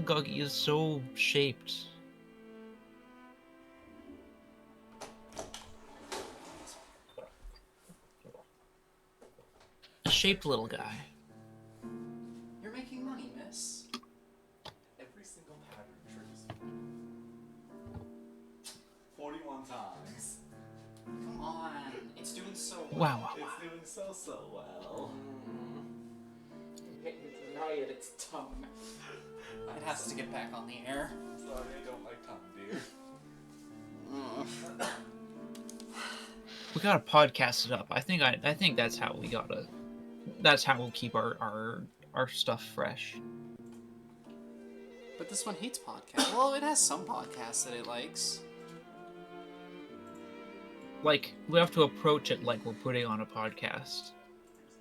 Googie is so shaped. A shaped little guy. You're making money, miss. Every single pattern triggers 41 times. Come on. It's doing so well. Wow. It's doing so well. Hitting it right at its tongue. It has to get back on the air. Sorry, I don't like tongue, dear. We gotta podcast it up. I think that's how we gotta. That's how we'll keep our stuff fresh. But this one hates podcasts. Well, it has some podcasts that it likes. Like, we have to approach it like we're putting on a podcast.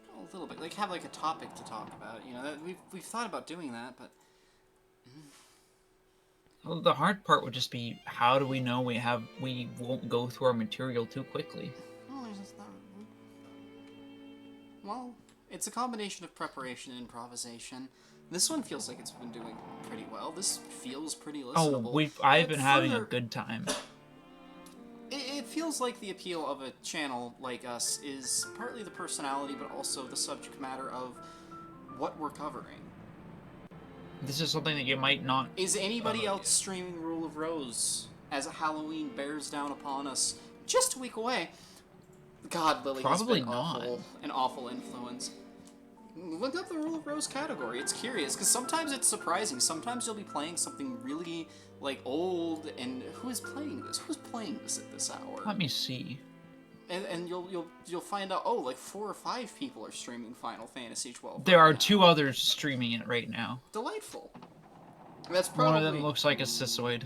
A little bit. Like, have like a topic to talk about. You know, we've thought about doing that, but... Well, the hard part would just be, how do we know we won't go through our material too quickly? Well, there's just not... Well, it's a combination of preparation and improvisation. This one feels like it's been doing pretty well. This feels pretty listenable. I've been having a further- good time. It feels like the appeal of a channel like us is partly the personality, but also the subject matter of what we're covering. This is something that you might not. Is anybody else streaming Rule of Rose as Halloween bears down upon us just a week away? God, Lily Probably has been not. an awful influence. Look up the Rule of Rose category. It's curious, because sometimes it's surprising. Sometimes you'll be playing something really, like, old, and who is playing this? Who's playing this at this hour? Let me see. And you'll find out, oh, like 4 or 5 people are streaming Final Fantasy 12. There right are now. 2 others streaming it right now. Delightful. That's One probably... of them looks like a Cisoid.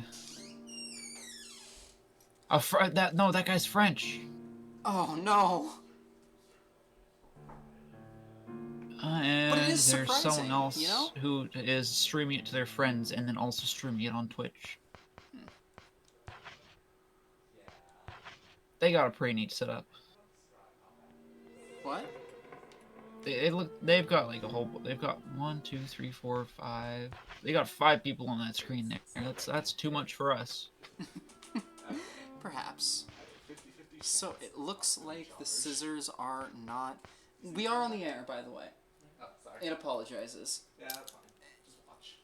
That guy's French. Oh, no. And it is there's surprising, someone else you know? who is streaming it to their friends and then also streaming it on Twitch. They got a pretty neat setup. What? They've got like they've got 1, 2, 3, 4, 5. They got 5 people on that screen there. That's too much for us. Perhaps. So it looks like the scissors are not... We are on the air, by the way. Oh, sorry. It apologizes. Yeah, that's fine. Just watch.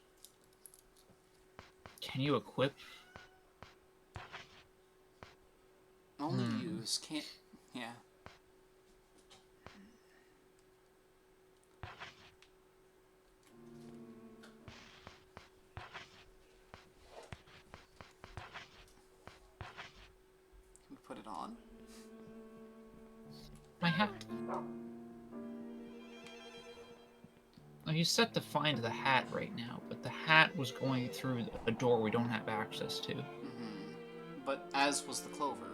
Can you equip? Only use. Can't... Yeah. Can we put it on? My hat. Now he's set to find the hat right now, but the hat was going through a door we don't have access to. But as was the clover.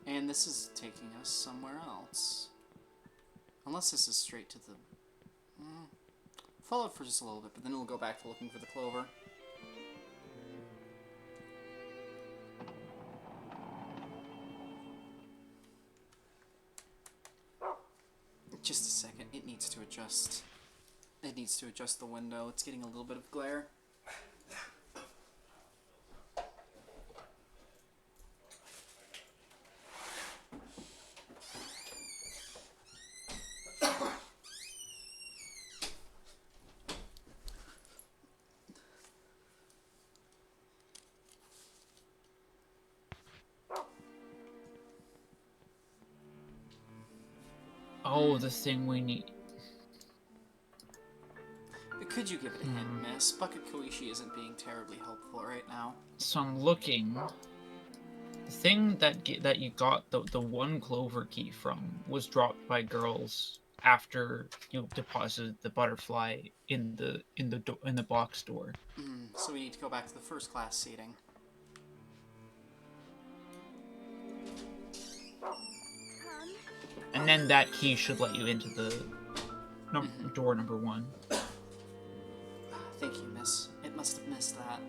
And this is taking us somewhere else. Unless this is straight to the... Follow it for just a little bit, but then we'll go back to looking for the clover. Just a second, it needs to adjust. It needs to adjust the window. It's getting a little bit of glare. Oh, the thing we need. Could you give it a hint, miss? Bucket Koishi isn't being terribly helpful right now. So I'm looking. The thing that you got the 1 clover key from was dropped by girls after you deposited the butterfly in the box door. So we need to go back to the first class seating. And then that key should let you into the door number 1. Thank you, miss. It must have missed that.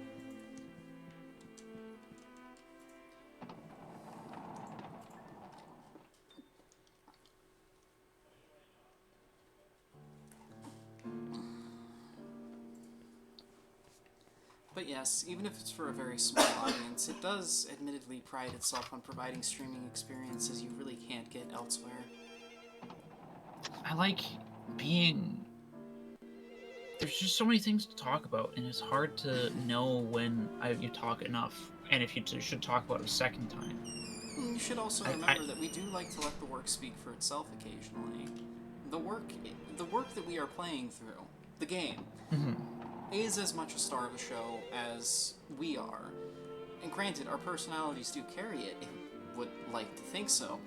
But yes, even if it's for a very small audience, it does admittedly pride itself on providing streaming experiences you really can't get elsewhere. I like being... There's just so many things to talk about, and it's hard to know when you talk enough, and if you should talk about it a second time. You should also remember that we do like to let the work speak for itself occasionally. The work that we are playing through, the game, is as much a star of the show as we are. And granted, our personalities do carry it, and would like to think so.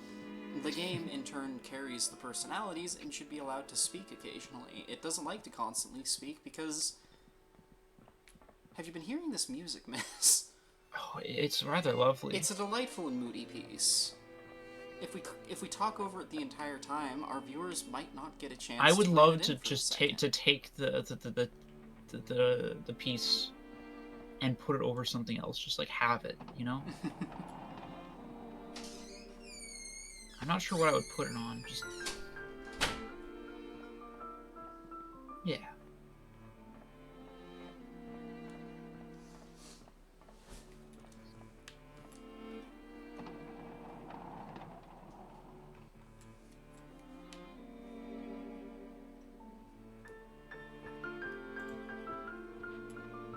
The game, in turn, carries the personalities and should be allowed to speak occasionally. It doesn't like to constantly speak because... Have you been hearing this music, miss? Oh, it's rather lovely. It's a delightful and moody piece. If we talk over it the entire time, our viewers might not get a chance. I would to love bring it to in for a just second. take the piece and put it over something else. Just like have it, you know. I'm not sure what I would put it on. Just yeah.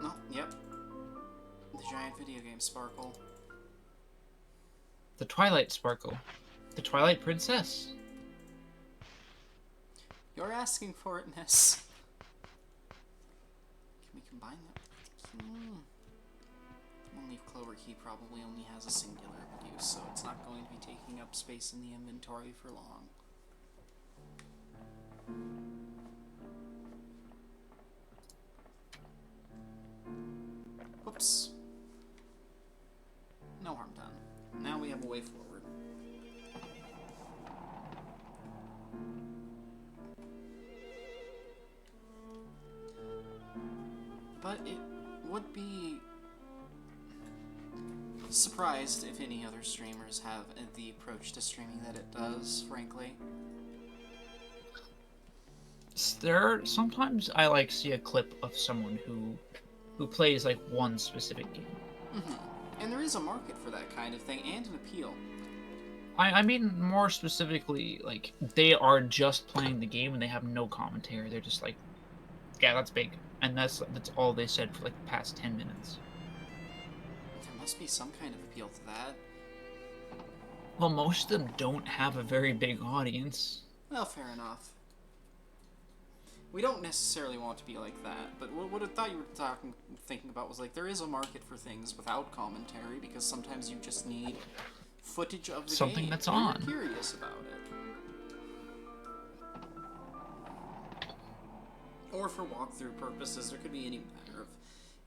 Oh, yep. The giant video game sparkle. The Twilight Sparkle. The Twilight Princess. You're asking for it, Ness. Can we combine that? Only if Clover Key probably only has a singular use, so it's not going to be taking up space in the inventory for long. Whoops. No harm done. Now we have a way forward. But it would be surprised if any other streamers have the approach to streaming that it does, frankly. Sometimes I like see a clip of someone who plays like one specific game. And there is a market for that kind of thing, and an appeal. I mean more specifically, like they are just playing the game and they have no commentary. They're just like, yeah, that's big, and that's all they said for like the past 10 minutes. There must be some kind of appeal to that. Well, most of them don't have a very big audience. Well, fair enough. We don't necessarily want to be like that, but what I thought you were thinking about was like there is a market for things without commentary, because sometimes you just need footage of the Something game. that's and on. You're curious about it. Or for walkthrough purposes, there could be any matter of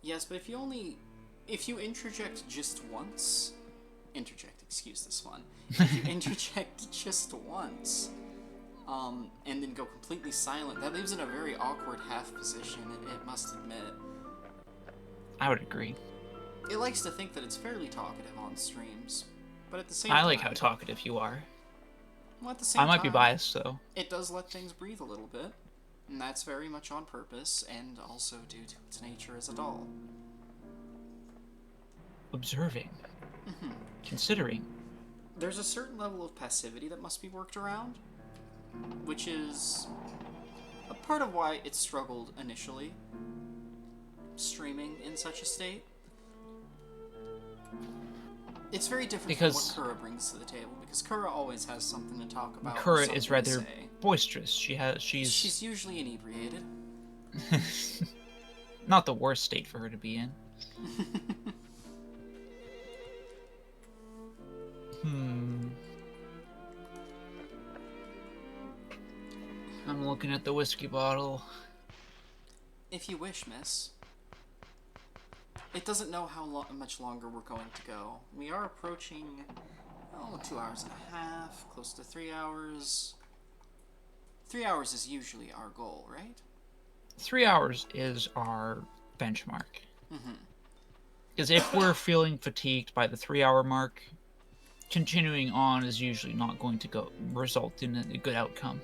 yes, but if you interject just once, excuse this one. If you interject just once. And then go completely silent. That leaves in a very awkward half position, it must admit. I would agree. It likes to think that it's fairly talkative on streams, but at the same time... I like how talkative you are. Well, at the same I might time, be biased, though. It does let things breathe a little bit, and that's very much on purpose, and also due to its nature as a doll. Observing. Considering. There's a certain level of passivity that must be worked around, which is a part of why it struggled initially, streaming in such a state. It's very different from what Kura brings to the table, because Kura always has something to talk about. Kura is rather boisterous. She's usually inebriated. Not the worst state for her to be in. I'm looking at the whiskey bottle. If you wish, miss. It doesn't know how much longer we're going to go. We are approaching, 2 hours and a half, close to 3 hours. 3 hours is usually our goal, right? 3 hours is our benchmark. Because if we're feeling fatigued by the 3 hour mark, continuing on is usually not going to result in a good outcome.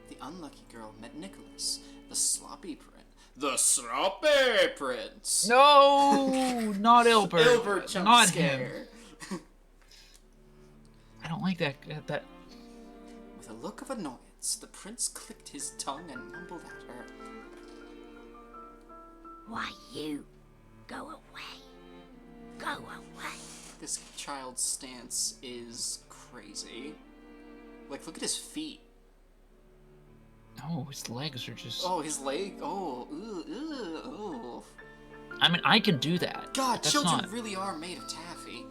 The unlucky girl met Nicholas, the sloppy prince. The sloppy prince! No! Not Ilbert. Ilbert jump not scare. him. I don't like that. With a look of annoyance, the prince clicked his tongue and mumbled at her. Why, you go away. Go away. This child's stance is crazy. Like, look at his feet. No, his legs are just... Oh, his leg. Oh, ooh. I mean, I can do that. God, That's children really are made of taffy.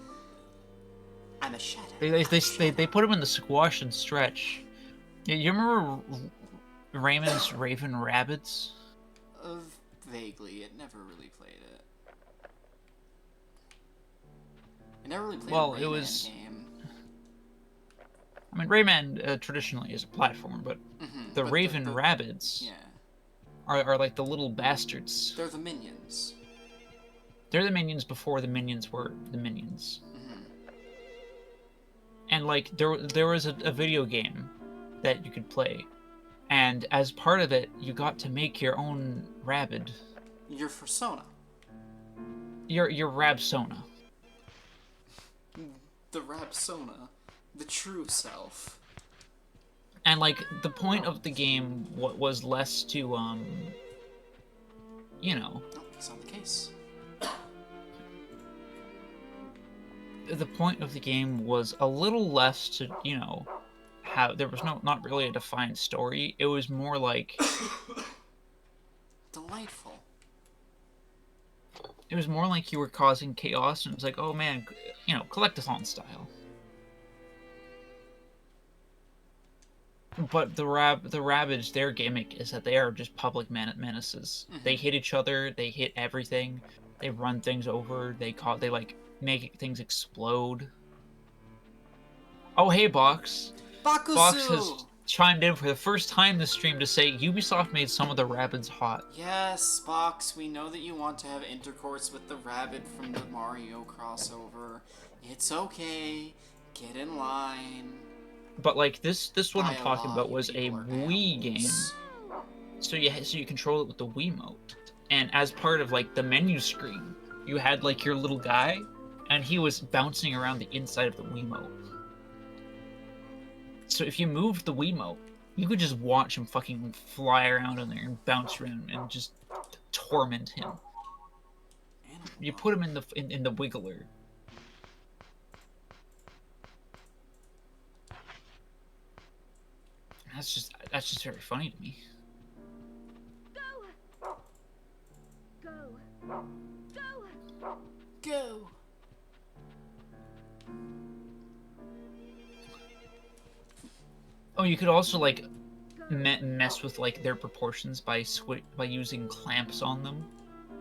I'm a shadow. They put him in the squash and stretch. You remember Raymond's Raven Rabbids? Vaguely. It never really played it. I never really played Well, a Rayman it was... game. I mean, Rayman traditionally is a platformer, but the Raven Rabbids are like the little bastards. They're the minions. They're the minions before the minions were the minions. Mm-hmm. And like there was a video game that you could play, and as part of it, you got to make your own Rabid. Your persona. Your Rabsona. The Rabsona. The true self. And like the point of the game was less to you know, No, that's not the case. the point of the game was a little less to, you know, have there was not really a defined story. It was more like Delightful. it was more like you were causing chaos, and it was like, oh man, you know, collectathon style. But the Rabbids, their gimmick is that they are just public menaces. Mm-hmm. They hit each other, they hit everything, they run things over, they like make things explode. Oh hey Box. Bakusu! Box has chimed in for the first time this stream to say Ubisoft made some of the Rabbids hot. Yes, Box, we know that you want to have intercourse with the rabbit from the Mario crossover. It's okay. Get in line. But like this one I'm By a talking lot, about you was a people are Wii game. animals. So you control it with the Wiimote. And as part of like the menu screen, you had like your little guy, and he was bouncing around the inside of the Wiimote. So if you moved the Wiimote, you could just watch him fucking fly around in there and bounce around and just torment him. Animal. You put him in the Wiggler. That's just very funny to me. Go! Oh, you could also like mess with like their proportions by using clamps on them,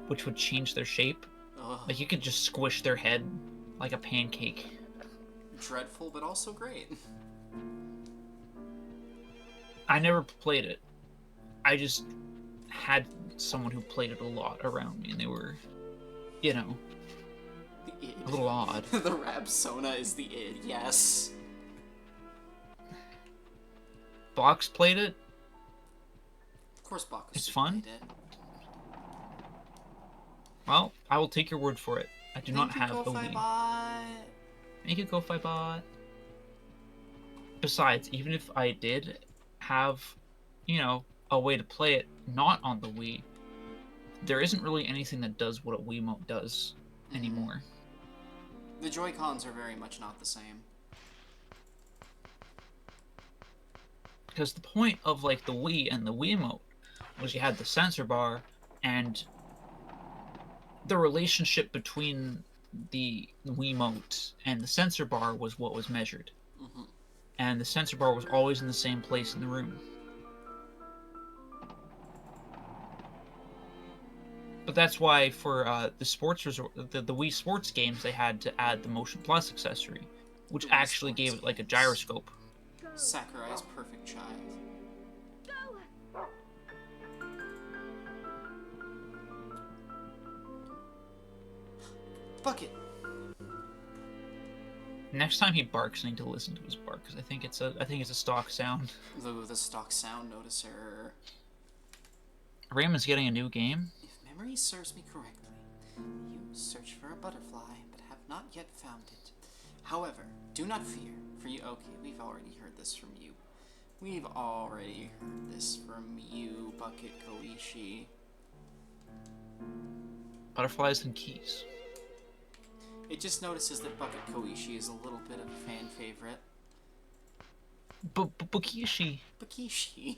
which would change their shape. Ugh. Like you could just squish their head like a pancake. Dreadful, but also great. I never played it. I just had someone who played it a lot around me, and they were, you know, The id. a little odd. The Rabsona is the id, yes. Box played it. Of course, Bakusu It's fun. played it. Well, I will take your word for it. I do not Thank have you, a Ko-Fi Wii. Bot. Thank you, Ko-Fi Bot. Besides, even if I did have, you know, a way to play it not on the Wii, there isn't really anything that does what a Wiimote does anymore. The Joy-Cons are very much not the same. Because the point of like the Wii and the Wiimote was you had the sensor bar, and the relationship between the Wiimote and the sensor bar was what was measured. Mhm. And the sensor bar was always in the same place in the room. But that's why for the sports the Wii Sports games, they had to add the Motion Plus accessory, which The Wii actually Sports gave it like a games. gyroscope. Sakurai's perfect child. Bucket. Next time he barks, I need to listen to his bark because I think it's a stock sound. The stock sound noticer. Raymond's getting a new game. If memory serves me correctly, you search for a butterfly, but have not yet found it. However, do not fear, for you. Okay, we've already heard this from you. We've already heard this from you, Bucket Koishi. Butterflies and keys. It just notices that Bucket Koishi is a little bit of a fan favorite. Bukishi. Bukishi.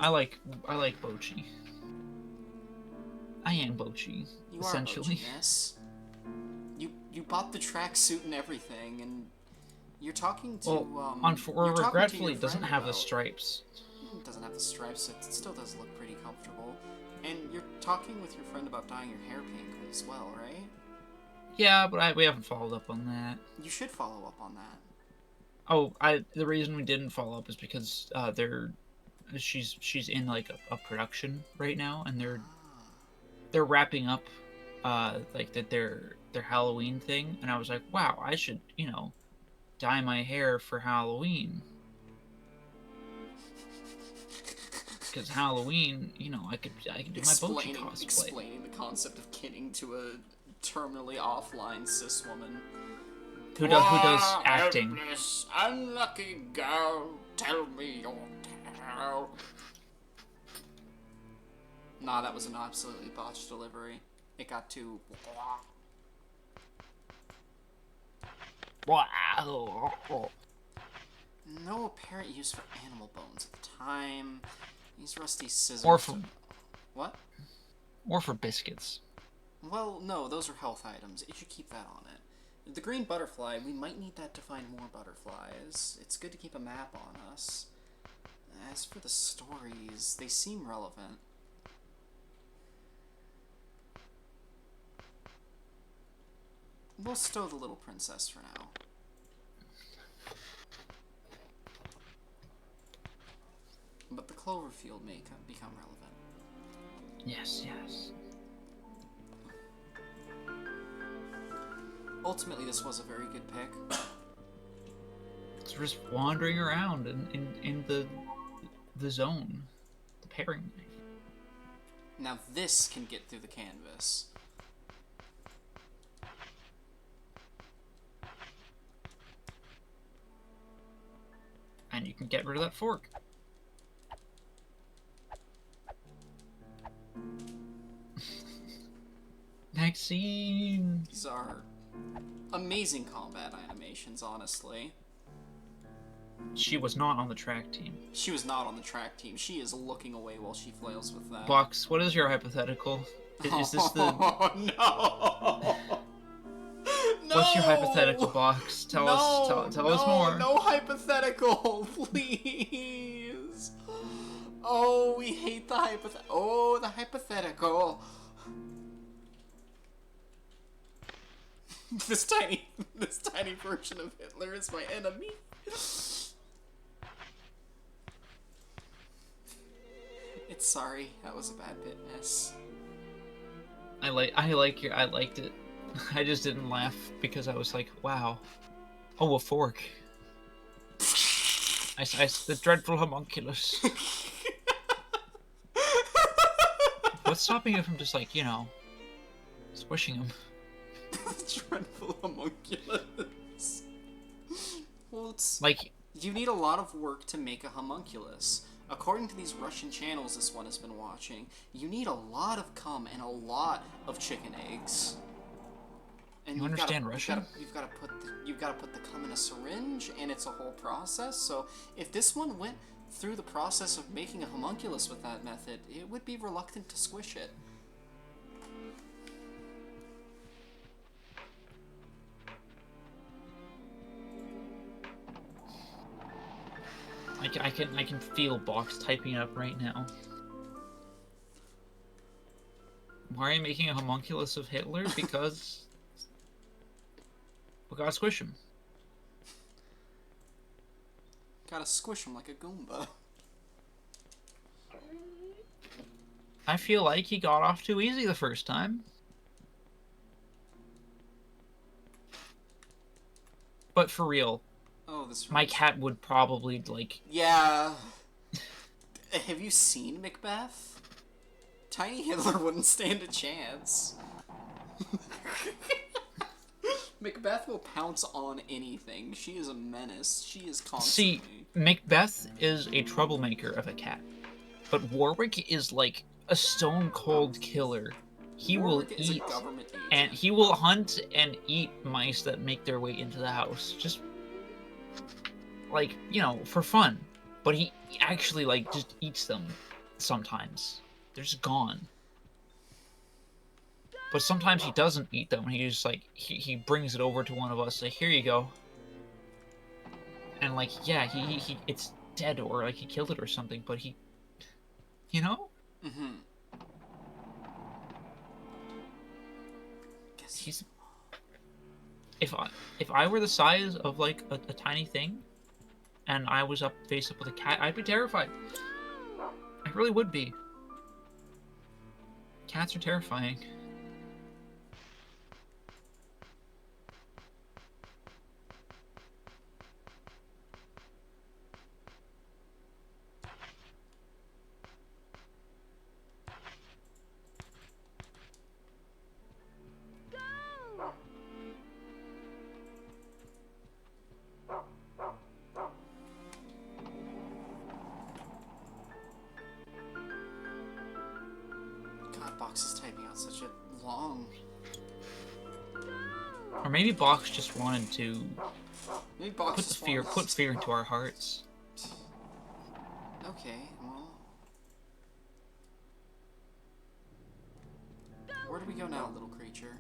I like Bochi. I am Bochi, You essentially. are Bochi, yes. You bought the tracksuit and everything, and you're talking to Well, you're talking to regretfully, your it doesn't friend have the about- stripes. It doesn't have the stripes, so it still does look pretty comfortable. And you're talking with your friend about dyeing your hair pink as well, right? Yeah, but we haven't followed up on that. You should follow up on that. Oh, the reason we didn't follow up is because she's in like a production right now, and they're wrapping up like their Halloween thing, and I was like, wow, I should dye my hair for Halloween. Because Halloween, I could do my Bochi cosplay. Explaining the concept of kinning to a terminally offline cis woman. Who does acting? Helpless, unlucky girl, tell me your tale. Nah, that was an absolutely botched delivery. It got too. Wow. No apparent use for animal bones at the time. These rusty scissors. Or for what? Or for biscuits. Well, no, those are health items. It should keep that on it. The green butterfly, we might need that to find more butterflies. It's good to keep a map on us. As for the stories, they seem relevant. We'll stow the little princess for now. But the Cloverfield may become relevant. Yes, yes. Ultimately, this was a very good pick. It's just wandering around in the zone. The paring knife. Now this can get through the canvas. And you can get rid of that fork. Next scene. These are amazing combat animations, honestly. She was not on the track team. She was not on the track team. She is looking away while she flails with that. Box, what is your hypothetical? Is this the... Oh, no! No! What's your hypothetical, Box? Tell us more. No hypothetical, please. Oh, we hate the hypothetical. Oh, the hypothetical. This tiny version of Hitler is my enemy. It's sorry, that was a bad bit, miss. I liked it. I just didn't laugh because I was like, wow. Oh, a fork. The dreadful homunculus. What's stopping you from just like, squishing him? The dreadful homunculus. Well, it's... Like... You need a lot of work to make a homunculus. According to these Russian channels this one has been watching, you need a lot of cum and a lot of chicken eggs. And you understand Russian? You've got to put the cum in a syringe, and it's a whole process. So if this one went through the process of making a homunculus with that method, it would be reluctant to squish it. I can feel Box typing up right now. Why are you making a homunculus of Hitler? Because we gotta squish him. Gotta squish him like a Goomba. I feel like he got off too easy the first time. But for real, my cat would probably, like... Yeah. Have you seen Macbeth? Tiny Hitler wouldn't stand a chance. Macbeth will pounce on anything. She is a menace. She is constantly... See, Macbeth is a troublemaker of a cat. But Warwick is like a stone-cold killer. He Warwick will is a eat, government agent. and he will hunt and eat mice that make their way into the house. Just, like, for fun. But he actually, like, just eats them sometimes. They're just gone. But sometimes he doesn't eat them. He just, like, he brings it over to one of us, like, here you go. And, like, yeah, he it's dead, or, like, he killed it or something, but he... Mm-hmm. He's... If I were the size of, like, a tiny thing, and I was up face up with a cat, I'd be terrified. I really would be. Cats are terrifying. God, Box is typing out such a long. Or maybe Box just wanted to Maybe Box put the just fear, wants- put fear into our hearts. Okay, well. Where do we go now, little creature?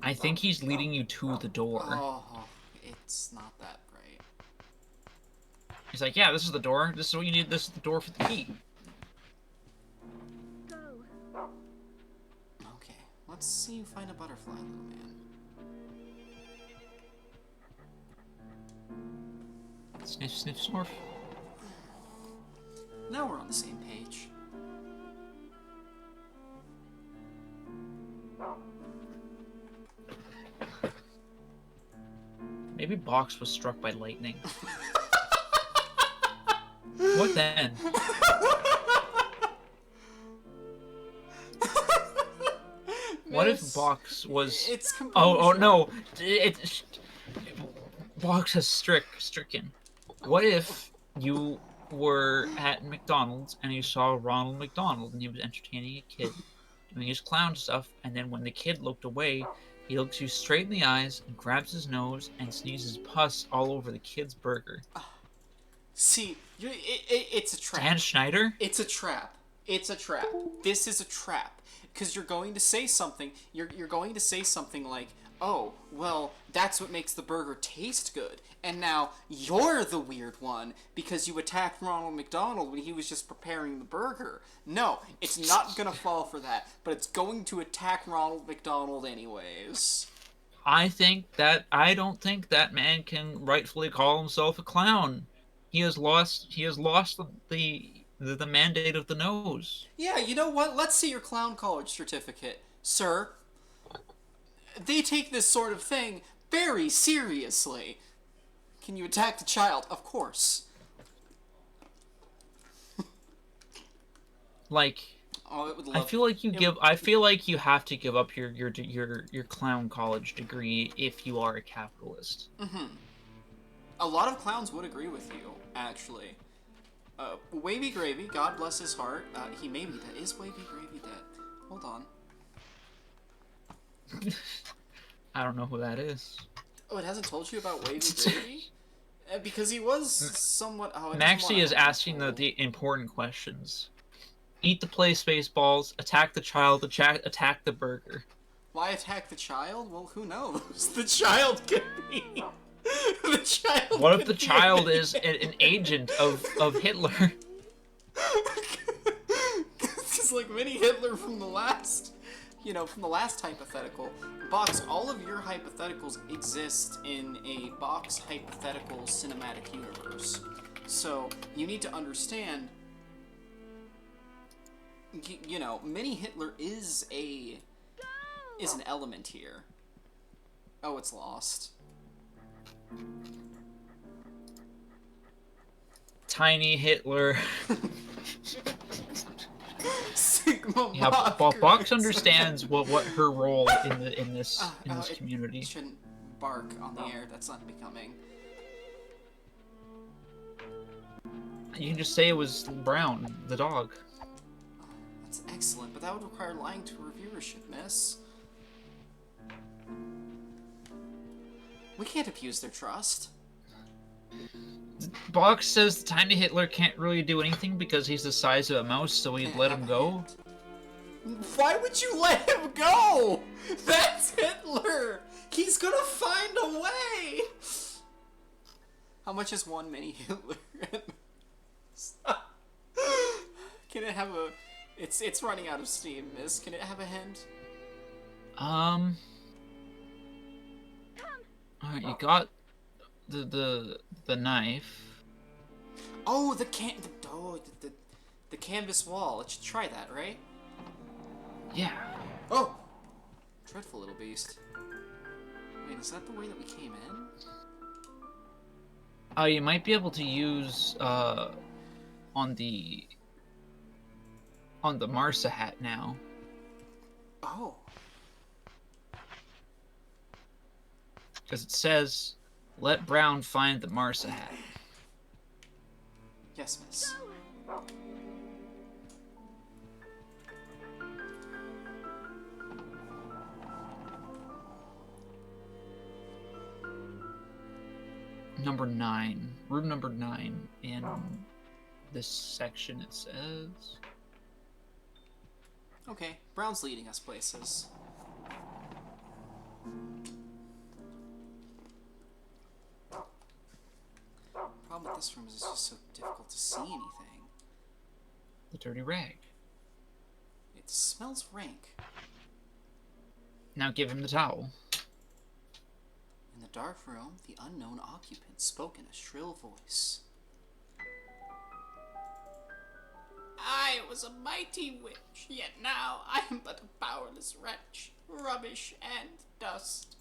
I think he's leading you to the door. Oh, it's not that bright. He's like, yeah, this is the door. This is what you need. This is the door for the key. Okay, let's see you find a butterfly, little man. Sniff, sniff, snorf. Now we're on the same page. Maybe Box was struck by lightning. What then? What if Miss, Box was? It's Oh composure. no! Box has stricken. What if you were at McDonald's and you saw Ronald McDonald and he was entertaining a kid, doing his clown stuff, and then when the kid looked away, he looks you straight in the eyes and grabs his nose and sneezes pus all over the kid's burger. See, it's a trap. Dan Schneider? It's a trap. It's a trap. This is a trap. Because you're going to say something. You're going to say something like, oh, well, that's what makes the burger taste good. And now you're the weird one because you attacked Ronald McDonald when he was just preparing the burger. No, it's not going to fall for that. But it's going to attack Ronald McDonald anyways. I don't think that man can rightfully call himself a clown. He has lost the mandate of the nose. Yeah, you know what? Let's see your clown college certificate, sir. They take this sort of thing very seriously. Can you attack the child? Of course. Like, Oh, it would I love. feel like I feel like you have to give up your clown college degree if you are a capitalist. A lot of clowns would agree with you, actually. Wavy Gravy, God bless his heart. He may be dead. Is Wavy Gravy dead? Hold on. I don't know who that is. Oh, it hasn't told you about Wavy Gravy? Because he was somewhat. Oh, it doesn't Maxie wanna is asking the important questions. Eat the play space balls, attack the child, attack the burger. Why attack the child? Well, who knows? The child could be. The child. What if could the be child anything. is an agent of Hitler? Because like mini Hitler from the last, from the last hypothetical. Box, all of your hypotheticals exist in a Box hypothetical cinematic universe. So you need to understand, mini Hitler is an element here. Oh, it's lost. Tiny Hitler. Sigma Yeah, Box. Box understands what her role in this It community. shouldn't bark on the air. That's unbecoming. You can just say it was Brown, the dog. That's excellent, but that would require lying to reviewership, miss. We can't abuse their trust. Box says the tiny Hitler can't really do anything because he's the size of a mouse, so we'd let him go. Why would you let him go? That's Hitler! He's gonna find a way! How much is one mini Hitler? Can it have a... It's running out of steam, miss. Can it have a hint? Alright, you got the knife. Oh, the canvas wall. Let's try that, right? Yeah. Oh! Dreadful little beast. Wait, is that the way that we came in? You might be able to use on the Marsa hat now. Oh. Because it says, let Brown find the Marsa hat. Yes, miss. Number 9. Room number 9 in this section, it says. Okay, Brown's leading us places. Problem with this room is it's just so difficult to see anything. The dirty rag. It smells rank. Now give him the towel. In the dark room, the unknown occupant spoke in a shrill voice. I was a mighty witch, yet now I am but a powerless wretch, rubbish and dust.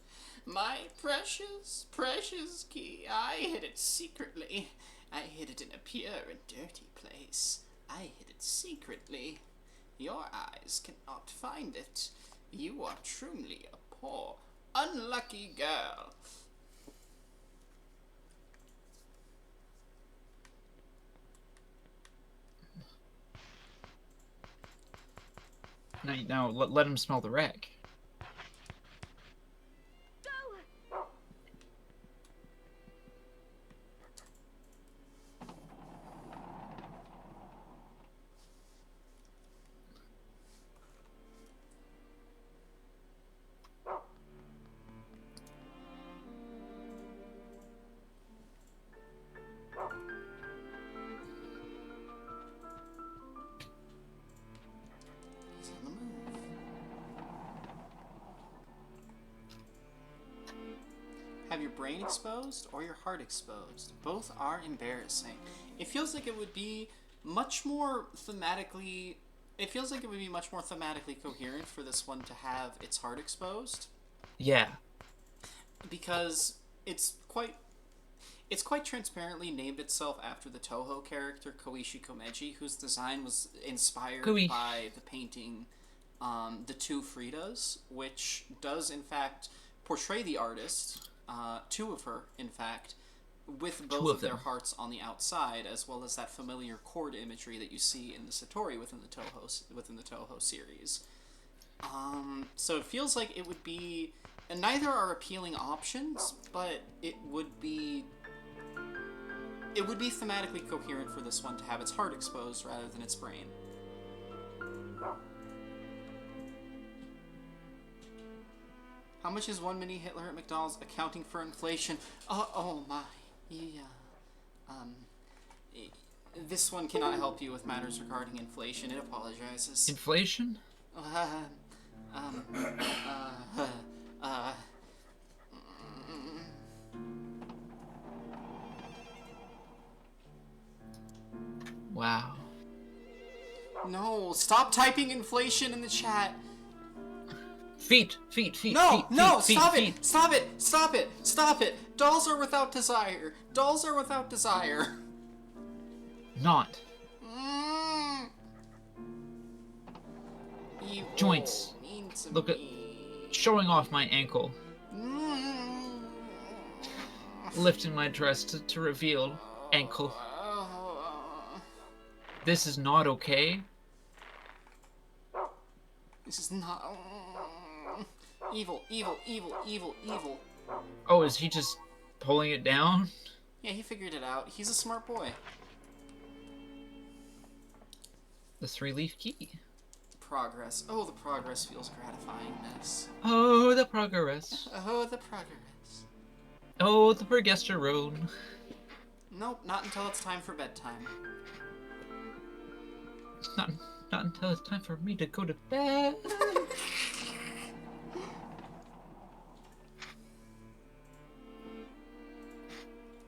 My precious, precious key, I hid it secretly. I hid it in a pure and dirty place. I hid it secretly. Your eyes cannot find it. You are truly a poor, unlucky girl. Now let him smell the rag. He's on the move. Have your brain exposed or your heart exposed? Both are embarrassing. It feels like it would be much more thematically. It feels like it would be much more thematically coherent for this one to have its heart exposed, Yeah. because it's quite transparently named itself after the Toho character Koichi Komeji, whose design was inspired by the painting The Two Fridas, which does in fact portray the artist, two of her in fact, with both of their hearts on the outside, as well as that familiar cord imagery that you see in the Satori within the Toho series. So it feels like it would be, and neither are appealing options, but it would be thematically coherent for this one to have its heart exposed rather than its brain. How much is one mini Hitler at McDonald's accounting for inflation? Oh my. Yeah. This one cannot help you with matters regarding inflation. It apologizes. Inflation? Wow. No, stop typing inflation in the chat. Feet. No, no, feet, stop feet. it, stop it, stop it, stop it. Dolls are without desire. Dolls are without desire. Not. You Joints. mean to Look at- me. Showing off my ankle. Mm. Lifting my dress to reveal ankle. This is not okay. This is not. Evil, evil, evil, evil, evil. Oh, is he just pulling it down? Yeah, he figured it out. He's a smart boy. The 3-leaf key. Progress. Oh, the progress feels gratifyingness. Oh, the progress. Oh, the progress. Oh, the progesterone. Nope, not until it's time for bedtime. Not until it's time for me to go to bed.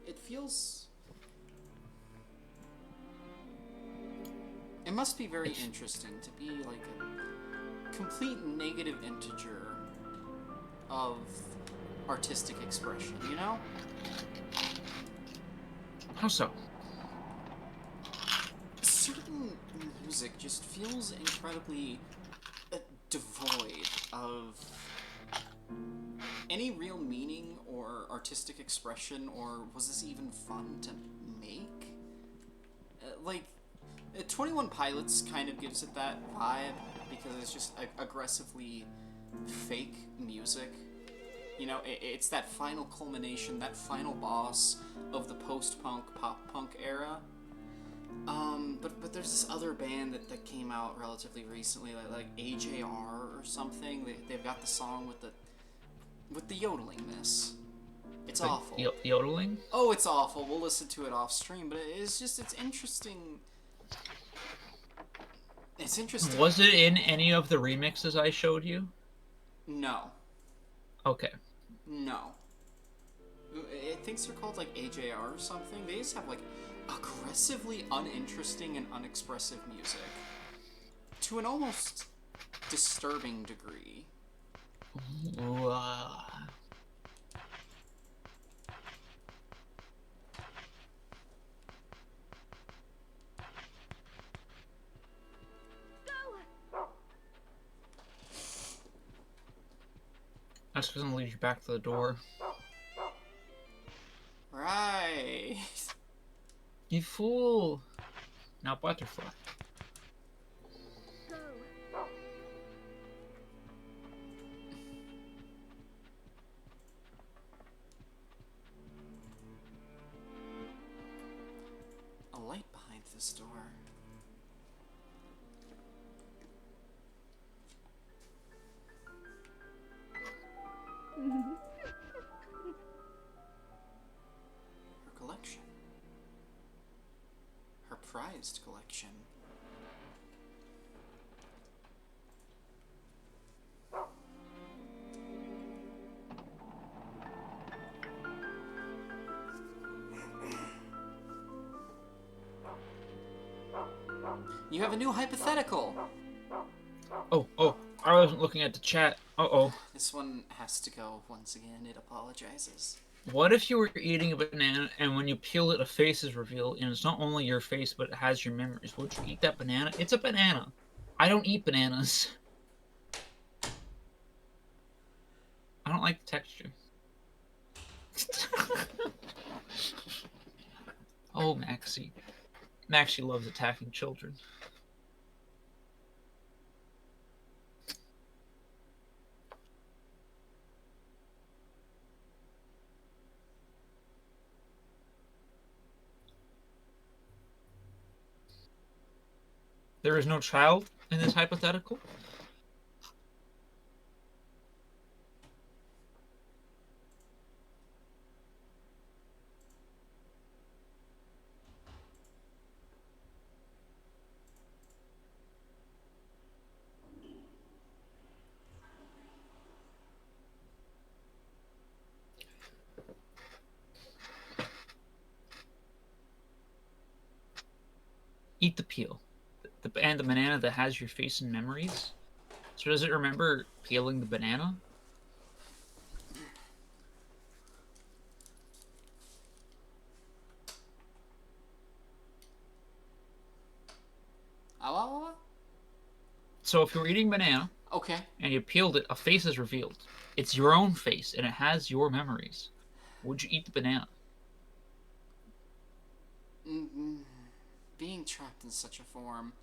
It feels... must be very interesting to be like a complete negative integer of artistic expression, you know? How so? Certain music just feels incredibly devoid of any real meaning or artistic expression, or was this even fun to make? Like, 21 Pilots kind of gives it that vibe, because it's just aggressively fake music. You know, it's that final culmination, that final boss of the post-punk, pop-punk era. But there's this other band that came out relatively recently, like AJR or something. They've got the song with the yodelingness. It's awful. Yodeling? Oh, it's awful. We'll listen to it off stream, but it's interesting. It's interesting. Was it in any of the remixes I showed you? No. Okay. No. I think they're called like AJR or something. They just have like aggressively uninteresting and unexpressive music to an almost disturbing degree. Ooh, That's gonna lead you back to the door. Right. You fool! Now butterfly. A light behind this door. Her collection. Her prized collection. You have a new hypothetical! Oh, I wasn't looking at the chat. Uh-oh. This one has to go once again. It apologizes. What if you were eating a banana and when you peel it, a face is revealed, and it's not only your face, but it has your memories? Would you eat that banana? It's a banana. I don't eat bananas. I don't like the texture. Oh, Maxie. Maxie loves attacking children. There is no child in this hypothetical? Eat the peel. And the banana that has your face and memories. So does it remember peeling the banana? So if you're eating banana, okay, and you peeled it, a face is revealed. It's your own face, and it has your memories. Would you eat the banana? Being trapped in such a form,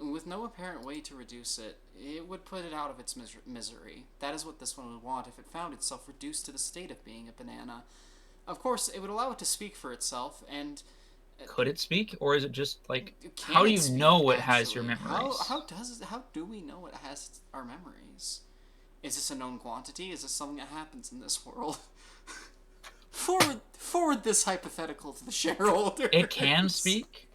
with no apparent way to reduce it, it would put it out of its misery. That is what this one would want if it found itself reduced to the state of being a banana. Of course, it would allow it to speak for itself, and... Could it speak, or is it just like... Can how do it you speak, know it actually? has your memories? How do we know it has our memories? Is this a known quantity? Is this something that happens in this world? Forward this hypothetical to the shareholders. It can speak?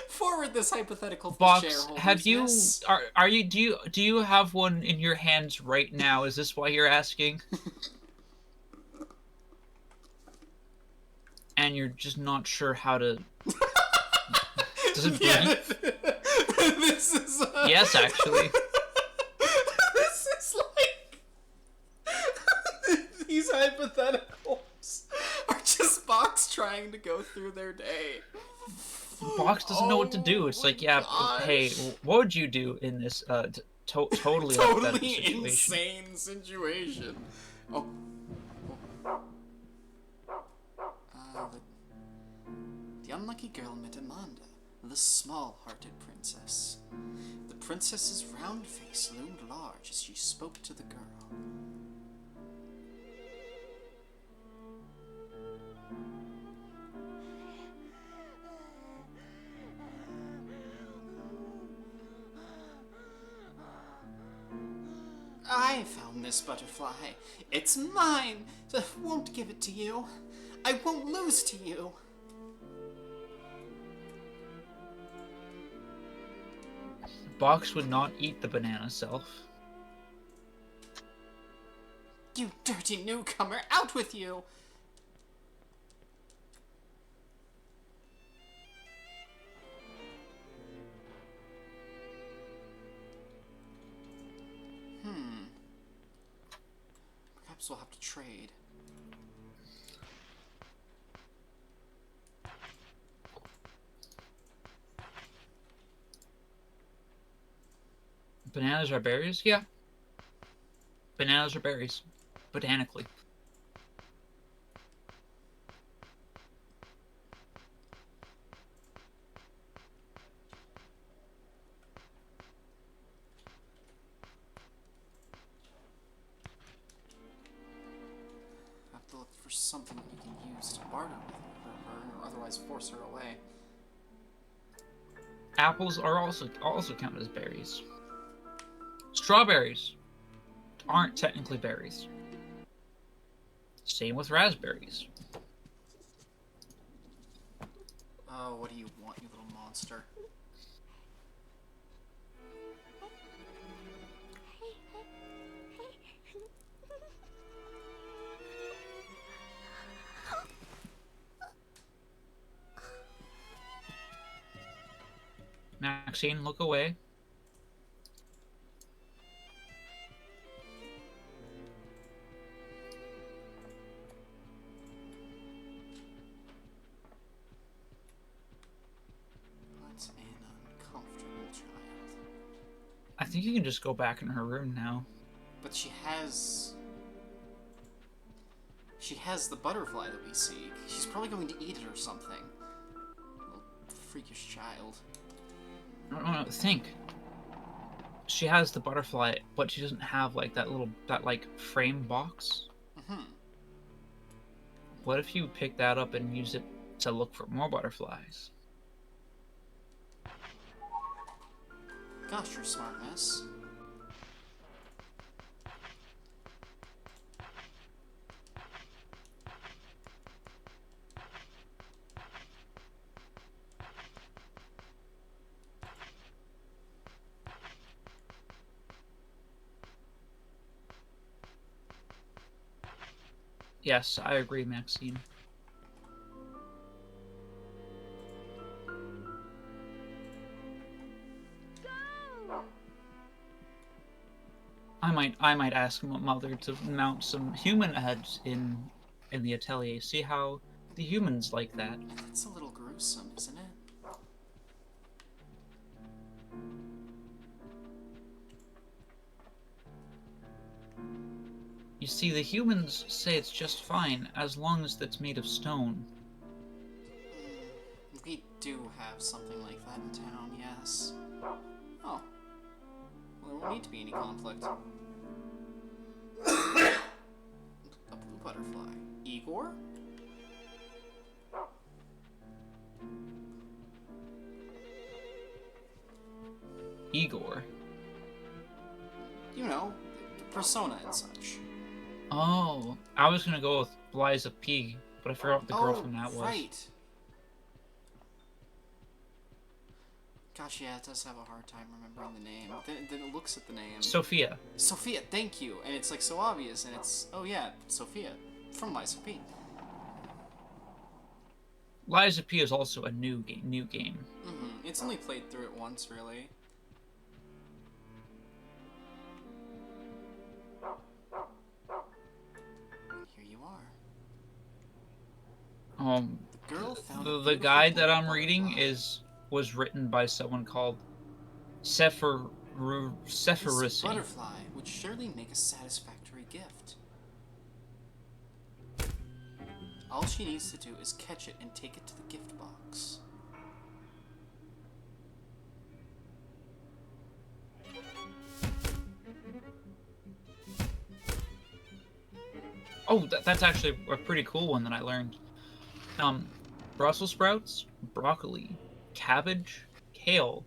Forward this hypothetical to Box, the shareholders. have you... Yes. Are you... Do you have one in your hands right now? Is this why you're asking? And you're just not sure how to... Does it bleed? yes, actually. This is like these hypotheticals are just Box trying to go through their day. Box doesn't know what to do. It's Oh like, my yeah, gosh. hey, what would you do in this totally hypothetical Totally situation? insane situation. Oh. The unlucky girl met Amanda, the small-hearted princess. The princess's round face loomed large as she spoke to the girl. I found this butterfly. It's mine. I won't give it to you. I won't lose to you. Box would not eat the banana self. You dirty newcomer, out with you! Perhaps we'll have to trade. Bananas are berries? Yeah. Bananas are berries. Botanically. I have to look for something that we can use to barter with her, or otherwise force her away. Apples are also count as berries. Strawberries aren't technically berries. Same with raspberries. Oh, what do you want, you little monster? Maxine, look away. What an uncomfortable child. I think you can just go back in her room now. But she has the butterfly that we seek. She's probably going to eat it or something. Little freakish child. No, think. She has the butterfly, but she doesn't have like that frame box. What if you pick that up and use it to look for more butterflies? Gosh, you're smart, miss. Yes, I agree, Maxine. I might ask Mother to mount some human heads in the atelier. See how the humans like that. That's a little gruesome, isn't it? You see, the humans say it's just fine as long as it's made of stone. We do have something like that in town, yes. Oh. Well, there won't need to be any conflict. A blue butterfly. Igor? Igor. You know, the persona and such. Oh, I was gonna go with Liza P, but I forgot what the girl from that was. Right. Gosh, yeah, it does have a hard time remembering the name. Then it looks at the name. Sophia. Sophia, thank you. And it's like so obvious, and it's, oh yeah, Sophia. From Liza P. Liza P is also a new game. It's only played through it once, really. Here you are. The Girl found the guide that I'm reading was written by someone called This Sephiroth. butterfly would surely make a satisfactory gift. All she needs to do is catch it and take it to the gift box. Oh, that's actually a pretty cool one that I learned. Brussels sprouts, broccoli, cabbage, kale,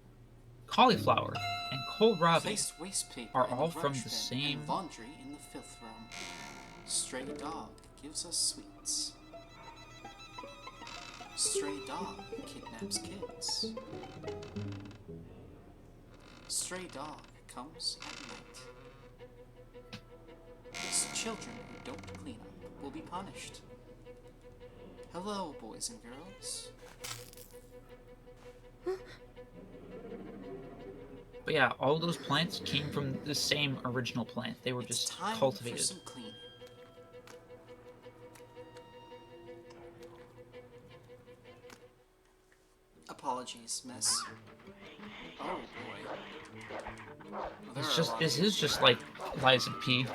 cauliflower, and kohlrabi Placed waste paper are in all the from rubbish the bin same. and laundry in the filth room. Stray dog gives us sweets. Stray dog kidnaps kids. Stray dog comes at night. Children who don't clean up will be punished. Hello, boys and girls. But yeah, all those plants came from the same original plant. They were It's just time for cultivated. some cleaning. Apologies, miss. Oh boy. Well, there are a lot This of- is just like Liza P.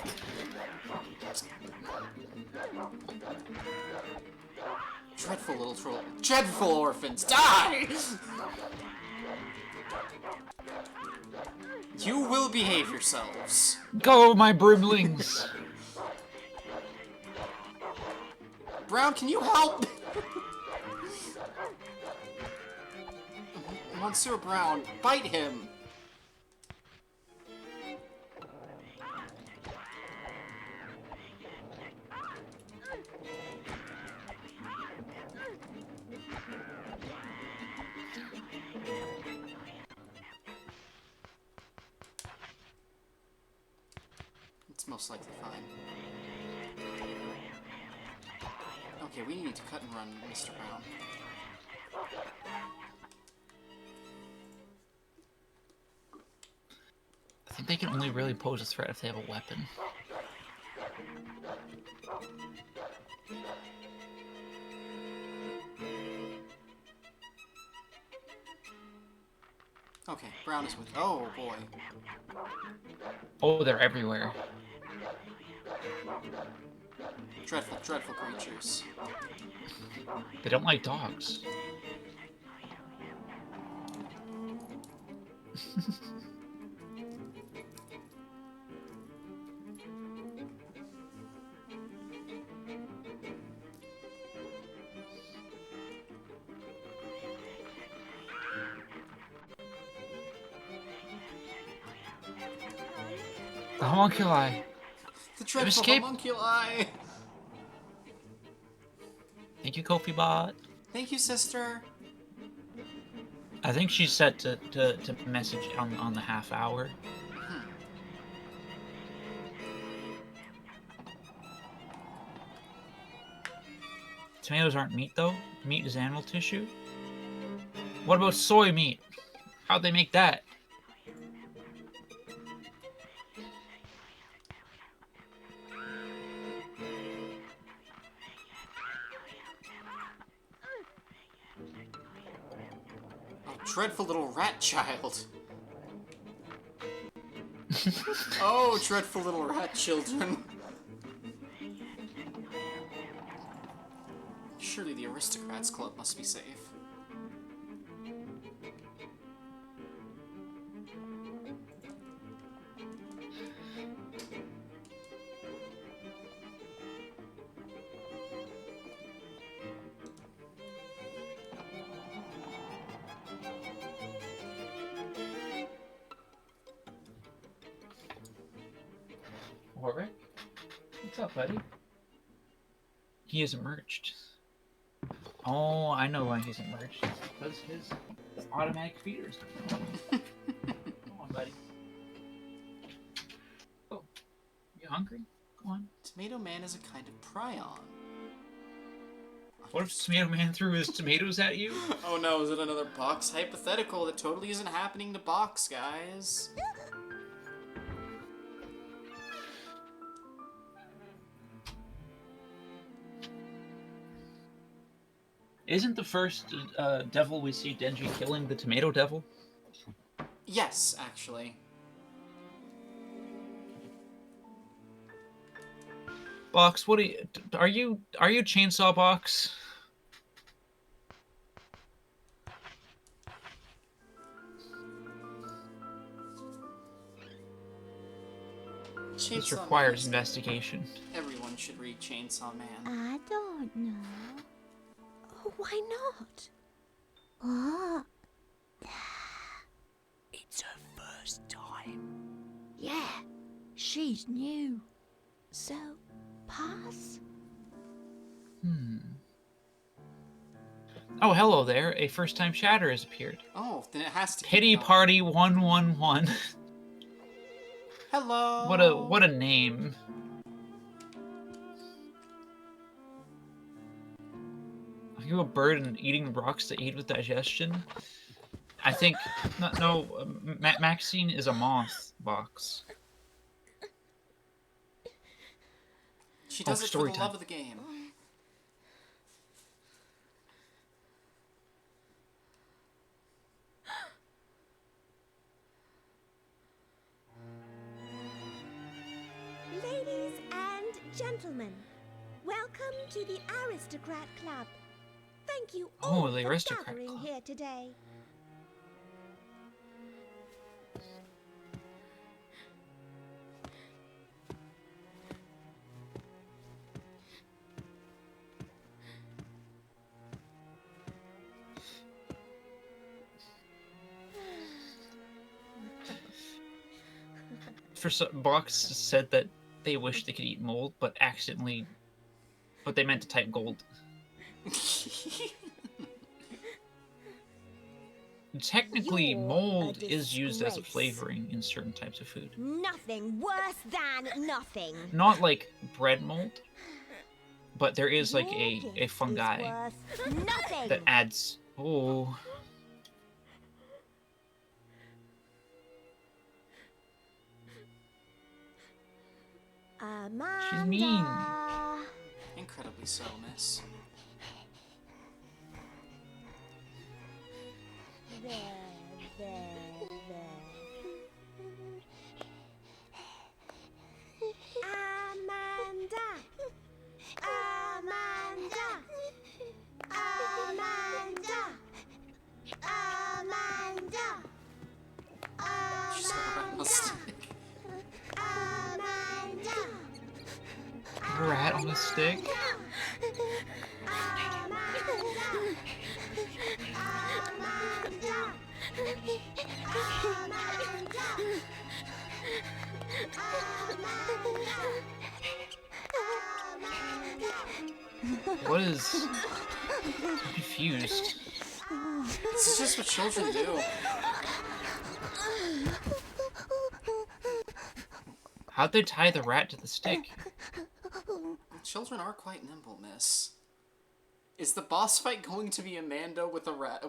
Dreadful little troll. Dreadful orphans, die! You will behave yourselves. Go, my brimlings! Brown, can you help? Monsieur Brown, bite him. It's most likely fine. Okay, we need to cut and run, Mr. Brown. I think they can only really pose a threat if they have a weapon. Okay, Brown is with. Oh boy. Oh, they're everywhere. Dreadful, dreadful creatures. They don't like dogs. The homunculi. The dreadful escaped. homunculi! Thank you, Kofi Bot. Thank you, sister. I think she's set to message on the half hour. Tomatoes aren't meat, though. Meat is animal tissue. What about soy meat? How'd they make that? Oh, dreadful little rat child. Oh, dreadful little rat children. Surely the Aristocrats Club must be safe. Warwick? What's up, buddy? He is emerged. Oh, I know why he's emerged. It's because his automatic feeders. Come on, buddy. Oh, you hungry? Go on. Tomato Man is a kind of prion. What if Tomato Man threw his tomatoes at you? Oh no, is it another box hypothetical that totally isn't happening to box, guys? Isn't the first devil we see Denji killing the tomato devil? Yes, actually. Box, what are you Chainsaw Box? This Chainsaw requires Man. investigation. Everyone should read Chainsaw Man. I don't know. Oh, why not? What? It's her first time. Yeah, she's new. So, pass? Oh, hello there. A first-time chatter has appeared. Oh, then it has to. Pity keep going. Party 111. Hello. What a name. Are you a bird and eating rocks to aid with digestion? I think Maxine is a moth, Box. She does it for story the time. love of the game. Ladies and gentlemen, welcome to the Aristocrat Club. Thank you all Oh, the for Aristocrat gathering Club. here today. Box said that they wish they could eat mold, but they meant to type gold. Technically, You're mold a is used as a disgrace. flavoring in certain types of food. Nothing worse than nothing. Not like bread mold, but there is like Your a gift is fungi worth nothing. that adds. Oh, Amanda. she's mean. Incredibly so, miss. There, there, there. Amanda. Amanda. Amanda. Amanda. She's got a stick. Amanda. Rat on a stick. What is? I'm confused. This is just what children do. How'd they tie the rat to the stick? Children are quite nimble, miss. Is the boss fight going to be Amanda with a rat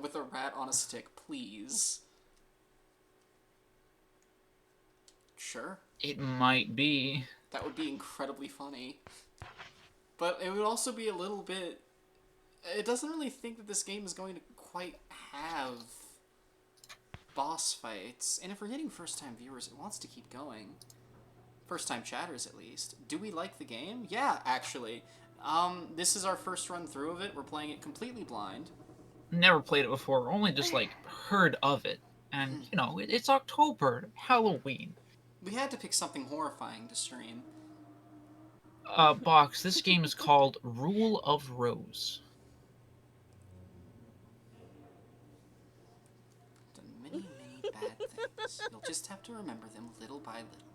on a stick, please? Sure. It might be. That would be incredibly funny. But it would also be a little bit... It doesn't really think that this game is going to quite have boss fights. And if we're getting first-time viewers, it wants to keep going. First-time chatters, at least. Do we like the game? Yeah, actually. This is our first run through of it. We're playing it completely blind. Never played it before. Only just like heard of it. And you know, it's October, Halloween. We had to pick something horrifying to stream. Box. This game is called Rule of Rose. Done many, many bad things. You'll just have to remember them little by little.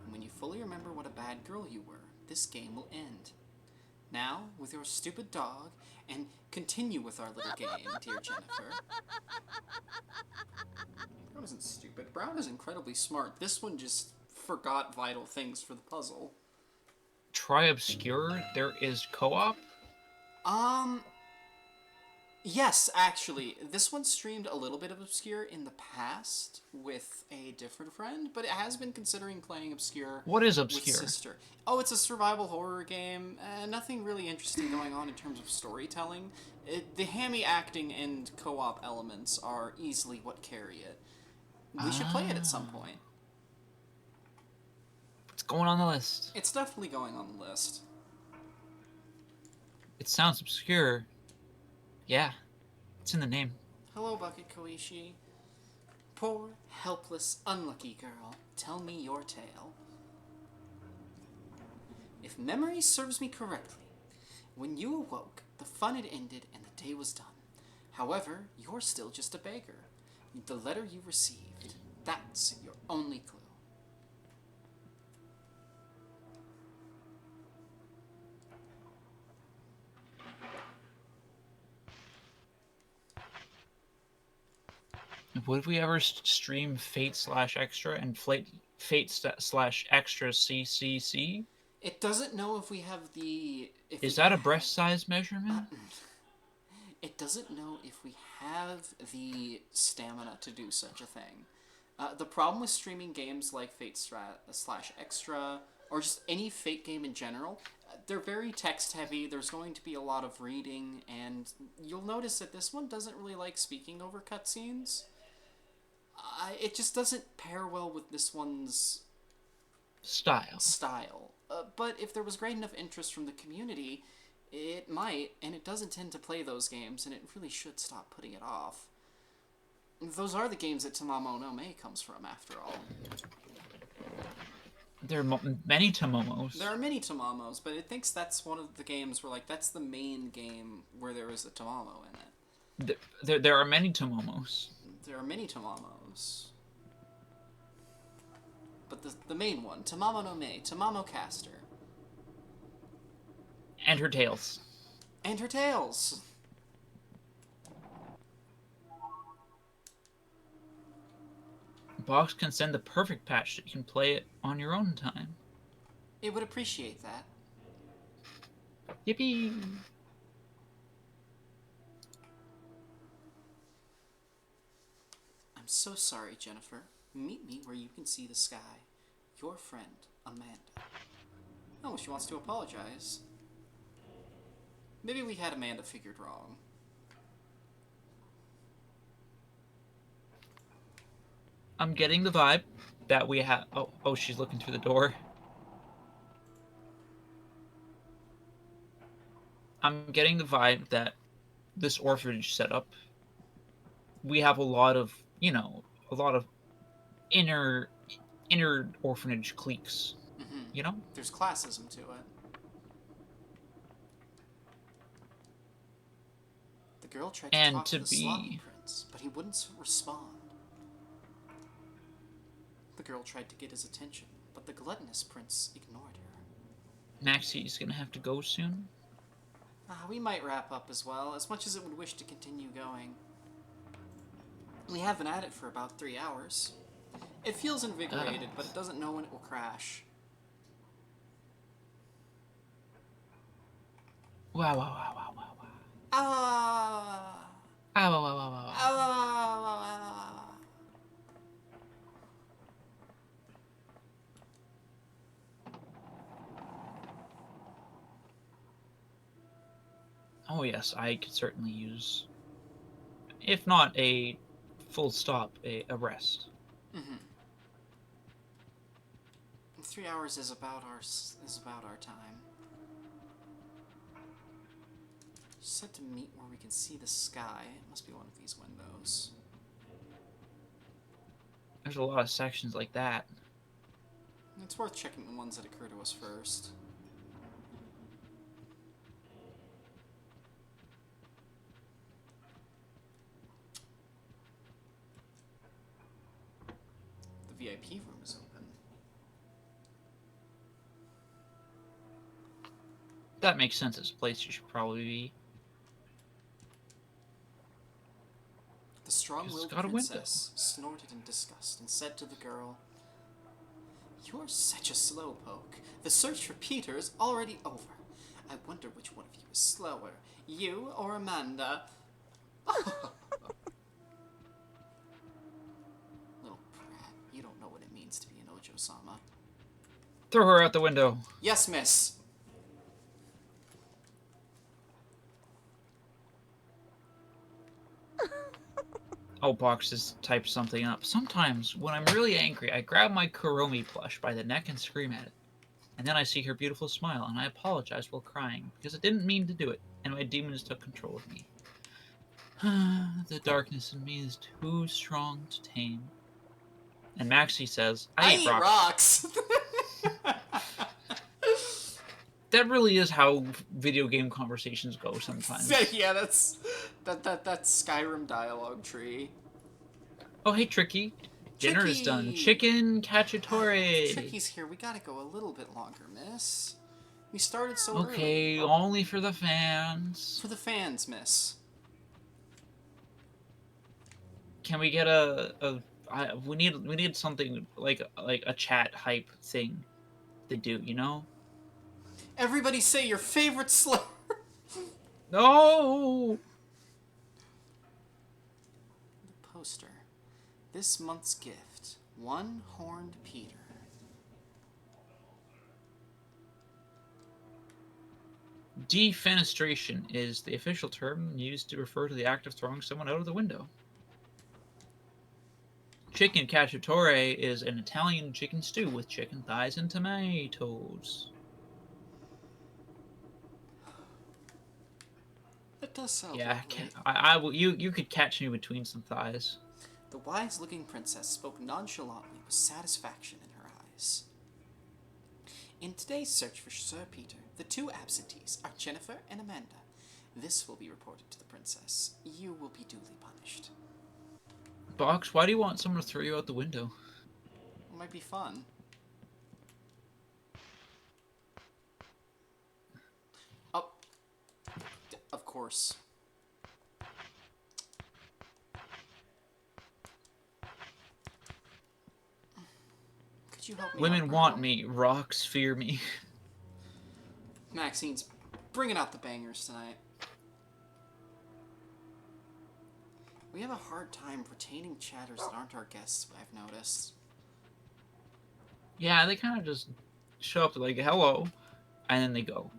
And when you fully remember what a bad girl you were, this game will end. Now, with your stupid dog, and continue with our little game, dear Jennifer. Brown isn't stupid. Brown is incredibly smart. This one just forgot vital things for the puzzle. Try Obscure. There is co-op. Yes, actually, this one streamed a little bit of Obscure in the past with a different friend, but it has been considering playing Obscure. What is with Obscure? Sister. Oh, it's a survival horror game. Nothing really interesting going on in terms of storytelling. The hammy acting and co-op elements are easily what carry it. We should play it at some point. It's going on the list. It's definitely going on the list. It sounds obscure. Yeah, it's in the name. Hello, Bucket Koishi. Poor, helpless, unlucky girl, tell me your tale. If memory serves me correctly, when you awoke, the fun had ended and the day was done. However, you're still just a beggar. The letter you received, that's your only clue. Would we ever stream Fate/Extra and Fate/Extra CCC? It doesn't know if we have the... Is that a breast size measurement? It doesn't know if we have the stamina to do such a thing. The problem with streaming games like Fate/Extra, or just any Fate game in general, they're very text-heavy, there's going to be a lot of reading, and you'll notice that this one doesn't really like speaking over cutscenes. It just doesn't pair well with this one's Style. But if there was great enough interest from the community, it might, and it doesn't tend to play those games, and it really should stop putting it off. Those are the games that Tamamo no Mae comes from, after all. There are many Tamomos. There are many Tamamos, but it thinks that's one of the games where, like, that's the main game where there is a Tamamo in it. There are many Tamomos. There are many Tamamos. But the main one, Tamamo no Mae, Tamamo Caster. And her tails. And her tails! Box can send the perfect patch that you can play it on your own time. It would appreciate that. Yippee! I'm so sorry, Jennifer. Meet me where you can see the sky. Your friend, Amanda. Oh, she wants to apologize. Maybe we had Amanda figured wrong. I'm getting the vibe that we have... Oh, she's looking through the door. I'm getting the vibe that this orphanage setup, we have a lot of, a lot of inner orphanage cliques, There's classism to it. The girl tried to talk to the Sloth Prince, but he wouldn't respond. The girl tried to get his attention, but the gluttonous prince ignored her. Maxie's gonna have to go soon. We might wrap up as well, as much as it would wish to continue going. We have been at it for about 3 hours. It feels invigorated, but it doesn't know when it will crash. Wow, wow, wow, wow, wow, wow. Ah! Ah, wow, wow, wow, wow, wow. Ah! Oh yes, I could certainly use, if not a full stop, a rest. 3 hours is about our time. Set to meet where we can see the sky. It must be one of these windows. There's a lot of sections like that. It's worth checking the ones that occur to us first. The VIP room is open. That makes sense. It's a place you should probably be. The strong-willed got a window. princess snorted in disgust and said to the girl, "You're such a slowpoke. The search for Peter is already over. I wonder which one of you is slower, you or Amanda." Little brat, you don't know what it means to be an Ojo-sama. Throw her out the window. Yes, miss. Oh, Box just typed something up. Sometimes, when I'm really angry, I grab my Kuromi plush by the neck and scream at it. And then I see her beautiful smile, and I apologize while crying, because I didn't mean to do it, and my demons took control of me. The darkness in me is too strong to tame. And Maxie says, I eat rocks. That really is how video game conversations go sometimes. Yeah, that's Skyrim dialogue tree. Oh, hey, Tricky. Dinner is done. Tricky! Chicken cacciatore. Tricky's here. We gotta go a little bit longer, miss. We started so early. Okay, only for the fans. For the fans, miss. Can we get we need something like a chat hype thing to do, you know? Everybody say your favorite slur. No. The poster. This month's gift. One-horned Peter. Defenestration is the official term used to refer to the act of throwing someone out of the window. Chicken cacciatore is an Italian chicken stew with chicken thighs and tomatoes. That does sound Yeah, lovely. you could catch me between some thighs. The wise-looking princess spoke nonchalantly with satisfaction in her eyes. In today's search for Sir Peter, the two absentees are Jennifer and Amanda. This will be reported to the princess. You will be duly punished. Box, why do you want someone to throw you out the window? It might be fun. Oh, of course. Could you help me? Women want me, rocks fear me. Maxine's bringing out the bangers tonight. We have a hard time retaining chatters that aren't our guests, I've noticed. Yeah, they kind of just show up like, hello, and then they go.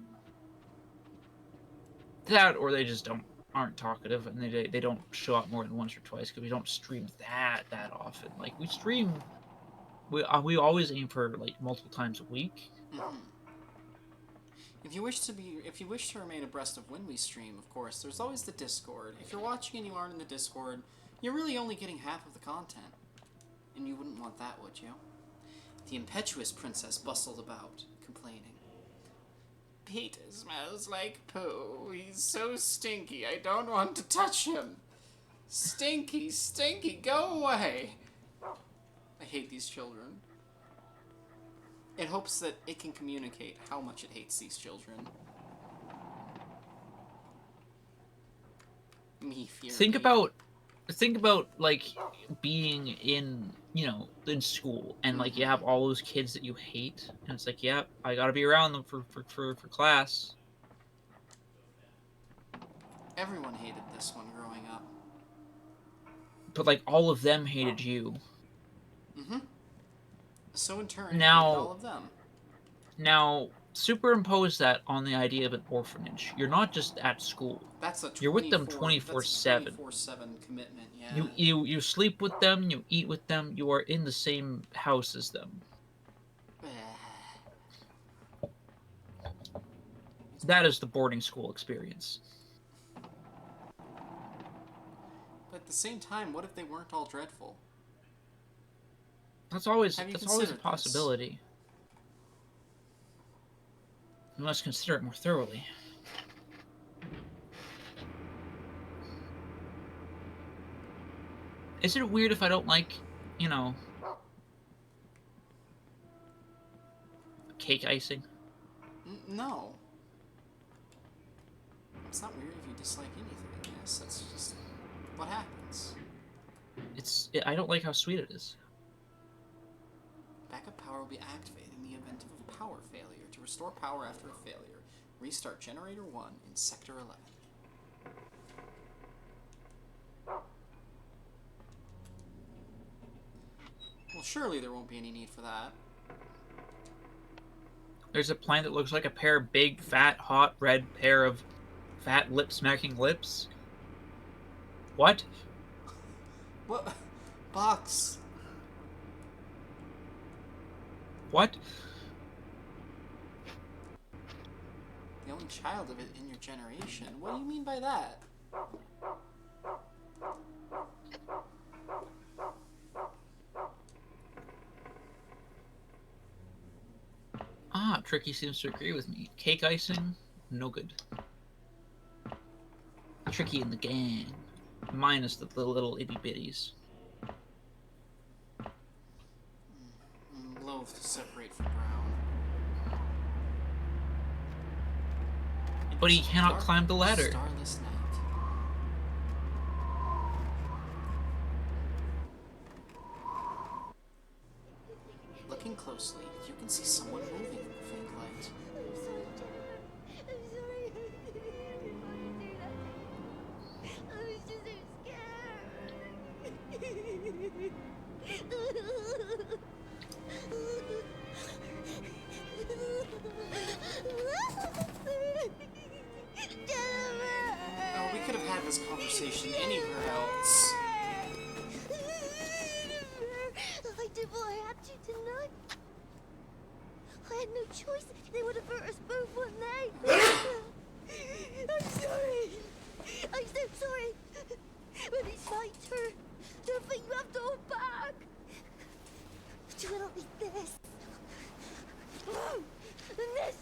That, or they just aren't talkative, and they don't show up more than once or twice, because we don't stream that often. Like, we stream, we always aim for, like, multiple times a week. Mm-hmm. If you wish to remain abreast of when we stream, of course, there's always the Discord. If you're watching and you aren't in the Discord, you're really only getting half of the content. And you wouldn't want that, would you? The impetuous princess bustled about, complaining. Peter smells like poo. He's so stinky, I don't want to touch him. Stinky, stinky, go away. I hate these children. It hopes that it can communicate how much it hates these children. Me fear. Think about like being in, in school, and like you have all those kids that you hate, and it's like, yeah, I gotta be around them for class. Everyone hated this one growing up. But like all of them hated you. Mm-hmm. So in turn, Now- hated all of them. Now, superimpose that on the idea of an orphanage. You're not just at school. That's a You're with them 24/7 24/7. 24/7 commitment. Yeah. You sleep with them, you eat with them, you are in the same house as them. That is the boarding school experience. But at the same time, what if they weren't all dreadful? That's always Have you a considered this? possibility. You must consider it more thoroughly. Is it weird if I don't like, cake icing? No. It's not weird if you dislike anything, I guess. That's just what happens. I don't like how sweet it is. Backup power will be activated in the event of a power failure. To restore power after a failure, restart Generator 1 in Sector 11. Surely there won't be any need for that. There's a plant that looks like a pair of big, fat, hot, red pair of fat lip-smacking lips. What? What? Box. What? The only child of it in your generation. What do you mean by that? Ah, Tricky seems to agree with me. Cake icing? No good. Tricky and the gang. Minus the little itty-bitties. I'm loath to separate from Brown. It But he was a cannot dark, climb the ladder. Starless night. Looking closely, you can see someone moving in the faint light. I'm sorry, Jennifer. I'm sorry. I was just so scared. Oh, we could have had this conversation anywhere else. I did what I had to tonight. I had no choice. They would have hurt us both, wouldn't they? I'm sorry. I'm so sorry. But it's my turn. Don't think you have to hold back. Do it like this. And this.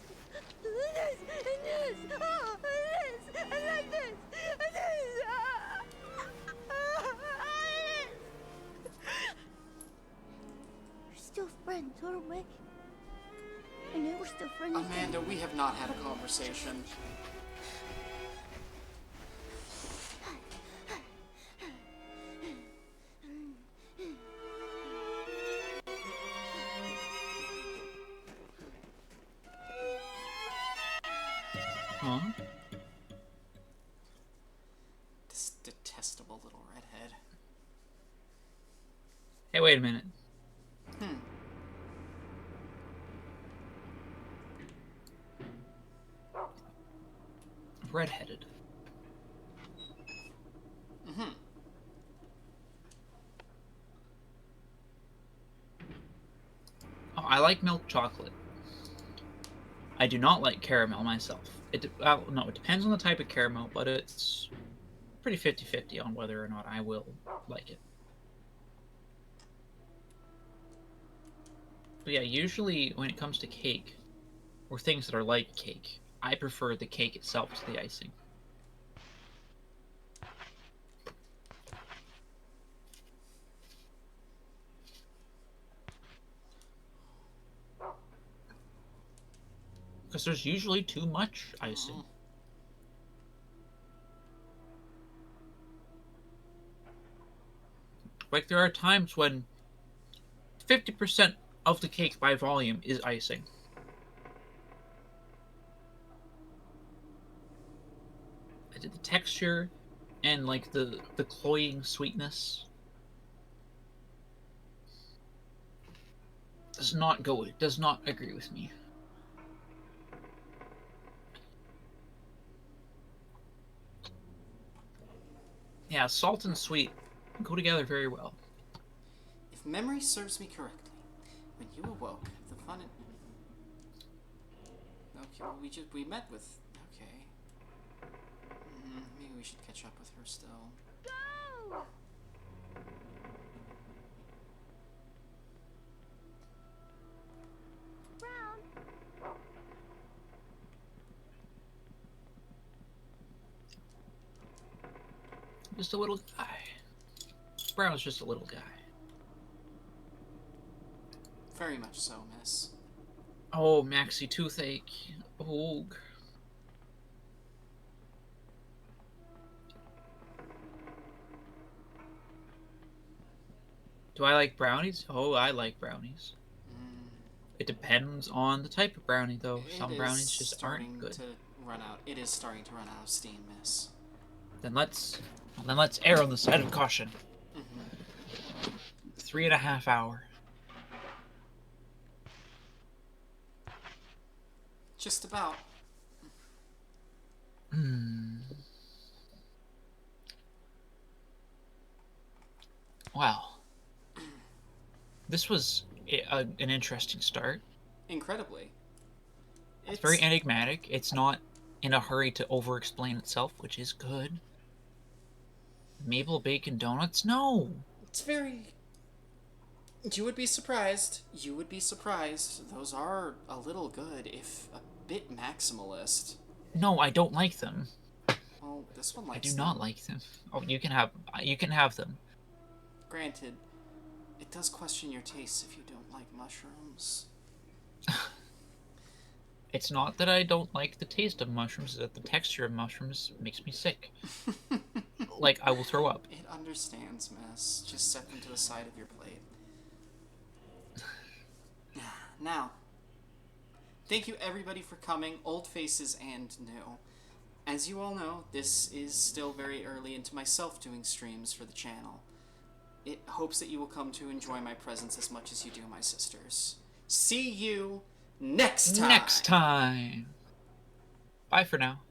And this. And this. Oh, and this. And like this. And this. We're still friends, aren't we? I know we're still friends. Amanda, we have not had a conversation. Huh? This detestable little redhead. Hey, wait a minute. Redheaded. Oh, I like milk chocolate. I do not like caramel myself. Well, no, it depends on the type of caramel, but it's pretty 50-50 on whether or not I will like it. But yeah, usually when it comes to cake, or things that are like cake, I prefer the cake itself to the icing. Because there's usually too much icing. Like, there are times when 50% of the cake by volume is icing. I did the texture and, like, the cloying sweetness does not go, it does not agree with me. Yeah, salt and sweet go together very well. If memory serves me correctly, when you awoke, the fun in... Okay, well, we met with... Okay. Maybe we should catch up with her still. Go! Brown. Just a little guy. Brown's just a little guy. Very much so, miss. Oh, Maxie Toothache. Oh. Do I like brownies? Oh, I like brownies. It depends on the type of brownie, though. Some brownies just aren't good. To run out. It is starting to run out of steam, miss. Then let's err on the side of caution. 3.5 hours. Just about. Wow. This was an interesting start. Incredibly. It's very enigmatic. It's not in a hurry to over-explain itself, which is good. Maple bacon donuts? No! It's very... You would be surprised. You would be surprised. Those are a little good, if a bit maximalist. No, I don't like them. Well, this one likes I do them. not like them. Oh, you can have them. Granted, it does question your tastes if you don't like mushrooms. It's not that I don't like the taste of mushrooms, it's that the texture of mushrooms makes me sick. Like, I will throw up. It understands, miss. Just set them to the side of your plate. Now, thank you everybody for coming, old faces and new. As you all know, this is still very early into myself doing streams for the channel. It hopes that you will come to enjoy my presence as much as you do my sisters. See you next time! Next time! Bye for now.